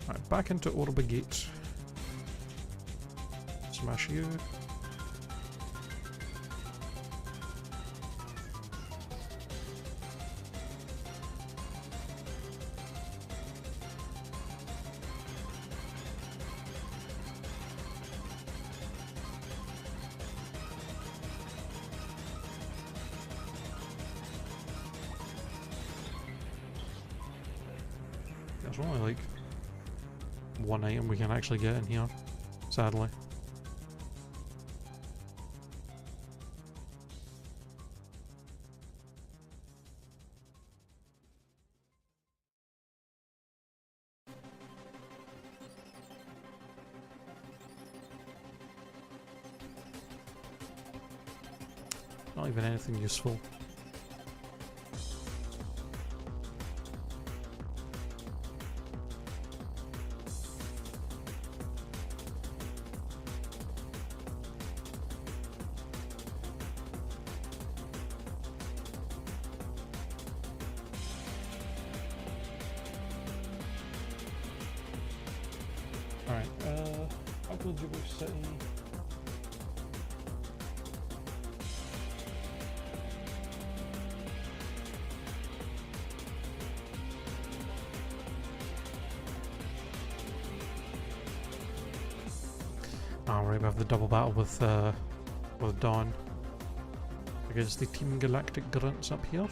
Right, back into Orbigate. Smash you. There's only like one item we can actually get in here, sadly. Not even anything useful. Alright, upload your city. Alright, we have the double battle with Dawn. I against the Team Galactic Grunts up here.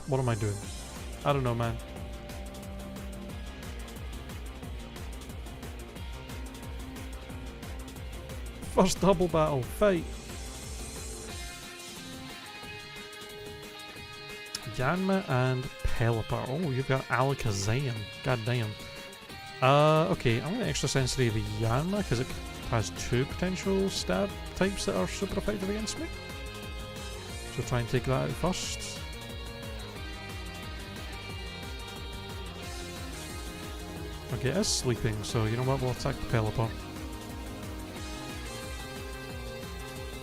What am I doing? I don't know, man. First double battle, fight! Yanma and Pelipper. Oh, you've got Alakazam. God damn. Okay, I'm going to extra sensory the Yanma because it has 2 potential stab types that are super effective against me. So try and take that out first. Okay, it is sleeping, so you know what, we'll attack the Pelipper.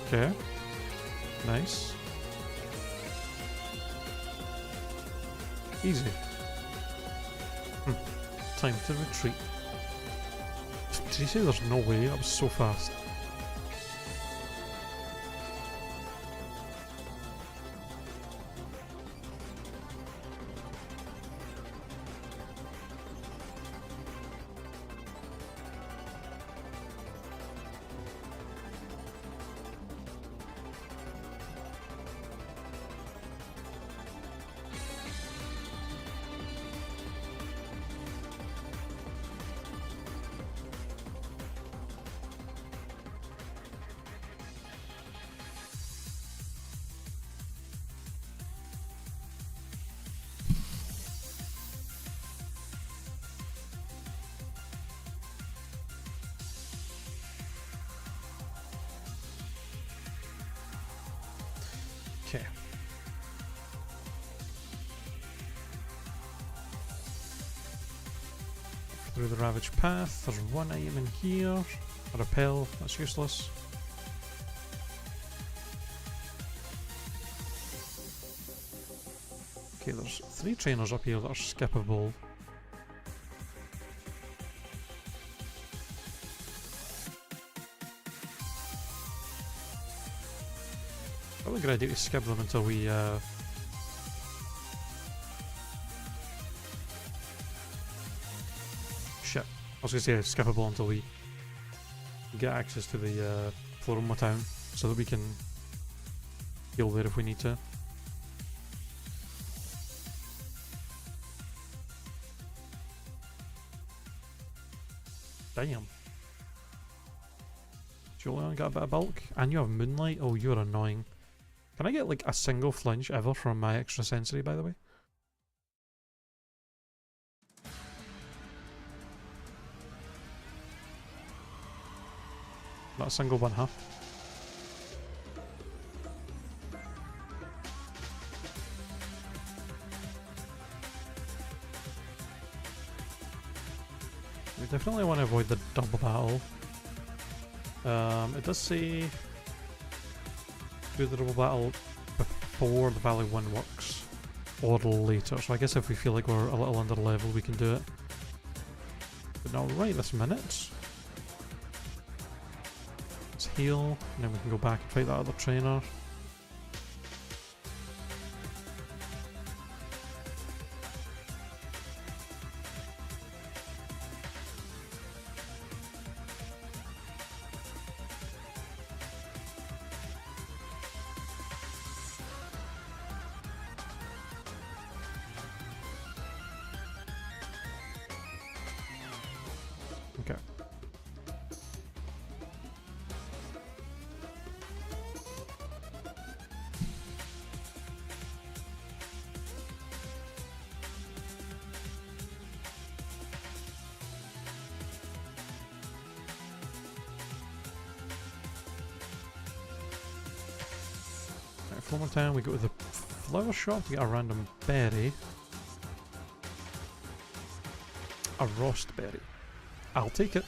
Okay. Nice. Easy. Time to retreat. Did you say there's no way? That was so fast. Okay. Through the Ravage Path, there's one item in here. A repel, that's useless. Okay, there's 3 trainers up here that are skippable. Probably a good idea to skip them until we shit. I was gonna say skippable until we get access to the Floroma town so that we can heal there if we need to. Damn. Julian got a bit of bulk. And you have Moonlight? Oh, you're annoying. Can I get like a single flinch ever from my extra sensory, by the way? Not a single one, huh? We definitely want to avoid the double battle. It does say do the double battle before the Valley 1 works, or later, so I guess if we feel like we're a little under level we can do it. But not right this minute. Let's heal, and then we can go back and fight that other trainer. Okay. Right, one more time, we go to the flower shop to get a random berry. A roast berry. I'll take it.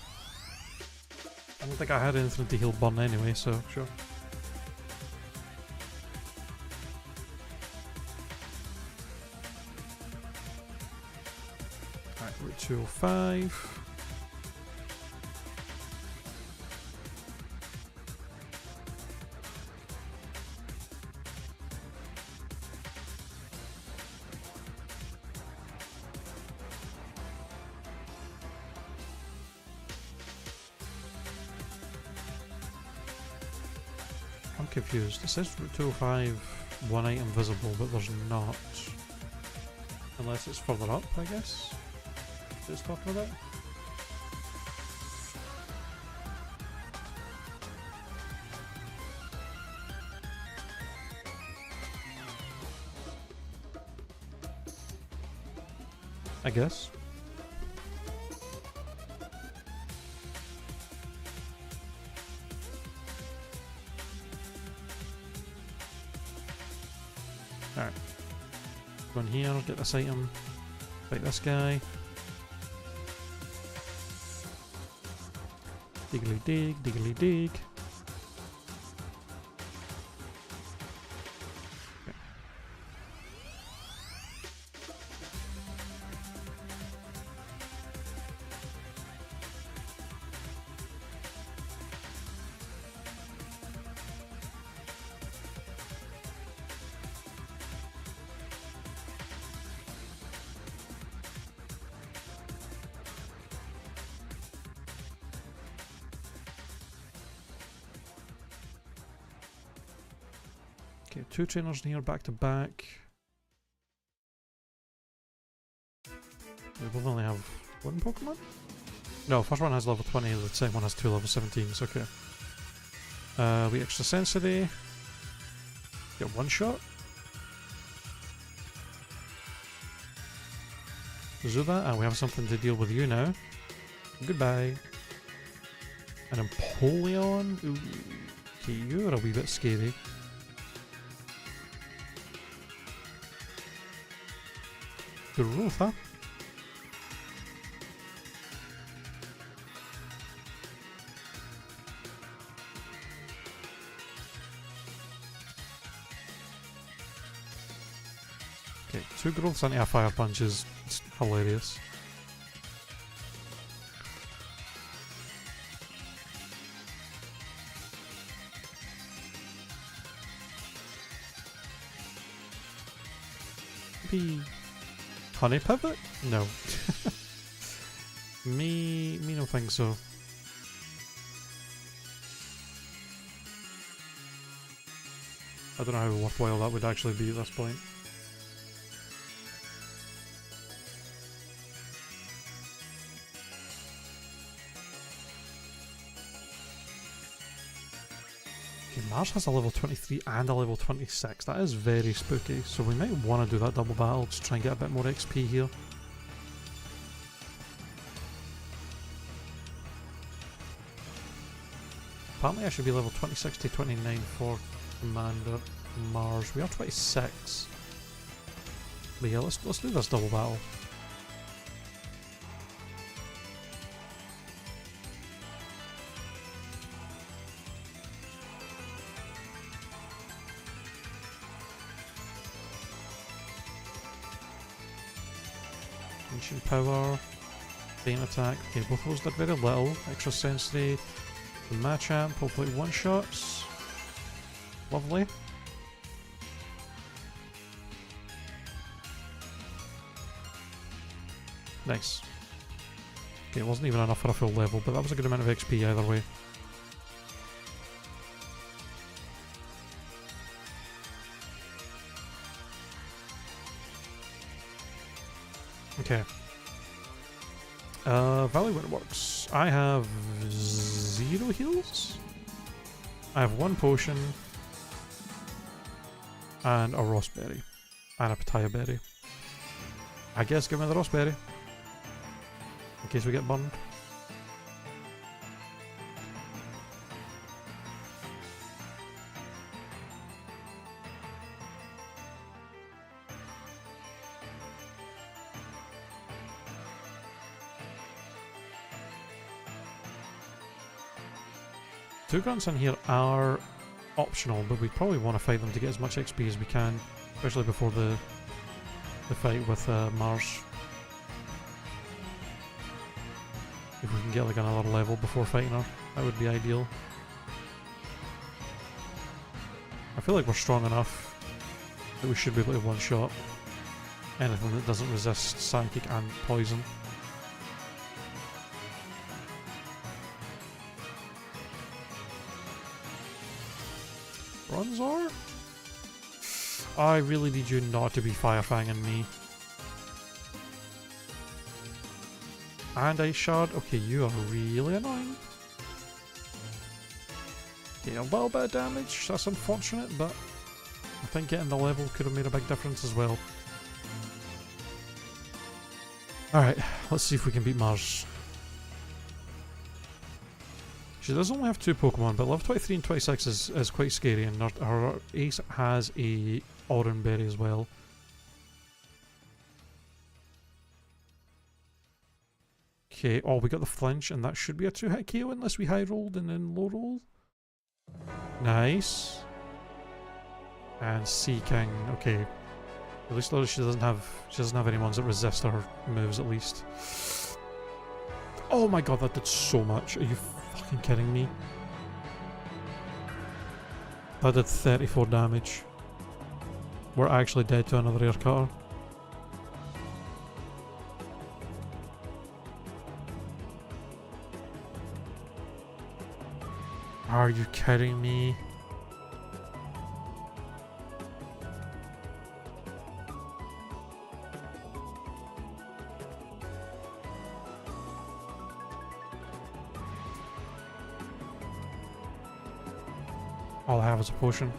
I don't think I had anything to heal burn anyway, so sure. Alright, Route 205. confused. It says Route 205, one item visible, but there's not. Unless it's further up, I guess. It's talking about. I guess. Alright. Go in here, get this item. Fight this guy. Diggly dig, diggly dig. Okay, 2 trainers in here back to back. We both only have 1 Pokemon? No, first one has level 20, the second one has 2 level 17s, okay. We extra sensory. Get 1 shot. Zuba, and we have something to deal with you now. Goodbye. An Empoleon? Ooh. Okay, you're a wee bit scary. Growth, huh? Okay, 2 growths and a fire punch is hilarious. Be honey pivot? No. me no think so. I don't know how worthwhile that would actually be at this point. Okay, Mars has a level 23 and a level 26. That is very spooky. So we might want to do that double battle to try and get a bit more XP here. Apparently I should be level 26 to 29 for Commander Mars. We are 26. But yeah, let's do this double battle. Ancient Power, Bane Attack. Okay, both of those did very little. Extra Sensory. The Machamp, hopefully 1-shots. Lovely. Nice. Okay, it wasn't even enough for a full level, but that was a good amount of XP either way. Okay. Valley when it works. I have 0 heals. I have 1 potion. And a Rossberry. And a Pitaya Berry. I guess give me the Rossberry. In case we get burned. Two grunts in here are optional, but we probably want to fight them to get as much XP as we can, especially before the fight with Mars. If we can get like another level before fighting her, that would be ideal. I feel like we're strong enough that we should be able to one-shot anything that doesn't resist psychic and poison. Bronzor? I really need you not to be Firefanging me. And Ice Shard. Okay, you are really annoying. Okay, a little bit of damage. That's unfortunate, but I think getting the level could have made a big difference as well. Alright, let's see if we can beat Mars. She does only have 2 Pokemon, but level 23 and 26 is quite scary, and her ace has a Oran Berry as well. Okay, oh, we got the flinch, and that should be a 2-hit KO unless we high rolled and then low roll. Nice. And Sea King, okay. At least she doesn't have any ones that resist her moves at least. Oh my god, that did so much. Are you fucking kidding me? That did 34 damage. We're actually dead to another air cutter. Are you kidding me? All I have is a potion.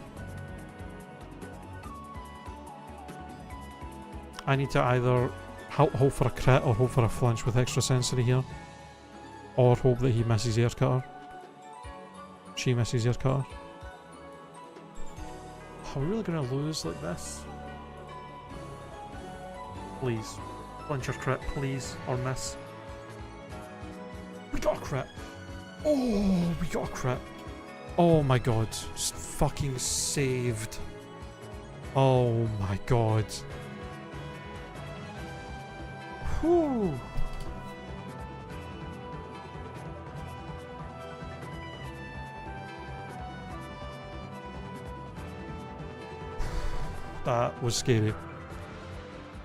I need to either hope for a crit or hope for a flinch with extra sensory here. Or hope that he misses air cutter. She misses air cutter. Are we really gonna lose like this? Please. Flinch or crit, please. Or miss. We got a crit! Oh, we got a crit. Oh my god. Just fucking saved. Oh my god. Whew. That was scary.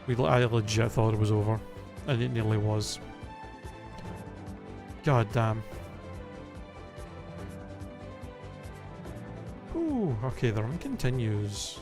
I legit thought it was over. And it nearly was. God damn. Ooh, okay, the run continues.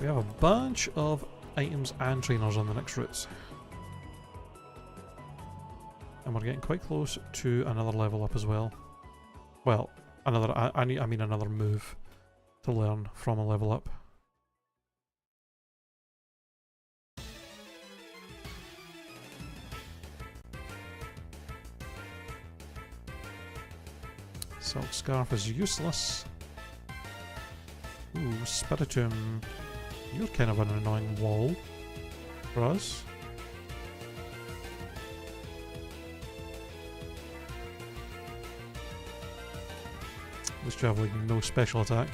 We have a bunch of items and trainers on the next routes. And we're getting quite close to another level up as well. Well, I mean another move to learn from a level up. Silk Scarf is useless. Ooh, Spiritomb. You're kind of an annoying wall for us. At least you have like no special attack.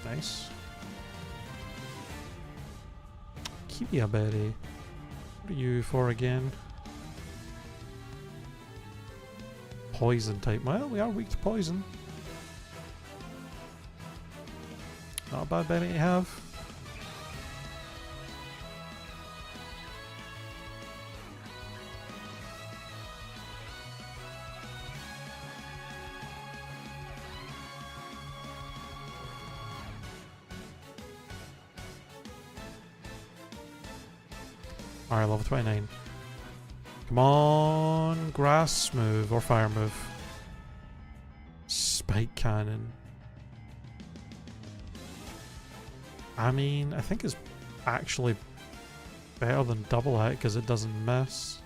Nice. Kiwia Berry. What are you for again? Poison type. Well, we are weak to poison. Not a bad berry to have. Alright, level 29. Come on, grass move or fire move. Spike cannon. I mean, I think it's actually better than double hit because it doesn't miss.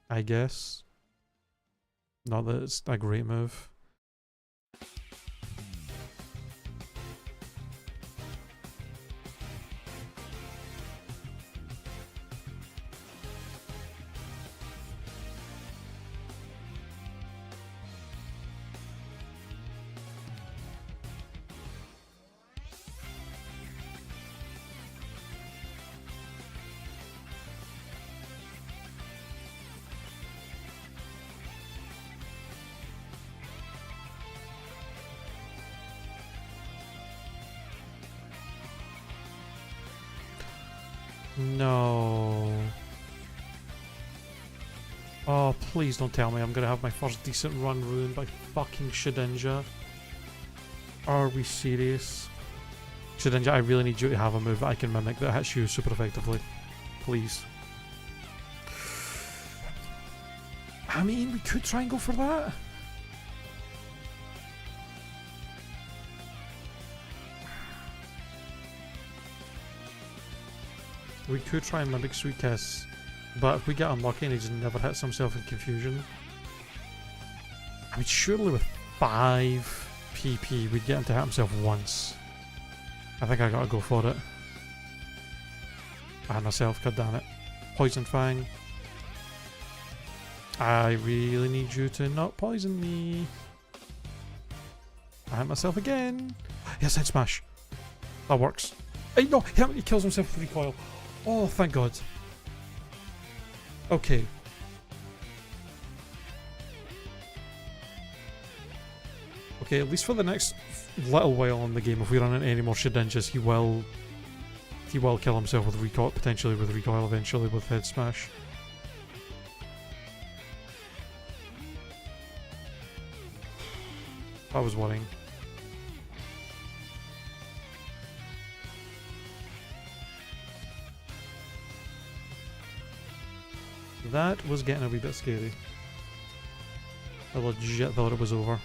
I guess. Not that it's a great move. No. Oh, please don't tell me I'm gonna have my first decent run ruined by fucking Shedinja. Are we serious? Shedinja, I really need you to have a move that I can mimic that hits you super effectively. Please. I mean, we could try and go for that. We could try and mimic Sweet Kiss, but if we get unlucky and he just never hits himself in confusion. I mean, surely with 5 PP we'd get him to hit himself once. I think I gotta go for it. I had myself, god damn it. Poison Fang. I really need you to not poison me. I hit myself again. Yes, head smash. That works. Hey, no, he kills himself with recoil. Oh, thank God. Okay. Okay, at least for the next little while in the game, if we run into any more Shedinjas, he will kill himself with recoil, potentially with recoil, eventually with head smash. That was worrying. That was getting a wee bit scary. I legit thought it was over.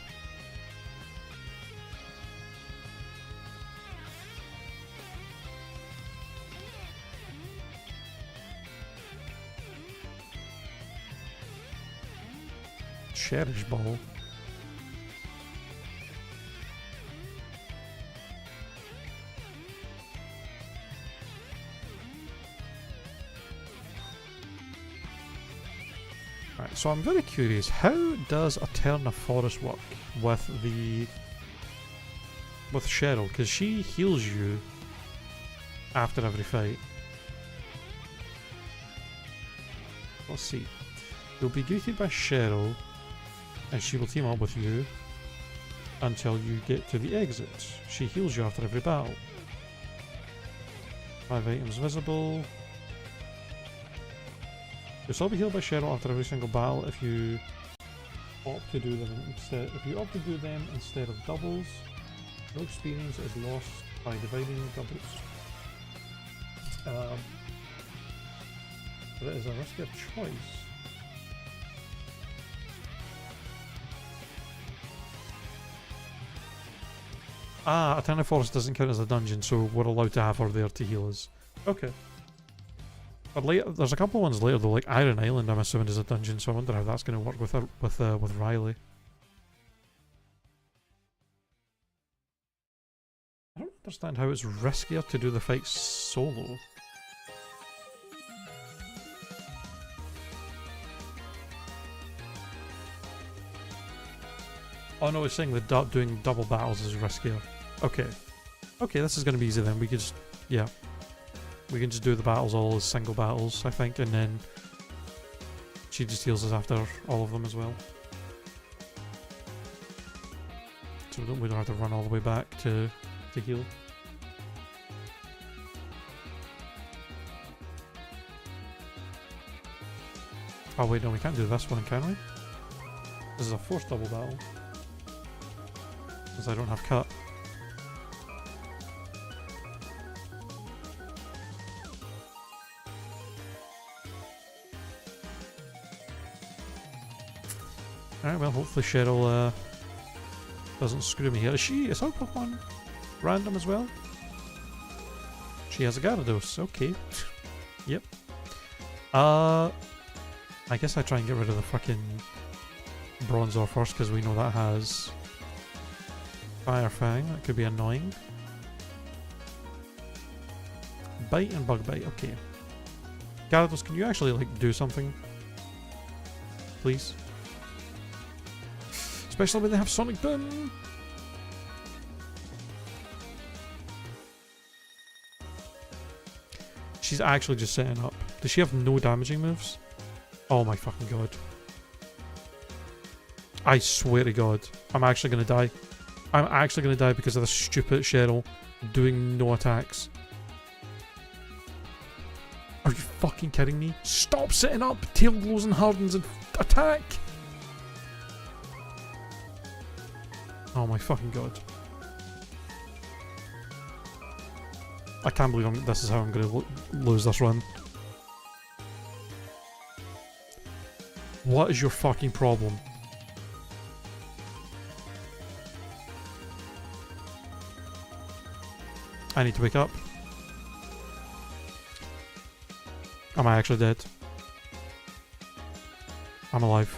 Cherish ball. Right, so I'm very curious, how does Eterna Forest work with Cheryl? Because she heals you after every fight. Let's see. You'll be greeted by Cheryl, and she will team up with you until you get to the exit. She heals you after every battle. 5 items visible. You'll still be healed by Cheryl after every single battle if you opt to do them instead. If you opt to do them instead of doubles, no experience is lost by dividing doubles. But it is a riskier choice. Ah, Eterna Forest doesn't count as a dungeon, so we're allowed to have her there to heal us. Okay. But later, there's a couple of ones later though, like Iron Island I'm assuming is a dungeon, so I wonder how that's going to work with her, with Riley. I don't understand how it's riskier to do the fight solo. Oh no, it's saying that doing double battles is riskier. Okay. Okay, this is going to be easy then. We could just, yeah. We can just do the battles all as single battles, I think, and then she just heals us after all of them as well. So we don't have to run all the way back to heal. Oh wait, no, we can't do this one, can we? This is a forced double battle. Because I don't have cut. Alright, well, hopefully Cheryl doesn't screw me here. Is her Pokemon random as well? She has a Gyarados, okay. Yep. I guess I try and get rid of the fucking Bronzor first, because we know that has Fire Fang. That could be annoying. Bite and Bug Bite, okay. Gyarados, can you actually, like, do something? Please? Especially when they have Sonic Boom! She's actually just setting up. Does she have no damaging moves? Oh my fucking god. I swear to god. I'm actually gonna die. I'm actually gonna die because of the stupid Cheryl doing no attacks. Are you fucking kidding me? Stop setting up! Tail glows and hardens and attack! Oh my fucking god. I can't believe this is how I'm gonna lose this run. What is your fucking problem? I need to wake up. Am I actually dead? I'm alive.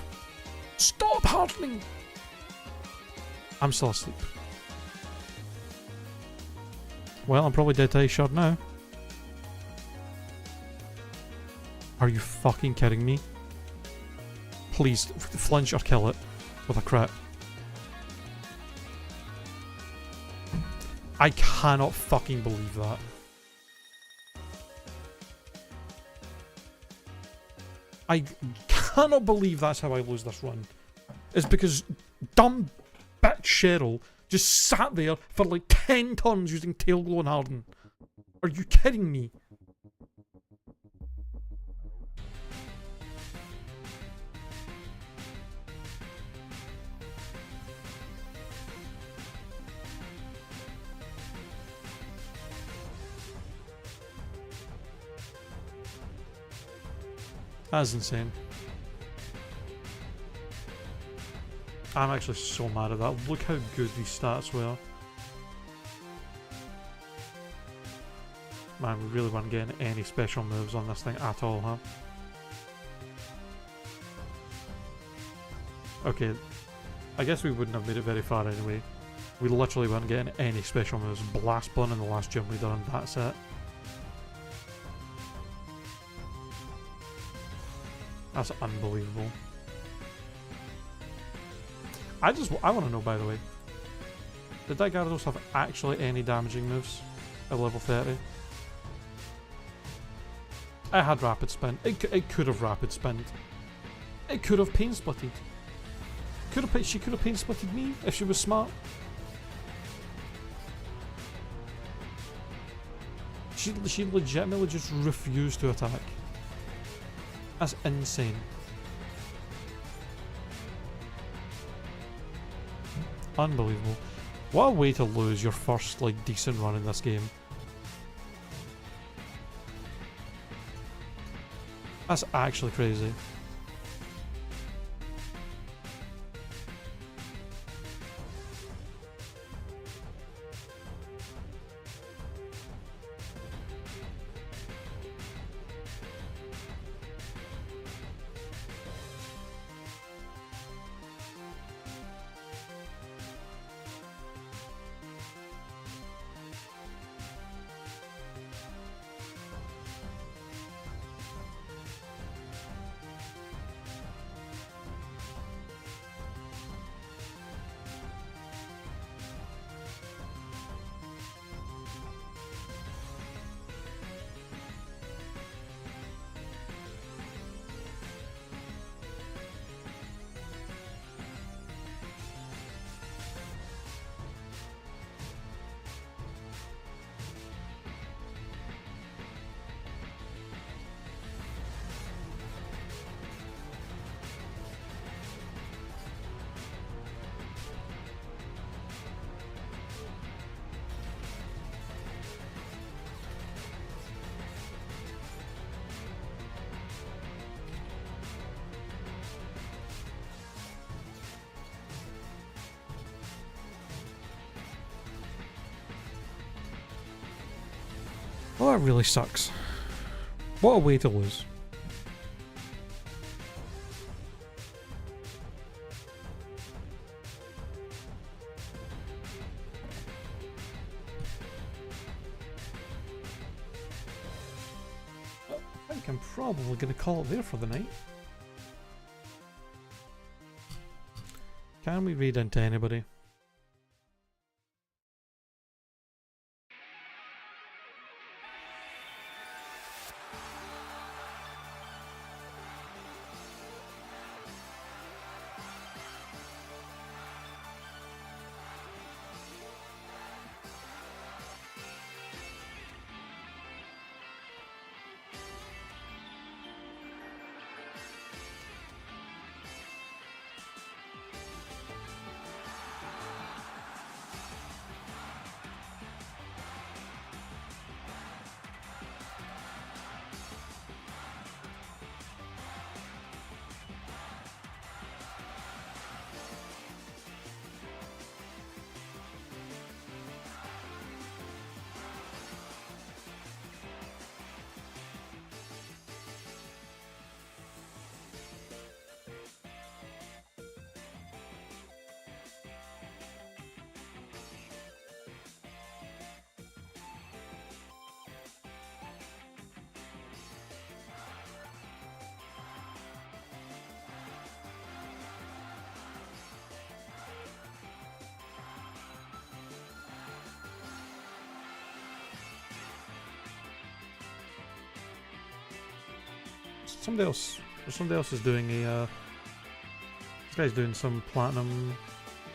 Stop hardening! I'm still asleep. Well, I'm probably dead to Ice Shard now. Are you fucking kidding me? Please, flinch or kill it with a crit. I cannot fucking believe that. I cannot believe that's how I lose this run. It's because dumb bitch Cheryl just sat there for like 10 turns using Tail Glow and Harden. Are you kidding me? That's insane. I'm actually so mad at that. Look how good these stats were. Man, we really weren't getting any special moves on this thing at all, huh? Okay, I guess we wouldn't have made it very far anyway. We literally weren't getting any special moves. Blast Bun in the last gym we done, that's it. That's unbelievable. I want to know, by the way, did that Gyarados have actually any damaging moves at level 30? I had Rapid Spin. It could have Rapid Spinned. It could have Pain Splitted. She could have Pain Splitted me if she was smart. She legitimately just refused to attack. That's insane. Unbelievable. What a way to lose your first, like, decent run in this game. That's actually crazy. Oh, that really sucks. What a way to lose. I think I'm probably going to call it there for the night. Can we read into anybody? Somebody else is doing a, this guy's doing some platinum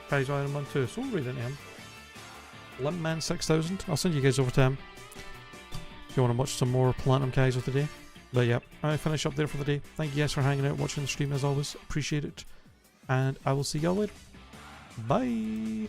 Kaizo IronMon too, so we'll read into him. Limpman 6000, I'll send you guys over to him if you want to watch some more platinum Kaizo today. But yeah, I finish up there for the day. Thank you guys for hanging out, watching the stream as always, appreciate it. And I will see y'all later. Bye!